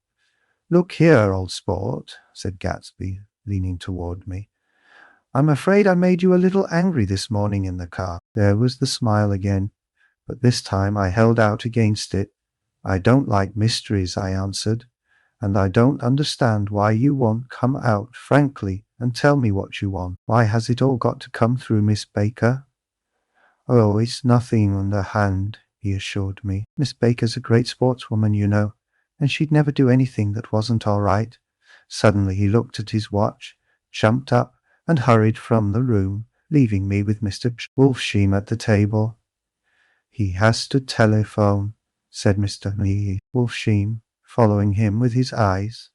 Speaker 1: Look here, old sport, said Gatsby, leaning toward me. I'm afraid I made you a little angry this morning in the car. There was the smile again, but this time I held out against it. I don't like mysteries, I answered, and I don't understand why you won't come out frankly and tell me what you want. Why has it all got to come through Miss Baker? Oh, it's nothing underhand, he assured me. Miss Baker's a great sportswoman, you know, and she'd never do anything that wasn't all right. Suddenly he looked at his watch, jumped up, and hurried from the room, leaving me with Mr. Wolfsheim at the table. He has to telephone, said Mr. Wolfsheim, following him with his eyes.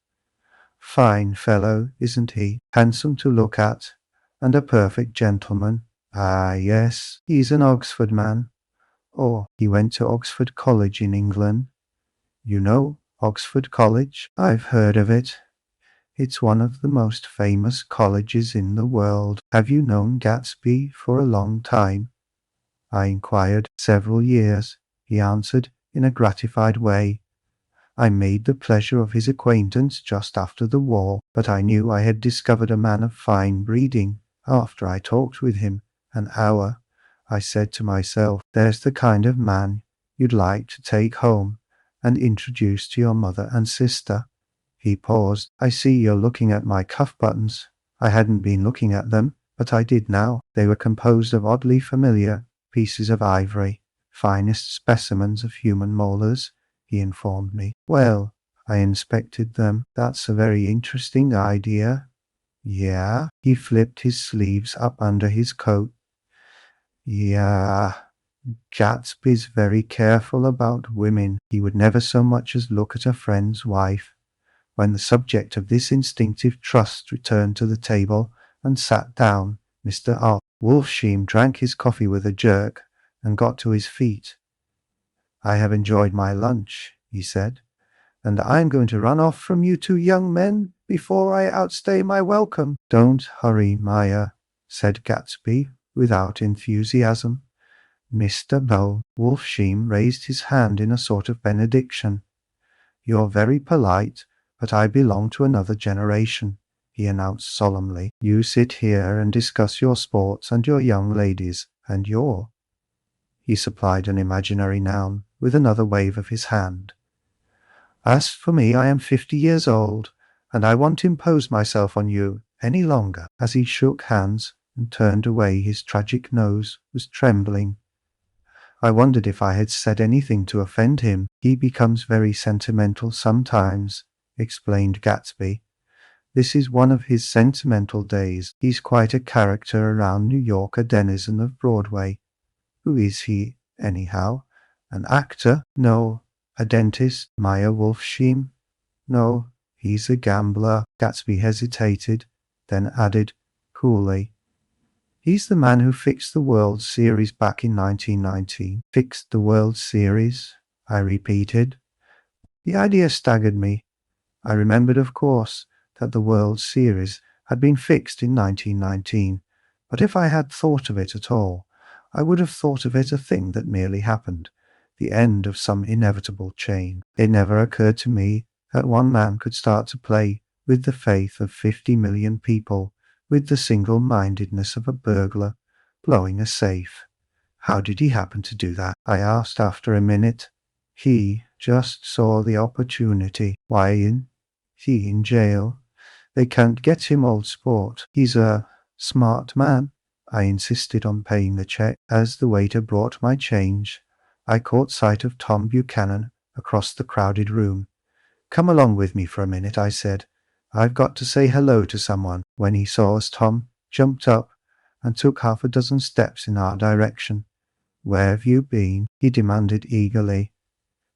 Speaker 1: Fine fellow, isn't he? Handsome to look at, and a perfect gentleman. Ah, yes, he's an Oxford man. Oh, he went to Oxford College in England. You know Oxford College? I've heard of it. It's one of the most famous colleges in the world. Have you known Gatsby for a long time? I inquired. Several years, he answered in a gratified way. I made the pleasure of his acquaintance just after the war, but I knew I had discovered a man of fine breeding after I talked with him an hour. I said to myself, there's the kind of man you'd like to take home and introduce to your mother and sister. He paused. I see you're looking at my cuff buttons. I hadn't been looking at them, but I did now. They were composed of oddly familiar pieces of ivory, finest specimens of human molars, he informed me. Well, I inspected them. That's a very interesting idea. Yeah, he flipped his sleeves up under his coat. Yeah, Gatsby's very careful about women. He would never so much as look at a friend's wife. When the subject of this instinctive trust returned to the table and sat down, Mr. Wolfsheim drank his coffee with a jerk and got to his feet. I have enjoyed my lunch, he said, and I'm going to run off from you 2 young men before I outstay my welcome. Don't hurry, Maya, said Gatsby without enthusiasm. Mr. Wolfsheim raised his hand in a sort of benediction. You're very polite, but I belong to another generation, he announced solemnly. You sit here and discuss your sports and your young ladies, and your... He supplied an imaginary noun with another wave of his hand. As for me, I am 50 years old, and I won't impose myself on you any longer. As he shook hands and turned away, his tragic nose was trembling. I wondered if I had said anything to offend him. He becomes very sentimental sometimes, explained Gatsby. This is one of his sentimental days. He's quite a character around New York, a denizen of Broadway. Who is he, anyhow? An actor? No, A dentist, Meyer Wolfsheim? No, he's a gambler. Gatsby hesitated, then added, coolly, he's the man who fixed the World Series back in 1919. Fixed the World Series? I repeated. The idea staggered me. I remembered, of course, that the World Series had been fixed in 1919, but if I had thought of it at all, I would have thought of it a thing that merely happened, the end of some inevitable chain. It never occurred to me that one man could start to play with the faith of 50 million people, with the single-mindedness of a burglar, blowing a safe. How did he happen to do that? I asked after a minute. He just saw the opportunity. Why, he in jail. They can't get him, old sport. He's a smart man. I insisted on paying the check. As the waiter brought my change, I caught sight of Tom Buchanan across the crowded room. Come along with me for a minute, I said. I've got to say hello to someone. When he saw us, Tom jumped up and took half a dozen steps in our direction. Where have you been? He demanded eagerly.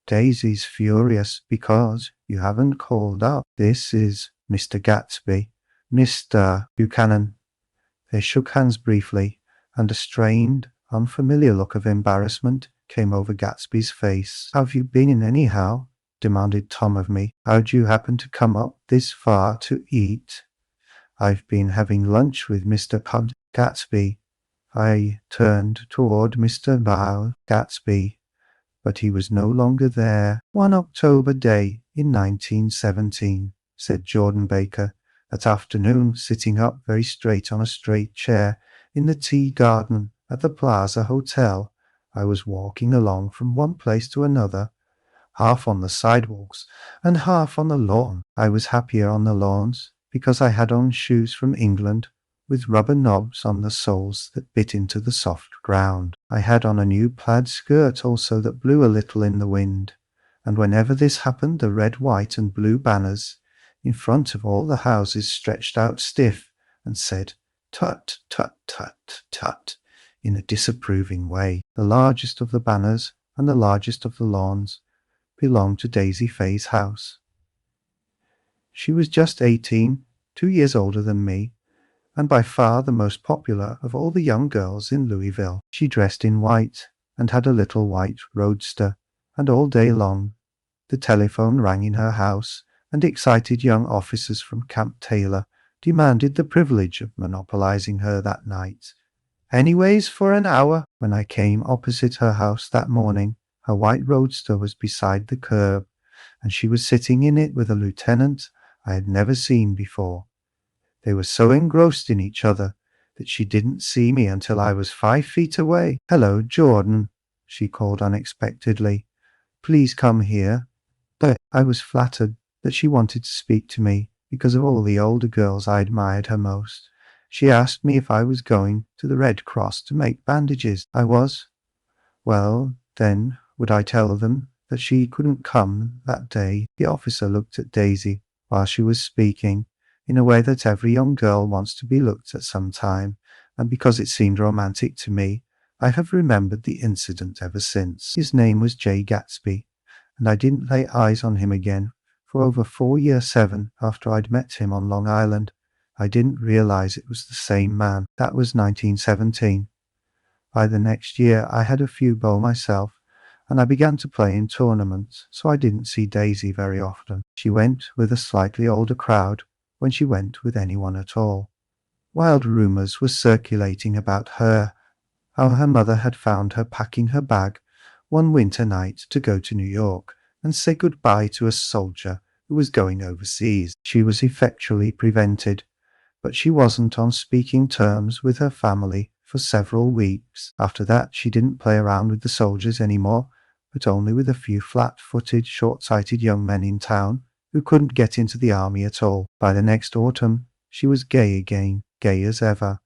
Speaker 1: Daisy's furious because you haven't called up. This is Mr. Gatsby. Mr. Buchanan. They shook hands briefly, and a strained, unfamiliar look of embarrassment came over Gatsby's face. Have you been in anyhow? Demanded Tom of me. How'd you happen to come up this far to eat? I've been having lunch with Mr. Pud Gatsby. I turned toward Mr. Bow Gatsby, but he was no longer there. One October day in 1917, said Jordan Baker, that afternoon, sitting up very straight on a straight chair in the tea garden at the Plaza Hotel, I was walking along from one place to another, half on the sidewalks and half on the lawn. I was happier on the lawns because I had on shoes from England with rubber knobs on the soles that bit into the soft ground. I had on a new plaid skirt also that blew a little in the wind, and whenever this happened the red, white and blue banners in front of all the houses stretched out stiff and said, tut, tut, tut, tut, in a disapproving way. The largest of the banners and the largest of the lawns belonged to Daisy Fay's house. She was just 18, 2 years older than me, and by far the most popular of all the young girls in Louisville. She dressed in white and had a little white roadster, and all day long the telephone rang in her house, and excited young officers from Camp Taylor demanded the privilege of monopolizing her that night. Anyways, for an hour. When I came opposite her house that morning, her white roadster was beside the curb, and she was sitting in it with a lieutenant I had never seen before. They were so engrossed in each other that she didn't see me until I was 5 feet away. Hello, Jordan, she called unexpectedly. Please come here. But I was flattered that she wanted to speak to me because of all the older girls I admired her most. She asked me if I was going to the Red Cross to make bandages. I was. Well, then, would I tell them that she couldn't come that day? The officer looked at Daisy while she was speaking, in a way that every young girl wants to be looked at some time, and because it seemed romantic to me, I have remembered the incident ever since. His name was Jay Gatsby, and I didn't lay eyes on him again for over 4 years 7 after I'd met him on Long Island. I didn't realize it was the same man. That was 1917. By the next year I had a few beaux myself, and I began to play in tournaments, so I didn't see Daisy very often. She went with a slightly older crowd when she went with anyone at all. Wild rumors were circulating about her, how her mother had found her packing her bag one winter night to go to New York and say goodbye to a soldier who was going overseas. She was effectually prevented, but she wasn't on speaking terms with her family for several weeks. After that, she didn't play around with the soldiers anymore, but only with a few flat-footed, short-sighted young men in town who couldn't get into the army at all. By the next autumn, she was gay again, gay as ever.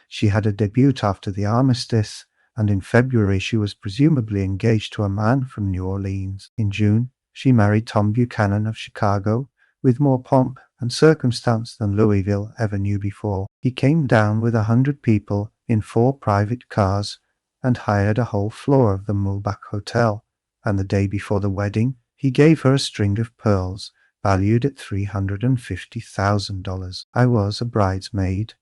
Speaker 1: She had a debut after the armistice, and in February she was presumably engaged to a man from New Orleans. In June, she married Tom Buchanan of Chicago, with more pomp and circumstance than Louisville ever knew before. He came down with 100 people in 4 private cars and hired a whole floor of the Mulbach Hotel, and the day before the wedding, He gave her a string of pearls, valued at $350,000. I was a bridesmaid.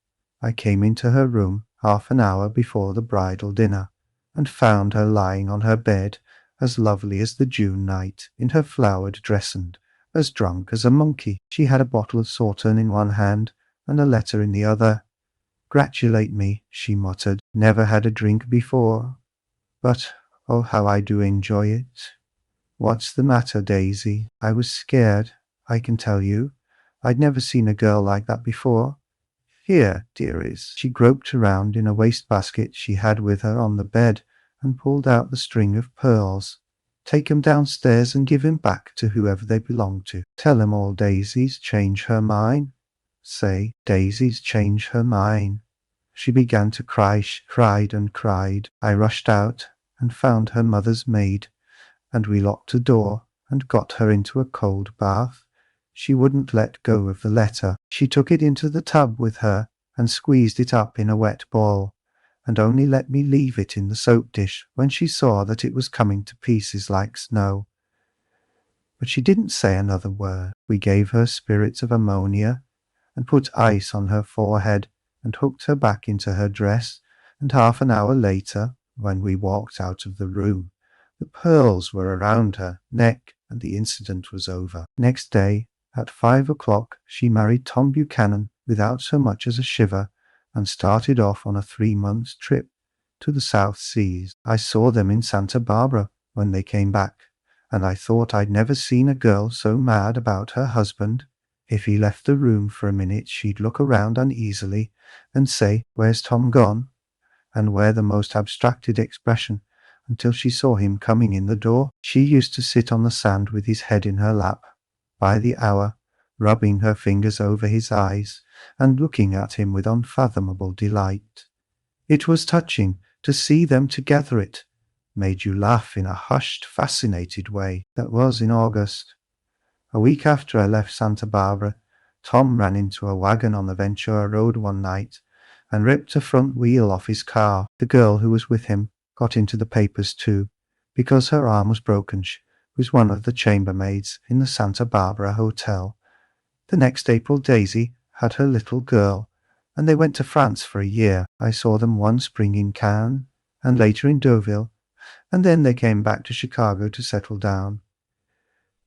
Speaker 1: I came into her room half an hour before the bridal dinner, and found her lying on her bed, as lovely as the June night, in her flowered dress and as drunk as a monkey. She had a bottle of Sauterne in one hand and a letter in the other. "Gratulate me," she muttered. "Never had a drink before, but oh, how I do enjoy it." "What's the matter, Daisy?" I was scared, I can tell you. I'd never seen a girl like that before. "Here, dearies." She groped around in a wastebasket she had with her on the bed and pulled out the string of pearls. "Take 'em downstairs and give 'em back to whoever they belong to. Tell 'em all Daisy's changed her mind. Say, Daisy's changed her mind." She began to cry. She cried and cried. I rushed out and found her mother's maid, and we locked the door and got her into a cold bath. She wouldn't let go of the letter. She took it into the tub with her and squeezed it up in a wet ball, and only let me leave it in the soap dish when she saw that it was coming to pieces like snow. But she didn't say another word. We gave her spirits of ammonia and put ice on her forehead and hooked her back into her dress, and half an hour later, when we walked out of the room, the pearls were around her neck and the incident was over. Next day, at 5 o'clock, she married Tom Buchanan without so much as a shiver and started off on a 3-month trip to the South Seas. I saw them in Santa Barbara when they came back, and I thought I'd never seen a girl so mad about her husband. If he left the room for a minute, she'd look around uneasily and say, "Where's Tom gone?" and wear the most abstracted expression until she saw him coming in the door. She used to sit on the sand with his head in her lap by the hour, rubbing her fingers over his eyes and looking at him with unfathomable delight. It was touching to see them together. It made you laugh in a hushed, fascinated way. That was in August. A week after I left Santa Barbara, Tom ran into a wagon on the Ventura Road one night and ripped a front wheel off his car. The girl who was with him got into the papers too, because her arm was broken. She was one of the chambermaids in the Santa Barbara hotel. The next April, Daisy had her little girl, and they went to France for a year. I saw them one spring in Cannes, and later in Deauville, and then they came back to Chicago to settle down.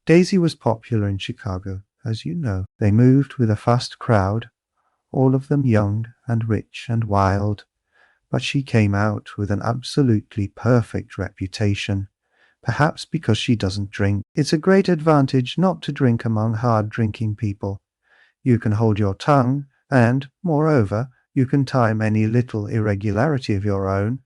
Speaker 1: Daisy was popular in Chicago, as you know. They moved with a fast crowd, all of them young and rich and wild, but she came out with an absolutely perfect reputation, perhaps because she doesn't drink. It's a great advantage not to drink among hard-drinking people. You can hold your tongue, and, moreover, you can time any little irregularity of your own,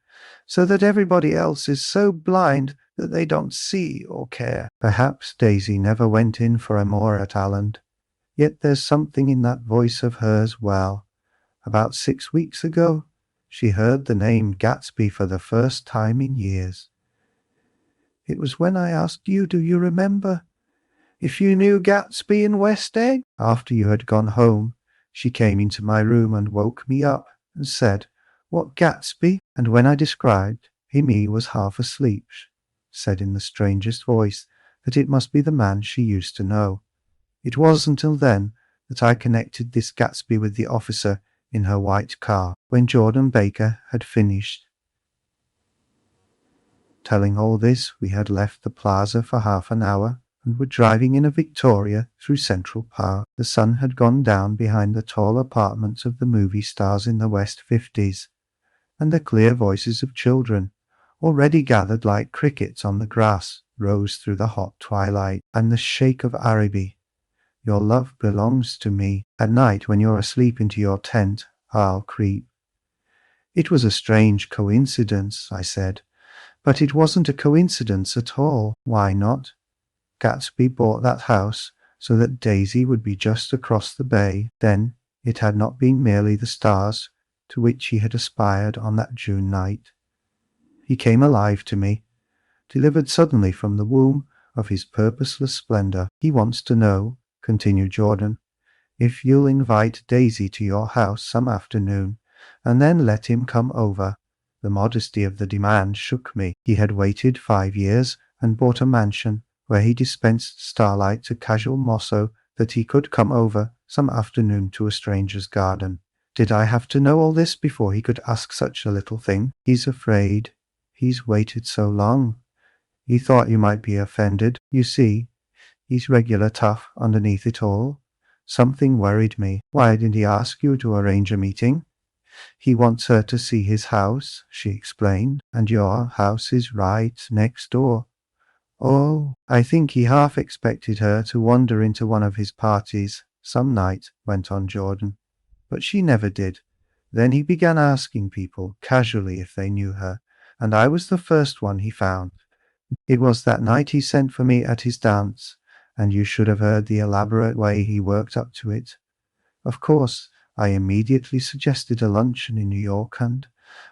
Speaker 1: so that everybody else is so blind that they don't see or care. Perhaps Daisy never went in for amour at Alland, yet there's something in that voice of hers. Well, about 6 weeks ago, she heard the name Gatsby for the first time in years. It was when I asked you, do you remember, if you knew Gatsby in West Egg? After you had gone home, she came into my room and woke me up and said, "What Gatsby?" And when I described him, he was half asleep, said in the strangest voice that it must be the man she used to know. It wasn't until then that I connected this Gatsby with the officer in her white car. When Jordan Baker had finished telling all this, we had left the plaza for half an hour and were driving in a Victoria through Central Park. The sun had gone down behind the tall apartments of the movie stars in the West 50s, and the clear voices of children, already gathered like crickets on the grass, rose through the hot twilight. "I'm the Sheikh of Araby. Your love belongs to me. At night, when you're asleep into your tent, I'll creep." It was a strange coincidence, I said, but it wasn't a coincidence at all. Why not? Gatsby bought that house so that Daisy would be just across the bay. Then it had not been merely the stars to which he had aspired on that June night. He came alive to me, delivered suddenly from the womb of his purposeless splendor. "He wants to know," continued Jordan, "if you'll invite Daisy to your house some afternoon, and then let him come over." The modesty of the demand shook me. He had waited 5 years and bought a mansion where he dispensed starlight to casual mosso that he could come over some afternoon to a stranger's garden. Did I have to know all this before he could ask such a little thing? He's afraid. He's waited so long. He thought you might be offended. You see, he's regular tough underneath it all. Something worried me. Why didn't he ask you to arrange a meeting? He wants her to see his house, she explained, and your house is right next door. Oh, I think he half expected her to wander into one of his parties some night, went on Jordan. But she never did. Then he began asking people casually if they knew her, and I was the first one he found. It was that night he sent for me at his dance, and you should have heard the elaborate way he worked up to it. Of course, I immediately suggested a luncheon in New York, and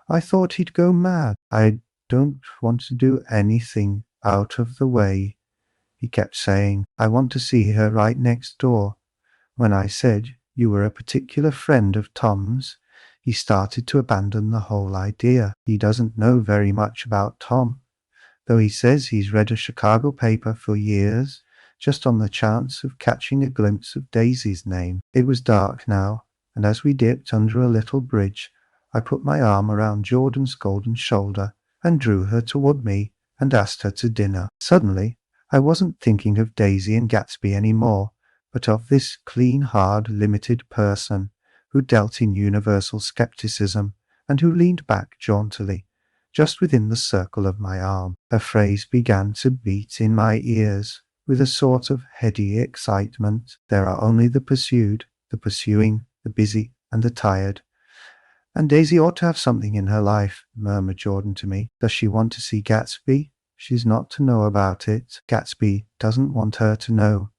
Speaker 1: I thought he'd go mad. I don't want to do anything out of the way, he kept saying. I want to see her right next door. When I said you were a particular friend of Tom's, he started to abandon the whole idea. He doesn't know very much about Tom, though he says he's read a Chicago paper for years, just on the chance of catching a glimpse of Daisy's name. It was dark now, and as we dipped under a little bridge, I put my arm around Jordan's golden shoulder and drew her toward me and asked her to dinner. Suddenly, I wasn't thinking of Daisy and Gatsby any more, but of this clean, hard, limited person who dealt in universal skepticism and who leaned back jauntily, just within the circle of my arm. A phrase began to beat in my ears with a sort of heady excitement. There are only the pursued, the pursuing, the busy, and the tired. And Daisy ought to have something in her life, murmured Jordan to me. Does she want to see Gatsby? She's not to know about it. Gatsby doesn't want her to know.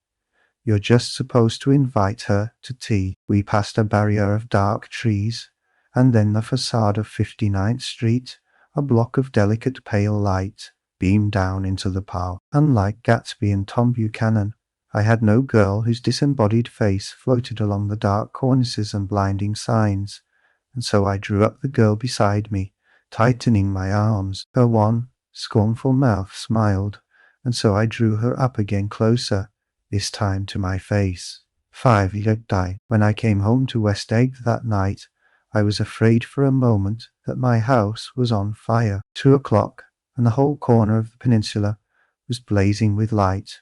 Speaker 1: You're just supposed to invite her to tea. We passed a barrier of dark trees, and then the facade of 59th Street, a block of delicate pale light, beamed down into the park. Unlike Gatsby and Tom Buchanan, I had no girl whose disembodied face floated along the dark cornices and blinding signs, and so I drew up the girl beside me, tightening my arms. Her wan, scornful mouth smiled, and so I drew her up again closer, this time to my face. 5 years died. When I came home to West Egg that night, I was afraid for a moment that my house was on fire. 2 o'clock, and the whole corner of the peninsula was blazing with light,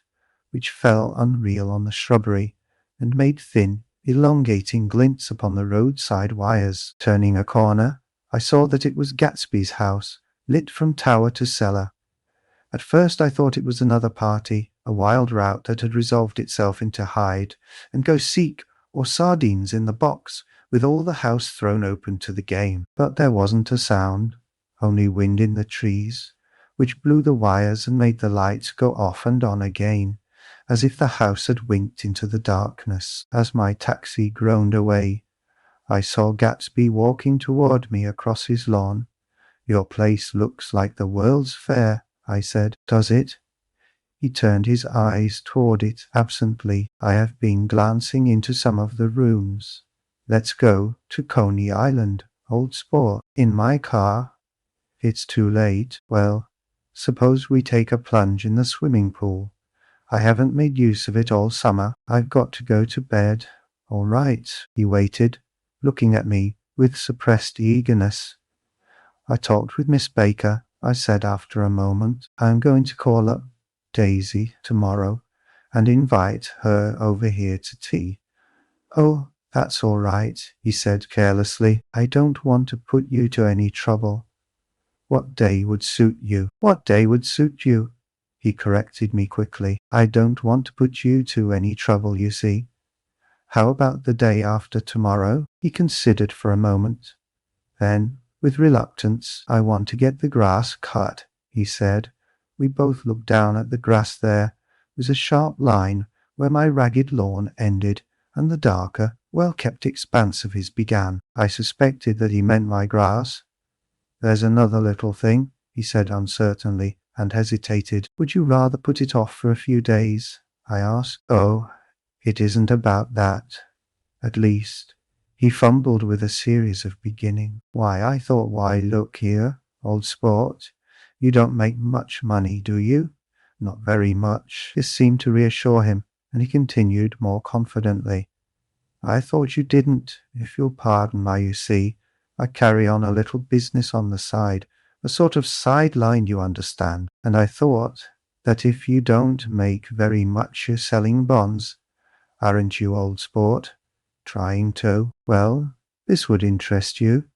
Speaker 1: which fell unreal on the shrubbery and made thin, elongating glints upon the roadside wires. Turning a corner, I saw that it was Gatsby's house, lit from tower to cellar. At first I thought it was another party, a wild rout that had resolved itself into hide and go seek or sardines in the box, with all the house thrown open to the game. But there wasn't a sound, only wind in the trees, which blew the wires and made the lights go off and on again, as if the house had winked into the darkness. As my taxi groaned away, I saw Gatsby walking toward me across his lawn. Your place looks like the World's Fair, I said. Does it? He turned his eyes toward it absently. I have been glancing into some of the rooms. Let's go to Coney Island, old sport. In my car? It's too late. Well, suppose we take a plunge in the swimming pool. I haven't made use of it all summer. I've got to go to bed. All right. He waited, looking at me with suppressed eagerness. I talked with Miss Baker, I said after a moment. I'm going to call up Daisy tomorrow and invite her over here to tea. Oh, that's all right, he said carelessly. I don't want to put you to any trouble. What day would suit you? What day would suit you? He corrected me quickly. I don't want to put you to any trouble, you see. How about the day after tomorrow? He considered for a moment. Then, with reluctance, I want to get the grass cut, he said. We both looked down at the grass. There was a sharp line where my ragged lawn ended, and the darker, well-kept expanse of his began. I suspected that he meant my grass. There's another little thing, he said uncertainly, and hesitated. Would you rather put it off for a few days? I asked. Oh, it isn't about that. At least, he fumbled with a series of beginning. Why, look here, old sport. You don't make much money, do you? Not very much. This seemed to reassure him, and he continued more confidently. I thought you didn't, if you'll pardon my you see. I carry on a little business on the side, a sort of sideline, you understand, and I thought that if you don't make very much you're selling bonds, aren't you, old sport? Trying to. Well, this would interest you.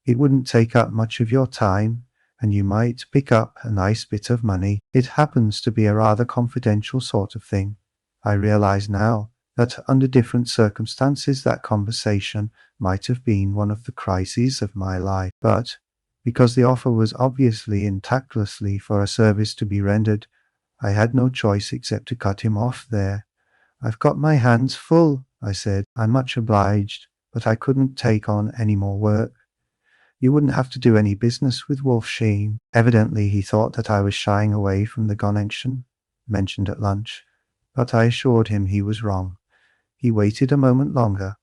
Speaker 1: It wouldn't take up much of your time, and you might pick up a nice bit of money. It happens to be a rather confidential sort of thing. I realize now that under different circumstances that conversation might have been one of the crises of my life, but because the offer was obviously and tactlessly for a service to be rendered, I had no choice except to cut him off there. I've got my hands full, I said. I'm much obliged, but I couldn't take on any more work. You wouldn't have to do any business with Wolf Sheen. Evidently he thought that I was shying away from the connection mentioned at lunch, but I assured him he was wrong. He waited a moment longer,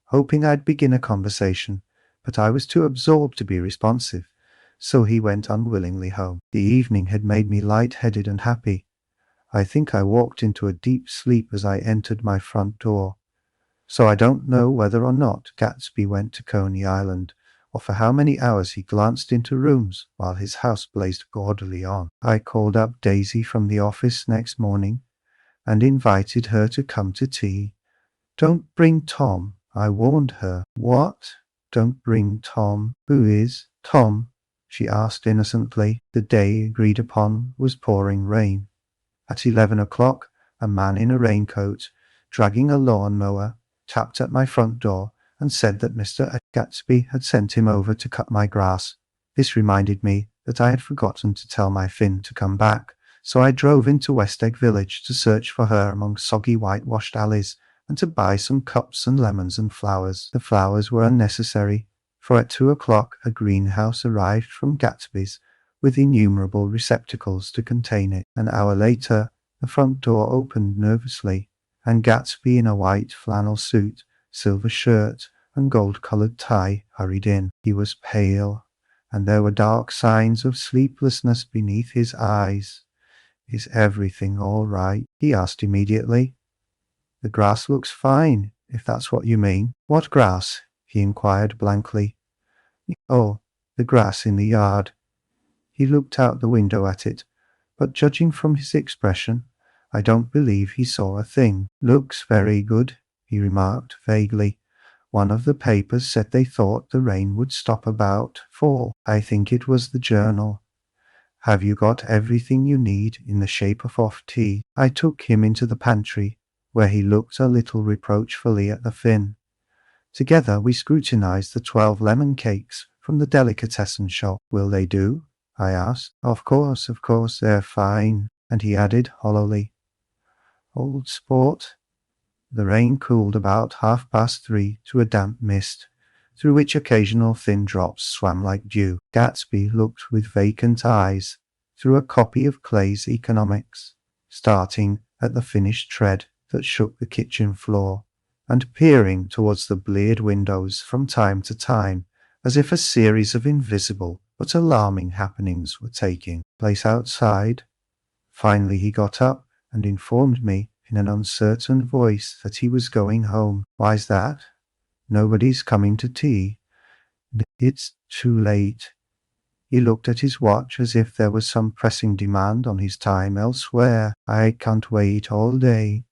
Speaker 1: hoping I'd begin a conversation, but I was too absorbed to be responsive, so he went unwillingly home. The evening had made me light-headed and happy. I think I walked into a deep sleep as I entered my front door. So I don't know whether or not Gatsby went to Coney Island, or for how many hours he glanced into rooms while his house blazed gaudily on. I called up Daisy from the office next morning and invited her to come to tea. Don't bring Tom, I warned her. What? Don't bring Tom? Who is Tom? She asked innocently. The day agreed upon was pouring rain. At 11 o'clock, a man in a raincoat, dragging a lawn-mower, tapped at my front door and said that Mr. Gatsby had sent him over to cut my grass. This reminded me that I had forgotten to tell my Finn to come back, so I drove into West Egg Village to search for her among soggy whitewashed alleys and to buy some cups and lemons and flowers. The flowers were unnecessary, for at 2 o'clock a greenhouse arrived from Gatsby's, with innumerable receptacles to contain it. An hour later, the front door opened nervously, and Gatsby in a white flannel suit, silver shirt, and gold-coloured tie hurried in. He was pale, and there were dark signs of sleeplessness beneath his eyes. Is everything all right? He asked immediately. The grass looks fine, if that's what you mean. What grass? He inquired blankly. Oh, the grass in the yard. He looked out the window at it, but judging from his expression, I don't believe he saw a thing. Looks very good, he remarked vaguely. One of the papers said they thought the rain would stop about 4. I think it was the Journal. Have you got everything you need in the shape of off tea? I took him into the pantry, where he looked a little reproachfully at the Finn. Together we scrutinized the 12 lemon cakes from the delicatessen shop. Will they do? I asked. Of course, they're fine, and he added hollowly. Old sport. The rain cooled about 3:30 to a damp mist, through which occasional thin drops swam like dew. Gatsby looked with vacant eyes through a copy of Clay's Economics, starting at the finished tread that shook the kitchen floor, and peering towards the bleared windows from time to time, as if a series of invisible but alarming happenings were taking place outside. Finally he got up and informed me in an uncertain voice that he was going home. Why's that? Nobody's coming to tea. It's too late. He looked at his watch as if there was some pressing demand on his time elsewhere. I can't wait all day.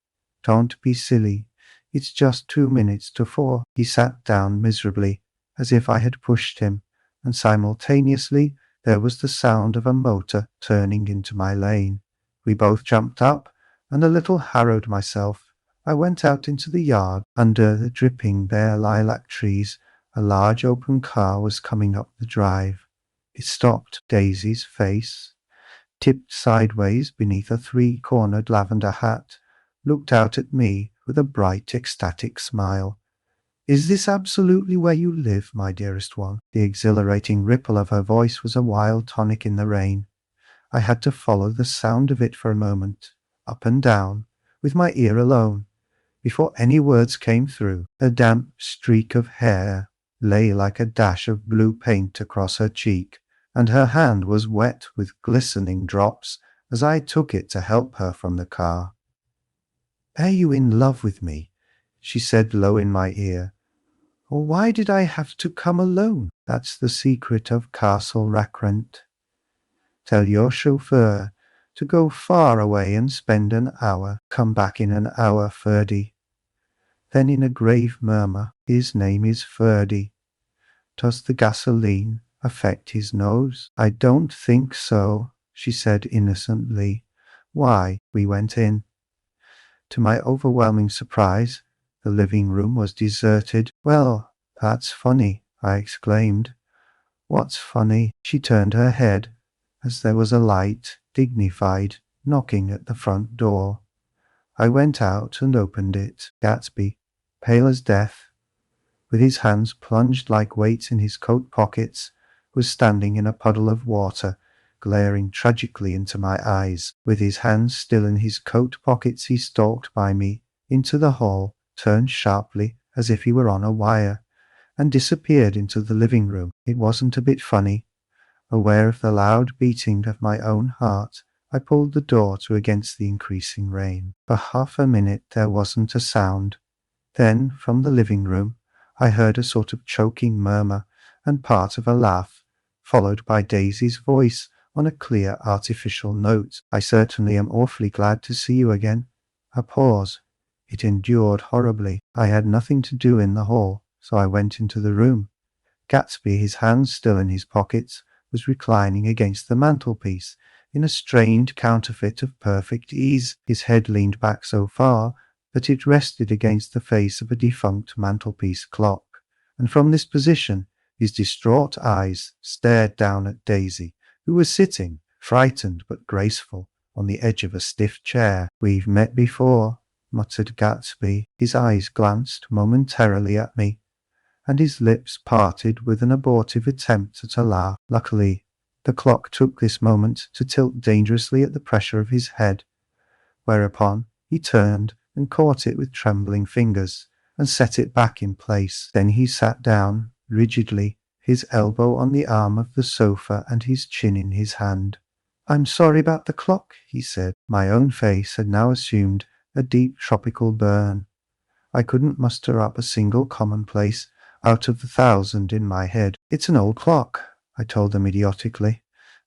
Speaker 1: Don't be silly. It's just 2 minutes to 4. He sat down miserably, as if I had pushed him, and simultaneously there was the sound of a motor turning into my lane. We both jumped up, and a little harrowed myself, I went out into the yard. Under the dripping bare lilac trees, a large open car was coming up the drive. It stopped. Daisy's face, tipped sideways beneath a 3-cornered lavender hat, looked out at me with a bright, ecstatic smile. Is this absolutely where you live, my dearest one? The exhilarating ripple of her voice was a wild tonic in the rain. I had to follow the sound of it for a moment, up and down, with my ear alone, before any words came through. A damp streak of hair lay like a dash of blue paint across her cheek, and her hand was wet with glistening drops as I took it to help her from the car. "Are you in love with me?" she said low in my ear. "Or why did I have to come alone?" "That's the secret of Castle Rackrent. Tell your chauffeur to go far away and spend an hour. Come back in an hour, Ferdy." Then in a grave murmur, "His name is Ferdy. Does the gasoline affect his nose?" "I don't think so," she said innocently. "Why?" We went in. To my overwhelming surprise, the living room was deserted. "Well, that's funny," I exclaimed. "What's funny?" She turned her head, as there was a light, dignified knocking at the front door. I went out and opened it. Gatsby, pale as death, with his hands plunged like weights in his coat pockets, was standing in a puddle of water, glaring tragically into my eyes. With his hands still in his coat pockets, he stalked by me into the hall, turned sharply as if he were on a wire, and disappeared into the living room. It wasn't a bit funny. Aware of the loud beating of my own heart, I pulled the door to against the increasing rain. For half a minute there wasn't a sound. Then, from the living room, I heard a sort of choking murmur and part of a laugh, followed by Daisy's voice on a clear artificial note. "I certainly am awfully glad to see you again." A pause. It endured horribly. I had nothing to do in the hall, so I went into the room. Gatsby, his hands still in his pockets, was reclining against the mantelpiece in a strained counterfeit of perfect ease. His head leaned back so far that it rested against the face of a defunct mantelpiece clock, and from this position his distraught eyes stared down at Daisy, who was sitting, frightened but graceful, on the edge of a stiff chair. "We've met before," muttered Gatsby. His eyes glanced momentarily at me, and his lips parted with an abortive attempt at a laugh. Luckily, the clock took this moment to tilt dangerously at the pressure of his head, whereupon he turned and caught it with trembling fingers and set it back in place. Then he sat down, rigidly, his elbow on the arm of the sofa and his chin in his hand. "I'm sorry about the clock," he said. My own face had now assumed a deep tropical burn. I couldn't muster up a single commonplace out of the 1,000 in my head. "It's an old clock," I told them idiotically.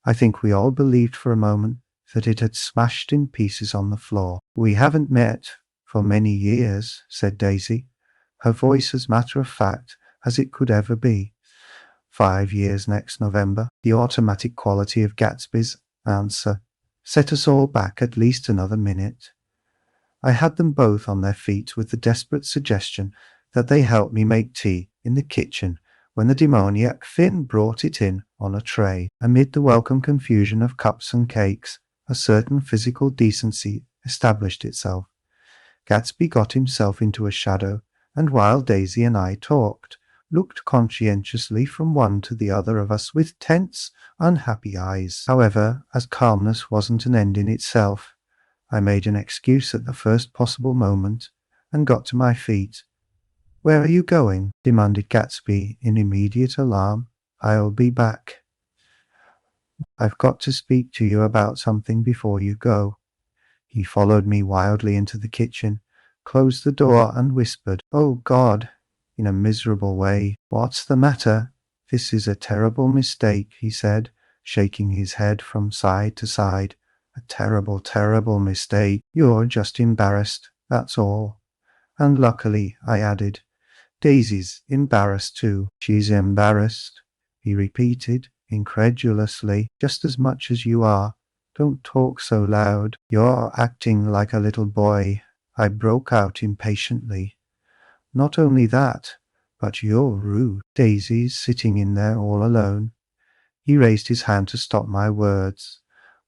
Speaker 1: I think we all believed for a moment that it had smashed in pieces on the floor. "We haven't met for many years," said Daisy, her voice as matter-of-fact as it could ever be. 5 years next November. The automatic quality of Gatsby's answer set us all back at least another minute. I had them both on their feet with the desperate suggestion that they help me make tea in the kitchen when the demoniac Finn brought it in on a tray. Amid the welcome confusion of cups and cakes, a certain physical decency established itself. Gatsby got himself into a shadow, and while Daisy and I talked, looked conscientiously from one to the other of us with tense, unhappy eyes. However, as calmness wasn't an end in itself, I made an excuse at the first possible moment and got to my feet. "Where are you going?" demanded Gatsby in immediate alarm. "I'll be back. I've got to speak to you about something before you go." He followed me wildly into the kitchen, closed the door and whispered, "Oh God," in a miserable way. "What's the matter?" "This is a terrible mistake," he said, shaking his head from side to side. "A terrible, terrible mistake. You're just embarrassed, that's all." "And luckily," I added, "Daisy's embarrassed too." "She's embarrassed," he repeated incredulously, "just as much as you are. Don't talk so loud. You're acting like a little boy," I broke out impatiently. "Not only that, but you're rude. Daisy's sitting in there all alone." He raised his hand to stop my words,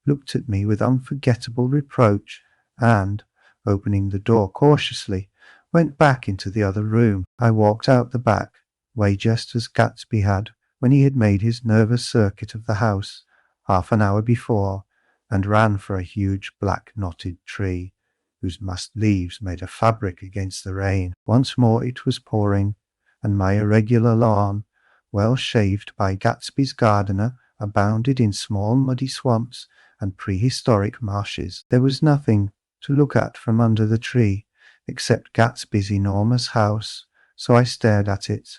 Speaker 1: looked at me with unforgettable reproach, and, opening the door cautiously, went back into the other room. I walked out the back way just as Gatsby had when he had made his nervous circuit of the house half an hour before, and ran for a huge black knotted tree, whose massed leaves made a fabric against the rain. Once more it was pouring, and my irregular lawn, well shaved by Gatsby's gardener abounded in small muddy swamps and prehistoric marshes. There was nothing to look at from under the tree except Gatsby's enormous house, so I stared at it,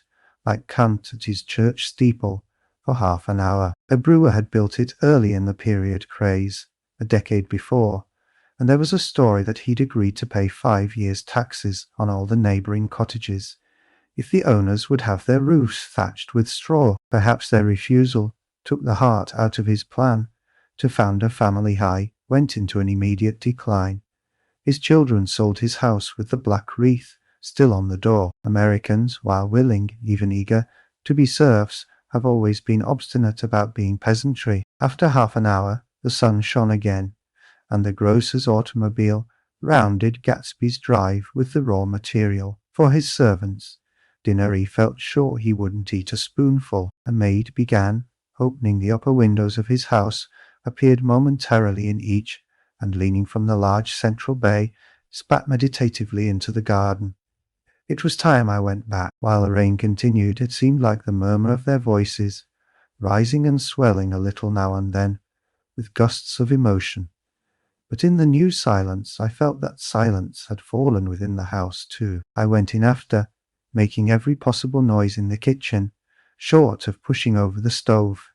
Speaker 1: like Kant at his church steeple, for half an hour. A brewer had built it early in the period craze, a decade before, and there was a story that he'd agreed to pay 5 years' taxes on all the neighbouring cottages if the owners would have their roofs thatched with straw. Perhaps their refusal took the heart out of his plan to found a family. High went into an immediate decline. His children sold his house with the black wreath still on the door. Americans, while willing, even eager, to be serfs, have always been obstinate about being peasantry. After half an hour, the sun shone again, and the grocer's automobile rounded Gatsby's drive with the raw material for his servants. Dinner he felt sure he wouldn't eat a spoonful. A maid began, opening the upper windows of his house, appeared momentarily in each, and leaning from the large central bay, spat meditatively into the garden. It was time I went back. While the rain continued, it seemed like the murmur of their voices, rising and swelling a little now and then, with gusts of emotion. But in the new silence, I felt that silence had fallen within the house too. I went in after, making every possible noise in the kitchen, short of pushing over the stove.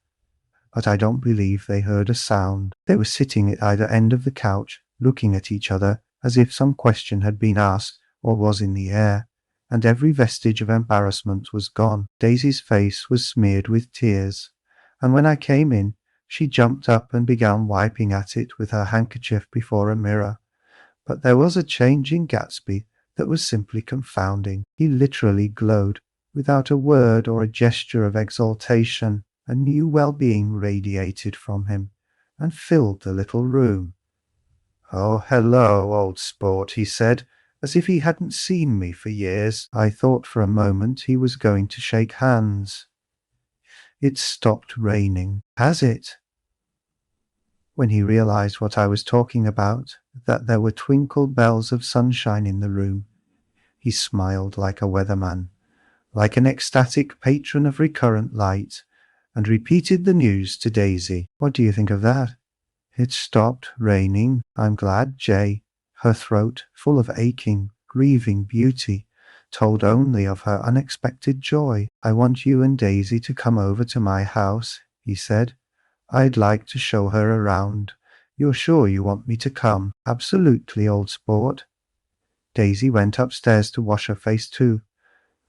Speaker 1: But I don't believe they heard a sound. They were sitting at either end of the couch, looking at each other as if some question had been asked or was in the air, and every vestige of embarrassment was gone. Daisy's face was smeared with tears, and when I came in, she jumped up and began wiping at it with her handkerchief before a mirror. But there was a change in Gatsby that was simply confounding. He literally glowed. Without a word or a gesture of exaltation, a new well-being radiated from him and filled the little room. "Oh, hello, old sport," he said, as if he hadn't seen me for years. I thought for a moment he was going to shake hands. "It's stopped raining, has it?" When he realized what I was talking about, that there were twinkle bells of sunshine in the room, he smiled like a weatherman, like an ecstatic patron of recurrent light, and repeated the news to Daisy. "What do you think of that?" "It stopped raining. I'm glad, Jay." Her throat, full of aching, grieving beauty, told only of her unexpected joy. "I want you and Daisy to come over to my house," he said. "I'd like to show her around. You're sure you want me to come?" "Absolutely, old sport." Daisy went upstairs to wash her face too.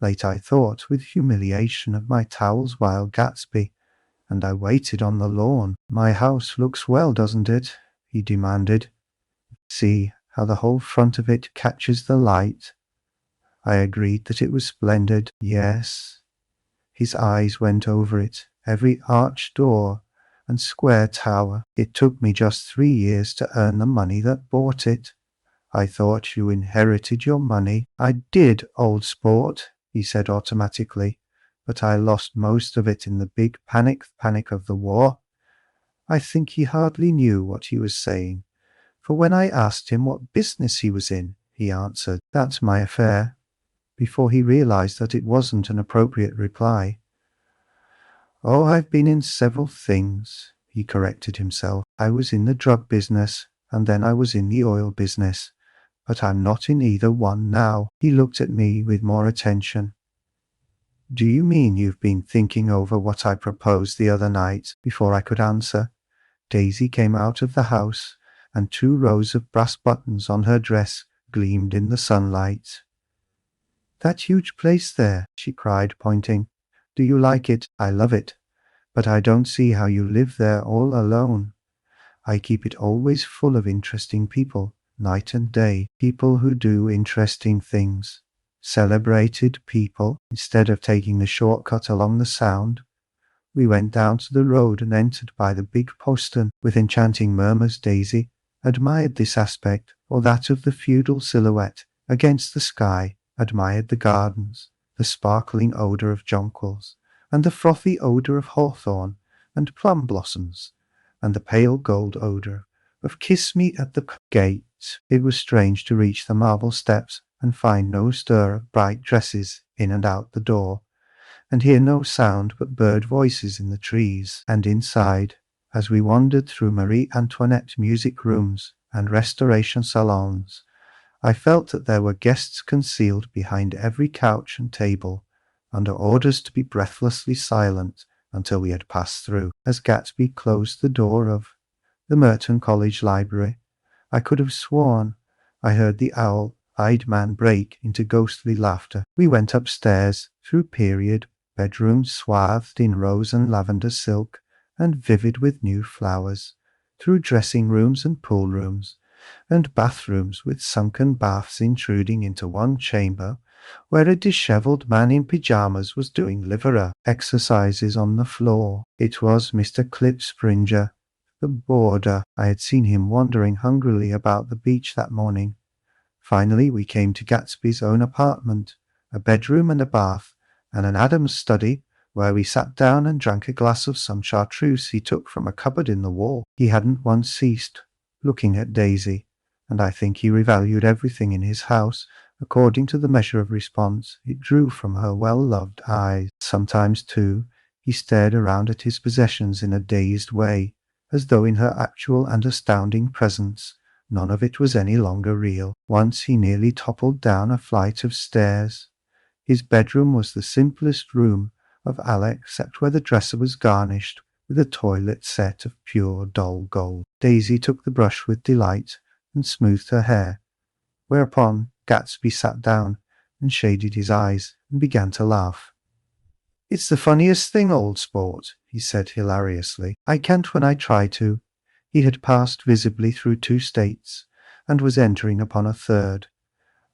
Speaker 1: Late, I thought, with humiliation of my towels while Gatsby and I waited on the lawn. "My house looks well, doesn't it?" he demanded. "See how the whole front of it catches the light?" I agreed that it was splendid. "Yes." His eyes went over it, every arched door and square tower. "It took me just 3 years to earn the money that bought it." "I thought you inherited your money." "I did, old sport," he said automatically, "but I lost most of it in the big panic of the war." I think he hardly knew what he was saying, for when I asked him what business he was in, he answered, "That's my affair," before he realized that it wasn't an appropriate reply. "Oh, I've been in several things," he corrected himself. "I was in the drug business, and then I was in the oil business, but I'm not in either one now." He looked at me with more attention. "Do you mean you've been thinking over what I proposed the other night?" Before I could answer, Daisy came out of the house, and 2 rows of brass buttons on her dress gleamed in the sunlight. "That huge place there," she cried, pointing. "Do you like it?" "I love it, but I don't see how you live there all alone. I keep it always full of interesting people, night and day, people who do interesting things. Celebrated people." Instead of taking the shortcut along the Sound, we went down to the road and entered by the big postern. With enchanting murmurs, Daisy admired this aspect or that of the feudal silhouette against the sky, admired the gardens, the sparkling odour of jonquils, and the frothy odour of hawthorn and plum blossoms, and the pale gold odour of kiss me at the gate. It was strange to reach the marble steps and find no stir of bright dresses in and out the door, and hear no sound but bird voices in the trees. And inside, as we wandered through Marie Antoinette music rooms and restoration salons, I felt that there were guests concealed behind every couch and table, under orders to be breathlessly silent until we had passed through. As Gatsby closed the door of the Merton College Library, I could have sworn I heard the owl-eyed man break into ghostly laughter. We went upstairs, through period bedrooms swathed in rose and lavender silk and vivid with new flowers, through dressing rooms and pool rooms, and bathrooms with sunken baths intruding into one chamber where a dishevelled man in pyjamas was doing liver exercises on the floor. It was Mr. Klipspringer, the boarder. I had seen him wandering hungrily about the beach that morning. Finally we came to Gatsby's own apartment, a bedroom and a bath, and an Adam's study, where we sat down and drank a glass of some chartreuse he took from a cupboard in the wall. He hadn't once ceased looking at Daisy, and I think he revalued everything in his house according to the measure of response it drew from her well-loved eyes. Sometimes, too, he stared around at his possessions in a dazed way, as though in her actual and astounding presence none of it was any longer real. Once he nearly toppled down a flight of stairs. His bedroom was the simplest room of Alec, except where the dresser was garnished with a toilet set of pure dull gold. Daisy took the brush with delight and smoothed her hair, whereupon Gatsby sat down and shaded his eyes and began to laugh. "It's the funniest thing, old sport," he said hilariously. "I can't when I try to." He had passed visibly through 2 states and was entering upon a third.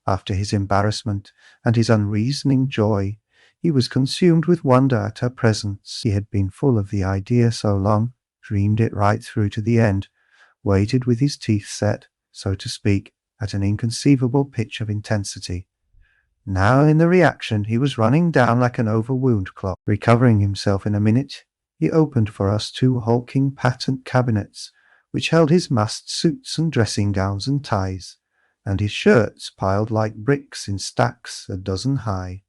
Speaker 1: After his embarrassment and his unreasoning joy, he was consumed with wonder at her presence. He had been full of the idea so long, dreamed it right through to the end, waited with his teeth set, so to speak, at an inconceivable pitch of intensity. Now in the reaction he was running down like an overwound clock. Recovering himself in a minute, he opened for us 2 hulking patent cabinets, which held his massed suits and dressing gowns and ties, and his shirts piled like bricks in stacks a dozen high.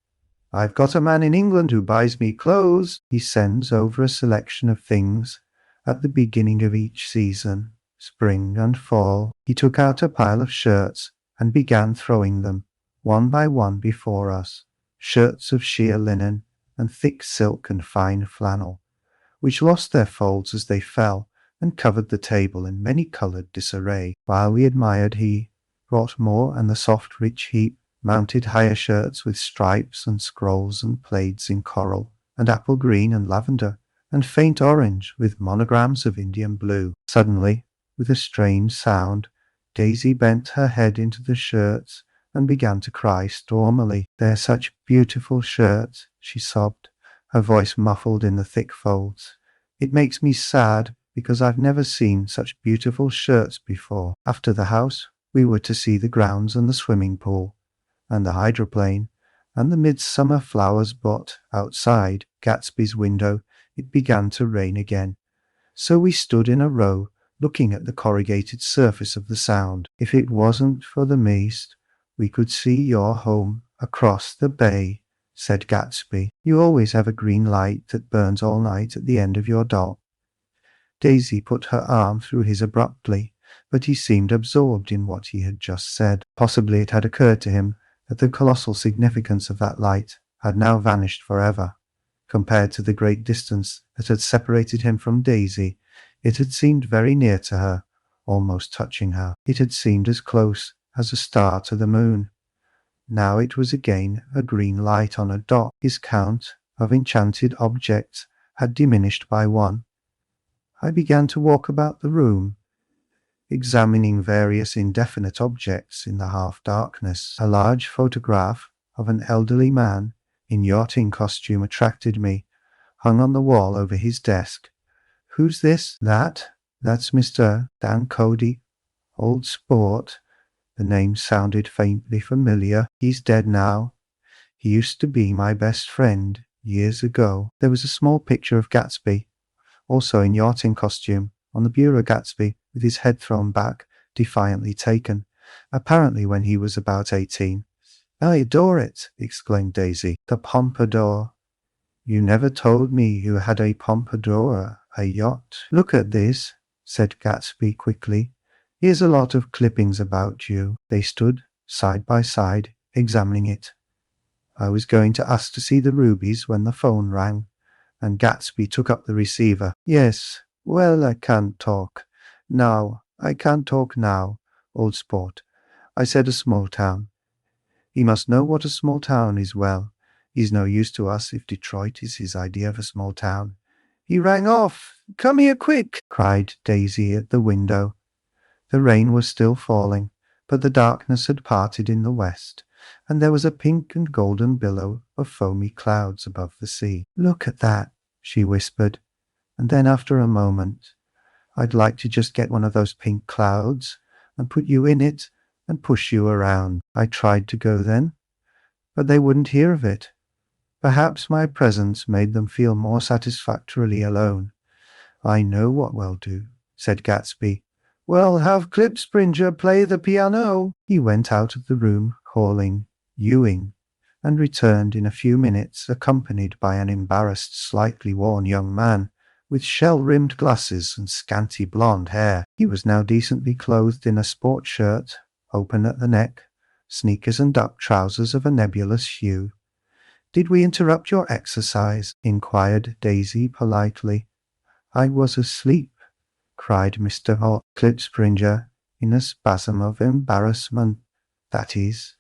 Speaker 1: "I've got a man in England who buys me clothes. He sends over a selection of things at the beginning of each season, spring and fall." He took out a pile of shirts and began throwing them, one by one, before us. Shirts of sheer linen and thick silk and fine flannel, which lost their folds as they fell and covered the table in many-coloured disarray. While we admired, he brought more, and the soft rich heap mounted higher shirts with stripes and scrolls and plaids in coral and apple green and lavender and faint orange with monograms of Indian blue. Suddenly, with a strange sound, Daisy bent her head into the shirts and began to cry stormily. "They're such beautiful shirts," she sobbed, her voice muffled in the thick folds. "It makes me sad because I've never seen such beautiful shirts before." After the house, we were to see the grounds and the swimming pool, and the hydroplane, and the midsummer flowers, but outside Gatsby's window it began to rain again. So we stood in a row, looking at the corrugated surface of the Sound. "If it wasn't for the mist, we could see your home across the bay," said Gatsby. "You always have a green light that burns all night at the end of your dock." Daisy put her arm through his abruptly, but he seemed absorbed in what he had just said. Possibly it had occurred to him that the colossal significance of that light had now vanished forever. Compared to the great distance that had separated him from Daisy, it had seemed very near to her, almost touching her. It had seemed as close as a star to the moon. Now it was again a green light on a dock. His count of enchanted objects had diminished by 1. I began to walk about the room, examining various indefinite objects in the half-darkness. A large photograph of an elderly man in yachting costume attracted me, hung on the wall over his desk. "Who's this?" That's Mr. Dan Cody, old sport." The name sounded faintly familiar. "He's dead now. He used to be my best friend years ago." There was a small picture of Gatsby, also in yachting costume, on the bureau. Gatsby, with his head thrown back, defiantly taken, apparently when he was about 18. "I adore it," exclaimed Daisy. "The pompadour." You never told me you had a pompadour, a yacht. Look at this, said Gatsby quickly. Here's a lot of clippings about you. They stood side by side, examining it. I was going to ask to see the rubies when the phone rang, and Gatsby took up the receiver. Yes, well, I can't talk. Now, I can't talk now, old sport. I said a small town. He must know what a small town is well. He's no use to us if Detroit is his idea of a small town. He rang off. Come here quick, cried Daisy at the window. The rain was still falling, but the darkness had parted in the west, and there was a pink and golden billow of foamy clouds above the sea. Look at that, she whispered, and then after a moment, I'd like to just get one of those pink clouds and put you in it and push you around. I tried to go then, but they wouldn't hear of it. Perhaps my presence made them feel more satisfactorily alone. I know what we'll do, said Gatsby. Well, have Klipspringer play the piano. He went out of the room, calling Ewing, and returned in a few minutes, accompanied by an embarrassed, slightly worn young man, with shell-rimmed glasses and scanty blonde hair. He was now decently clothed in a sport shirt, open at the neck, sneakers and duck trousers of a nebulous hue. Did we interrupt your exercise? Inquired Daisy politely. I was asleep, cried Mr. Klipspringer in a spasm of embarrassment. That is,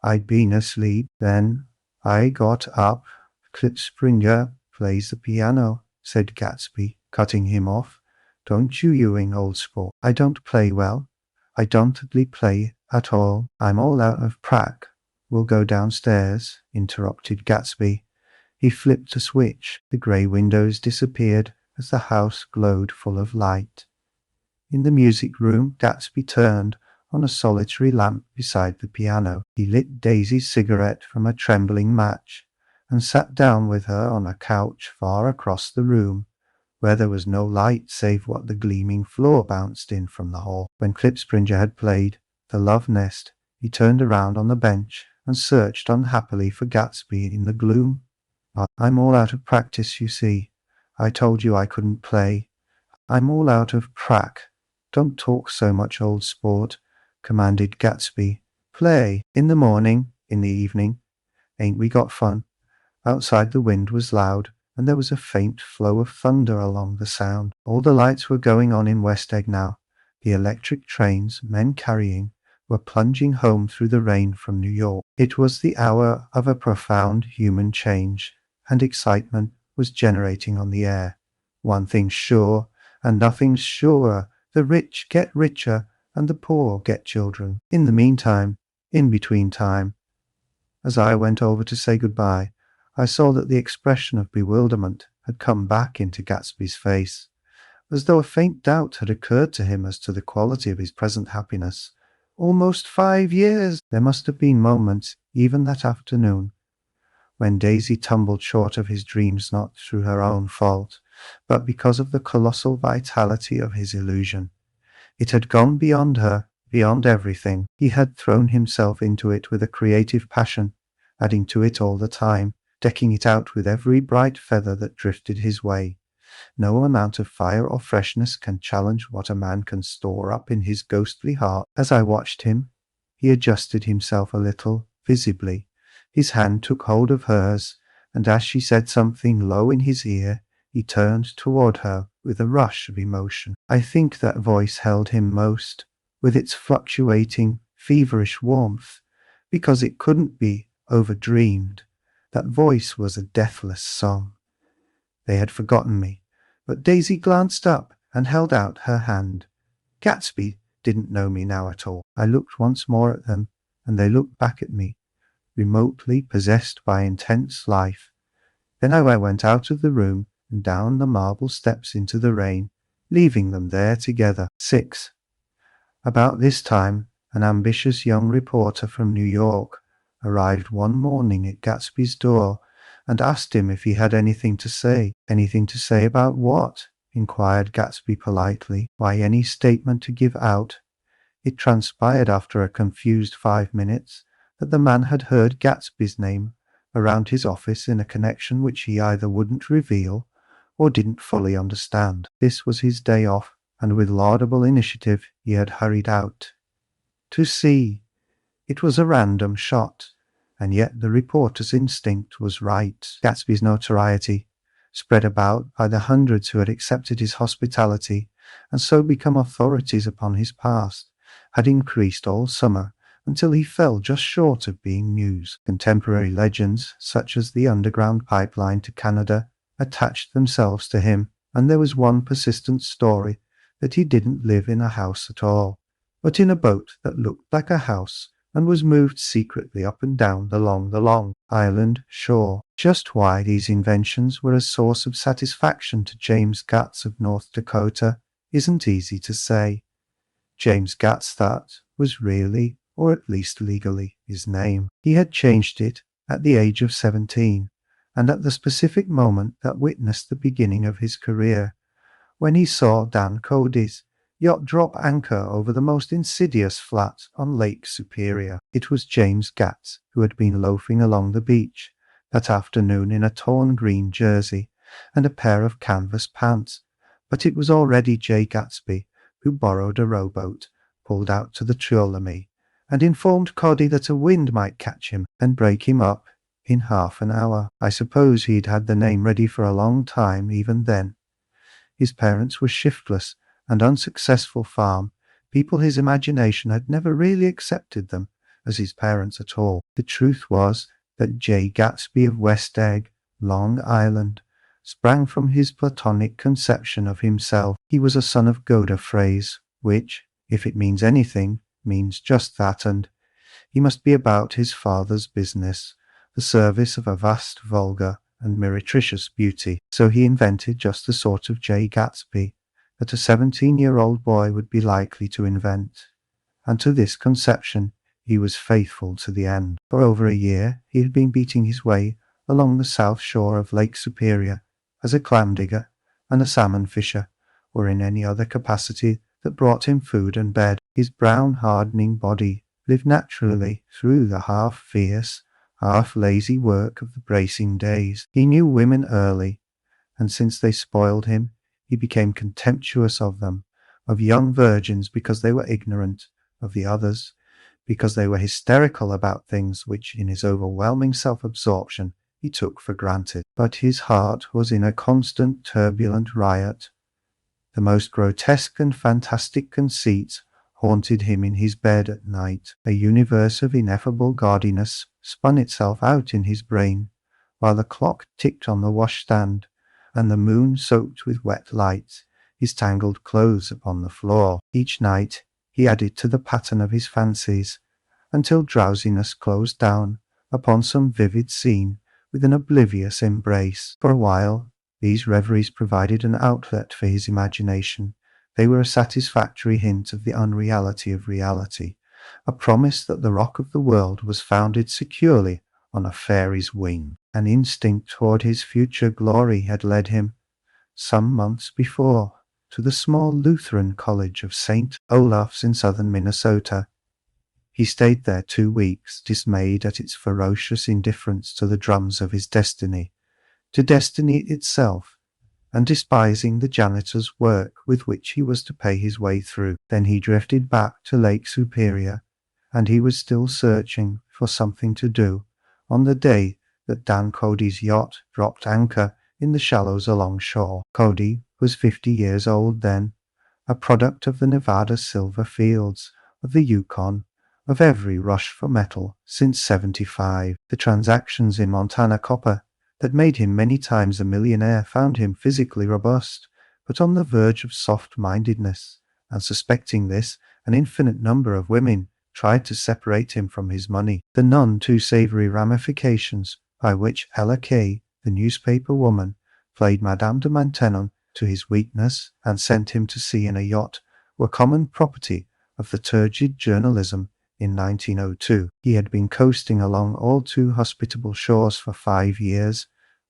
Speaker 1: I'd been asleep. Then I got up. Klipspringer plays the piano, said Gatsby, cutting him off. Don't you, Ewing, old sport? I don't play well. I don't play at all. I'm all out of prac. We'll go downstairs, interrupted Gatsby. He flipped a switch. The grey windows disappeared as the house glowed full of light. In the music room, Gatsby turned on a solitary lamp beside the piano. He lit Daisy's cigarette from a trembling match and sat down with her on a couch far across the room, where there was no light save what the gleaming floor bounced in from the hall. When Klipspringer had played The Love Nest, he turned around on the bench and searched unhappily for Gatsby in the gloom. I'm all out of practice, you see. I told you I couldn't play. I'm all out of prac. Don't talk so much, old sport, commanded Gatsby. Play. In the morning, in the evening. Ain't we got fun? Outside the wind was loud, and there was a faint flow of thunder along the sound. All the lights were going on in West Egg now. The electric trains, men carrying, were plunging home through the rain from New York. It was the hour of a profound human change, and excitement was generating on the air. One thing's sure, and nothing's surer. The rich get richer, and the poor get children. In the meantime, in between time, as I went over to say goodbye, I saw that the expression of bewilderment had come back into Gatsby's face, as though a faint doubt had occurred to him as to the quality of his present happiness. Almost 5 years! There must have been moments, even that afternoon, when Daisy tumbled short of his dreams not through her own fault, but because of the colossal vitality of his illusion. It had gone beyond her, beyond everything. He had thrown himself into it with a creative passion, adding to it all the time, decking it out with every bright feather that drifted his way. No amount of fire or freshness can challenge what a man can store up in his ghostly heart. As I watched him, he adjusted himself a little, visibly. His hand took hold of hers, and as she said something low in his ear, he turned toward her with a rush of emotion. I think that voice held him most, with its fluctuating, feverish warmth, because it couldn't be overdreamed. That voice was a deathless song. They had forgotten me, but Daisy glanced up and held out her hand. Gatsby didn't know me now at all. I looked once more at them, and they looked back at me, remotely possessed by intense life. Then I went out of the room and down the marble steps into the rain, leaving them there together. 6. About this time, an ambitious young reporter from New York arrived one morning at Gatsby's door and asked him if he had anything to say. Anything to say about what? Inquired Gatsby politely. Why, any statement to give out. It transpired after a confused 5 minutes that the man had heard Gatsby's name around his office in a connection which he either wouldn't reveal or didn't fully understand. This was his day off, and with laudable initiative he had hurried out to see. It was a random shot, and yet the reporter's instinct was right. Gatsby's notoriety, spread about by the hundreds who had accepted his hospitality and so become authorities upon his past, had increased all summer until he fell just short of being news. Contemporary legends, such as the underground pipeline to Canada, attached themselves to him, and there was one persistent story that he didn't live in a house at all, but in a boat that looked like a house and was moved secretly up and down the Long Island shore. Just why these inventions were a source of satisfaction to James Gatz of North Dakota isn't easy to say. James Gatz, that was really, or at least legally, his name. He had changed it at the age of 17, and at the specific moment that witnessed the beginning of his career, when he saw Dan Cody's yacht drop anchor over the most insidious flat on Lake Superior. It was James Gatz who had been loafing along the beach that afternoon in a torn green jersey and a pair of canvas pants, but it was already Jay Gatsby who borrowed a rowboat, pulled out to the Tuolumne, and informed Cody that a wind might catch him and break him up in half an hour. I suppose he'd had the name ready for a long time even then. His parents were shiftless and unsuccessful farm people. His imagination had never really accepted them as his parents at all. The truth was that Jay Gatsby of West Egg, Long Island, sprang from his platonic conception of himself. He was a son of Goda phrase, which, if it means anything, means just that, and he must be about his father's business, the service of a vast, vulgar, and meretricious beauty. So he invented just the sort of Jay Gatsby that a 17-year-old boy would be likely to invent, and to this conception he was faithful to the end. For over a year he had been beating his way along the south shore of Lake Superior as a clam digger and a salmon fisher, or in any other capacity that brought him food and bed. His brown, hardening body lived naturally through the half-fierce, half-lazy work of the bracing days. He knew women early, and since they spoiled him, he became contemptuous of them, of young virgins because they were ignorant, of the others because they were hysterical about things which, in his overwhelming self-absorption, he took for granted. But his heart was in a constant turbulent riot. The most grotesque and fantastic conceits haunted him in his bed at night. A universe of ineffable gaudiness spun itself out in his brain, while the clock ticked on the washstand, and the moon soaked with wet light his tangled clothes upon the floor. Each night he added to the pattern of his fancies, until drowsiness closed down upon some vivid scene with an oblivious embrace. For a while these reveries provided an outlet for his imagination. They were a satisfactory hint of the unreality of reality, a promise that the rock of the world was founded securely on a fairy's wing. An instinct toward his future glory had led him, some months before, to the small Lutheran college of St. Olaf's in southern Minnesota. He stayed there 2 weeks, dismayed at its ferocious indifference to the drums of his destiny, to destiny itself, and despising the janitor's work with which he was to pay his way through. Then he drifted back to Lake Superior, and he was still searching for something to do on the day that Dan Cody's yacht dropped anchor in the shallows along shore. Cody was 50 years old then, a product of the Nevada silver fields, of the Yukon, of every rush for metal since '75. The transactions in Montana copper that made him many times a millionaire found him physically robust, but on the verge of soft-mindedness, and suspecting this, an infinite number of women tried to separate him from his money. The none too savory ramifications by which Ella Kay, the newspaper woman, played Madame de Maintenon to his weakness and sent him to sea in a yacht were common property of the turgid journalism in 1902. He had been coasting along all too hospitable shores for 5 years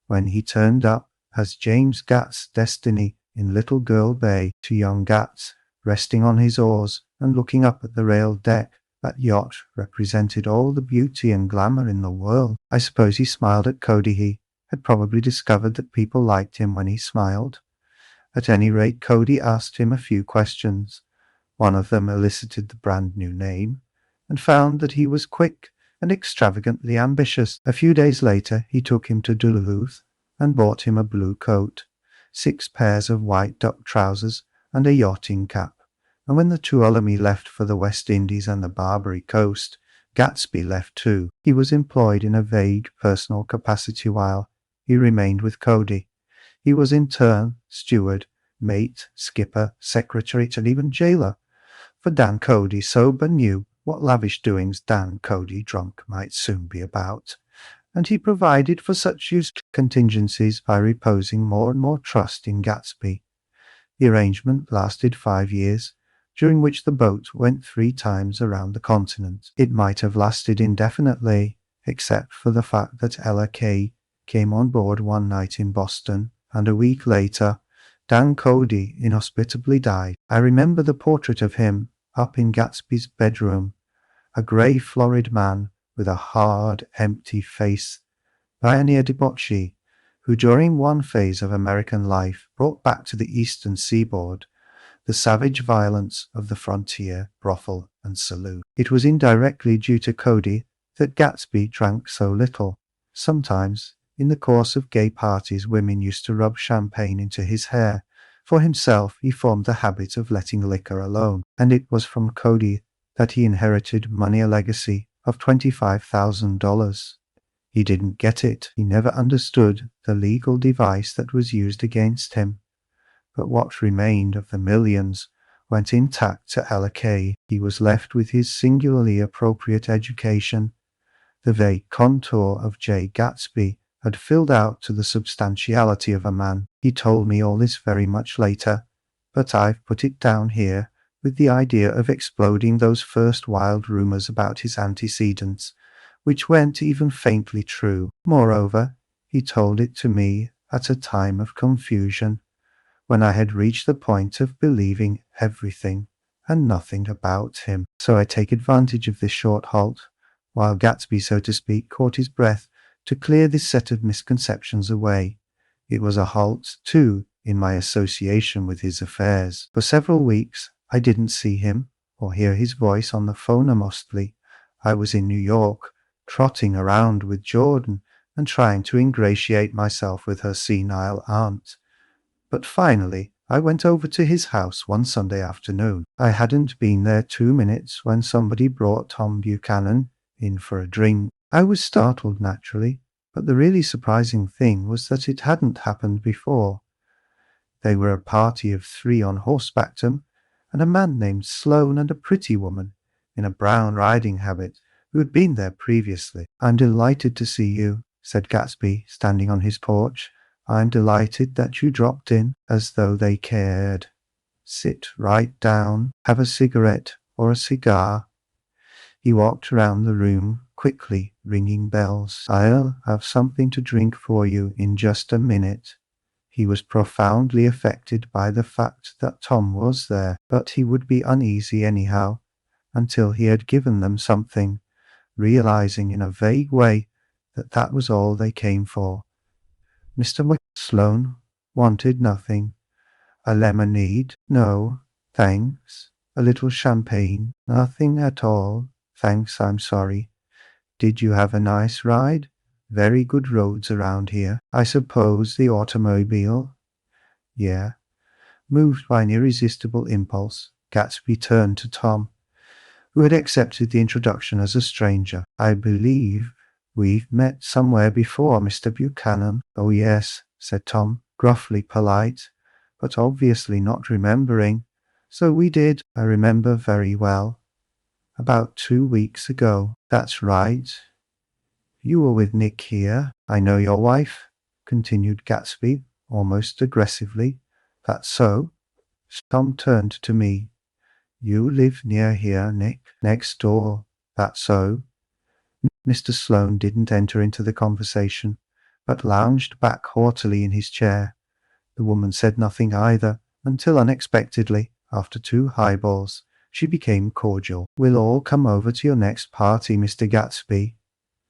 Speaker 1: when he turned up as James Gats's destiny in Little Girl Bay. To young Gatz, resting on his oars and looking up at the railed deck That yacht represented all the beauty and glamour in the world. I suppose he smiled at Cody. He had probably discovered that people liked him when he smiled. At any rate, Cody asked him a few questions. One of them elicited the brand new name, and found that he was quick and extravagantly ambitious. A few days later, he took him to Duluth and bought him a blue coat, 6 pairs of white duck trousers, and a yachting cap. And when the Tuolumne left for the West Indies and the Barbary Coast, Gatsby left too. He was employed in a vague personal capacity while he remained with Cody. He was in turn steward, mate, skipper, secretary, and even jailer. For Dan Cody sober knew what lavish doings Dan Cody drunk might soon be about, and he provided for such used contingencies by reposing more and more trust in Gatsby. The arrangement lasted 5 years, during which the boat went 3 times around the continent. It might have lasted indefinitely, except for the fact that Ella Kay came on board one night in Boston, and a week later, Dan Cody inhospitably died. I remember the portrait of him up in Gatsby's bedroom, a grey florid man with a hard, empty face, pioneer debauchee, who during one phase of American life brought back to the eastern seaboard the savage violence of the frontier, brothel and saloon. It was indirectly due to Cody that Gatsby drank so little. Sometimes, in the course of gay parties, women used to rub champagne into his hair. For himself, he formed the habit of letting liquor alone, and it was from Cody that he inherited money, a legacy of $25,000. He didn't get it. He never understood the legal device that was used against him. But what remained of the millions went intact to Ella Kay. He was left with his singularly appropriate education. The vague contour of Jay Gatsby had filled out to the substantiality of a man. He told me all this very much later, but I've put it down here with the idea of exploding those first wild rumors about his antecedents, which weren't even faintly true. Moreover, he told it to me at a time of confusion, when I had reached the point of believing everything and nothing about him. So I take advantage of this short halt, while Gatsby, so to speak, caught his breath, to clear this set of misconceptions away. It was a halt, too, in my association with his affairs. For several weeks I didn't see him or hear his voice on the phone mostly. I was in New York, trotting around with Jordan and trying to ingratiate myself with her senile aunt. But finally, I went over to his house one Sunday afternoon. I hadn't been there 2 minutes when somebody brought Tom Buchanan in for a drink. I was startled, naturally, but the really surprising thing was that it hadn't happened before. They were a party of 3 on horseback, and a man named Sloane and a pretty woman in a brown riding habit who had been there previously. "I'm delighted to see you," said Gatsby, standing on his porch. "I'm delighted that you dropped in, as though they cared. Sit right down, have a cigarette or a cigar." He walked around the room, quickly ringing bells. "I'll have something to drink for you in just a minute." He was profoundly affected by the fact that Tom was there, but he would be uneasy anyhow, until he had given them something, realizing in a vague way that that was all they came for. Mr. Sloane wanted nothing. "A lemonade?" "No, thanks." "A little champagne?" "Nothing at all, thanks, I'm sorry." "Did you have a nice ride?" "Very good roads around here." "I suppose the automobile?" "Yeah." Moved by an irresistible impulse, Gatsby turned to Tom, who had accepted the introduction as a stranger. "I believe we've met somewhere before, Mr. Buchanan." "Oh yes," said Tom, gruffly polite, but obviously not remembering. "So we did. I remember very well. About 2 weeks ago." "That's right. You were with Nick here." "I know your wife," continued Gatsby, almost aggressively. "That's so." Tom turned to me. "You live near here, Nick?" "Next door." "That's so." Mr. Sloane didn't enter into the conversation, but lounged back haughtily in his chair. The woman said nothing either, until unexpectedly, after 2 highballs, She became cordial. "We'll all come over to your next party, Mr. Gatsby,"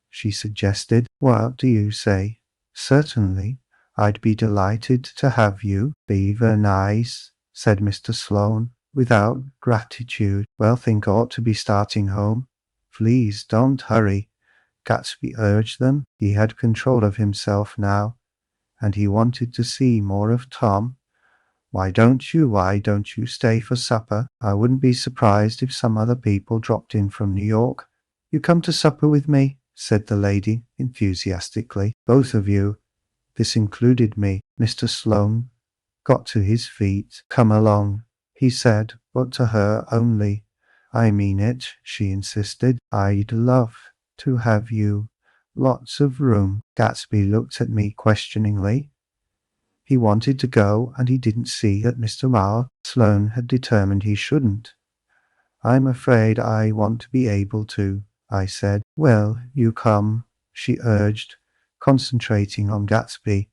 Speaker 1: she suggested. "What do you say?" "Certainly. I'd be delighted to have you." "Beaver nice," said Mr. Sloane, without gratitude. "Well, think ought to be starting home." "Please don't hurry," Gatsby urged them. He had control of himself now, and he wanted to see more of Tom. Why don't you stay for supper? I wouldn't be surprised if some other people dropped in from New York." "You come to supper with me?" said the lady enthusiastically. "Both of you." This included me. Mr. Sloane got to his feet. "Come along," he said, but to her only. "I mean it," she insisted. "I'd love to have you. Lots of room." Gatsby looked at me questioningly. He wanted to go, and he didn't see that Mr. Sloane had determined he shouldn't. "I'm afraid I want to be able to," I said. "Well, you come," she urged, concentrating on Gatsby.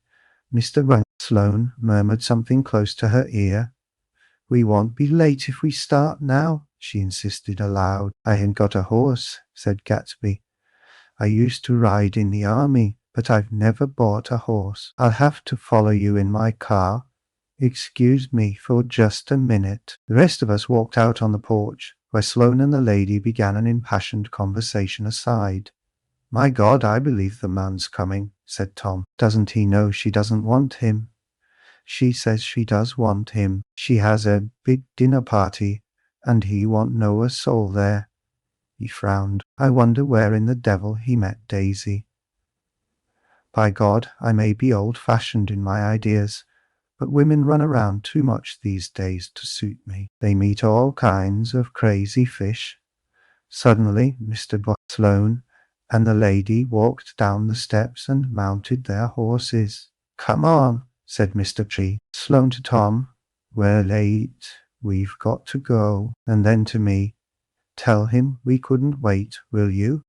Speaker 1: Mr. Sloane murmured something close to her ear. "We won't be late if we start now," she insisted aloud. "I ain't got a horse," said Gatsby. "I used to ride in the army, but I've never bought a horse. I'll have to follow you in my car. Excuse me for just a minute." The rest of us walked out on the porch, where Sloane and the lady began an impassioned conversation aside. "My God, I believe the man's coming," said Tom. "Doesn't he know she doesn't want him?" "She says she does want him. She has a big dinner party, and he won't know a soul there." He frowned. "I wonder where in the devil he met Daisy." By God, I may be old-fashioned in my ideas, but women run around too much these days to suit me. They meet all kinds of crazy fish. Suddenly, Mr. Sloane and the lady walked down the steps and mounted their horses. "Come on," said Mr. Sloane to Tom. "We're late. We've got to go." And then to me, "Tell him we couldn't wait, will you?"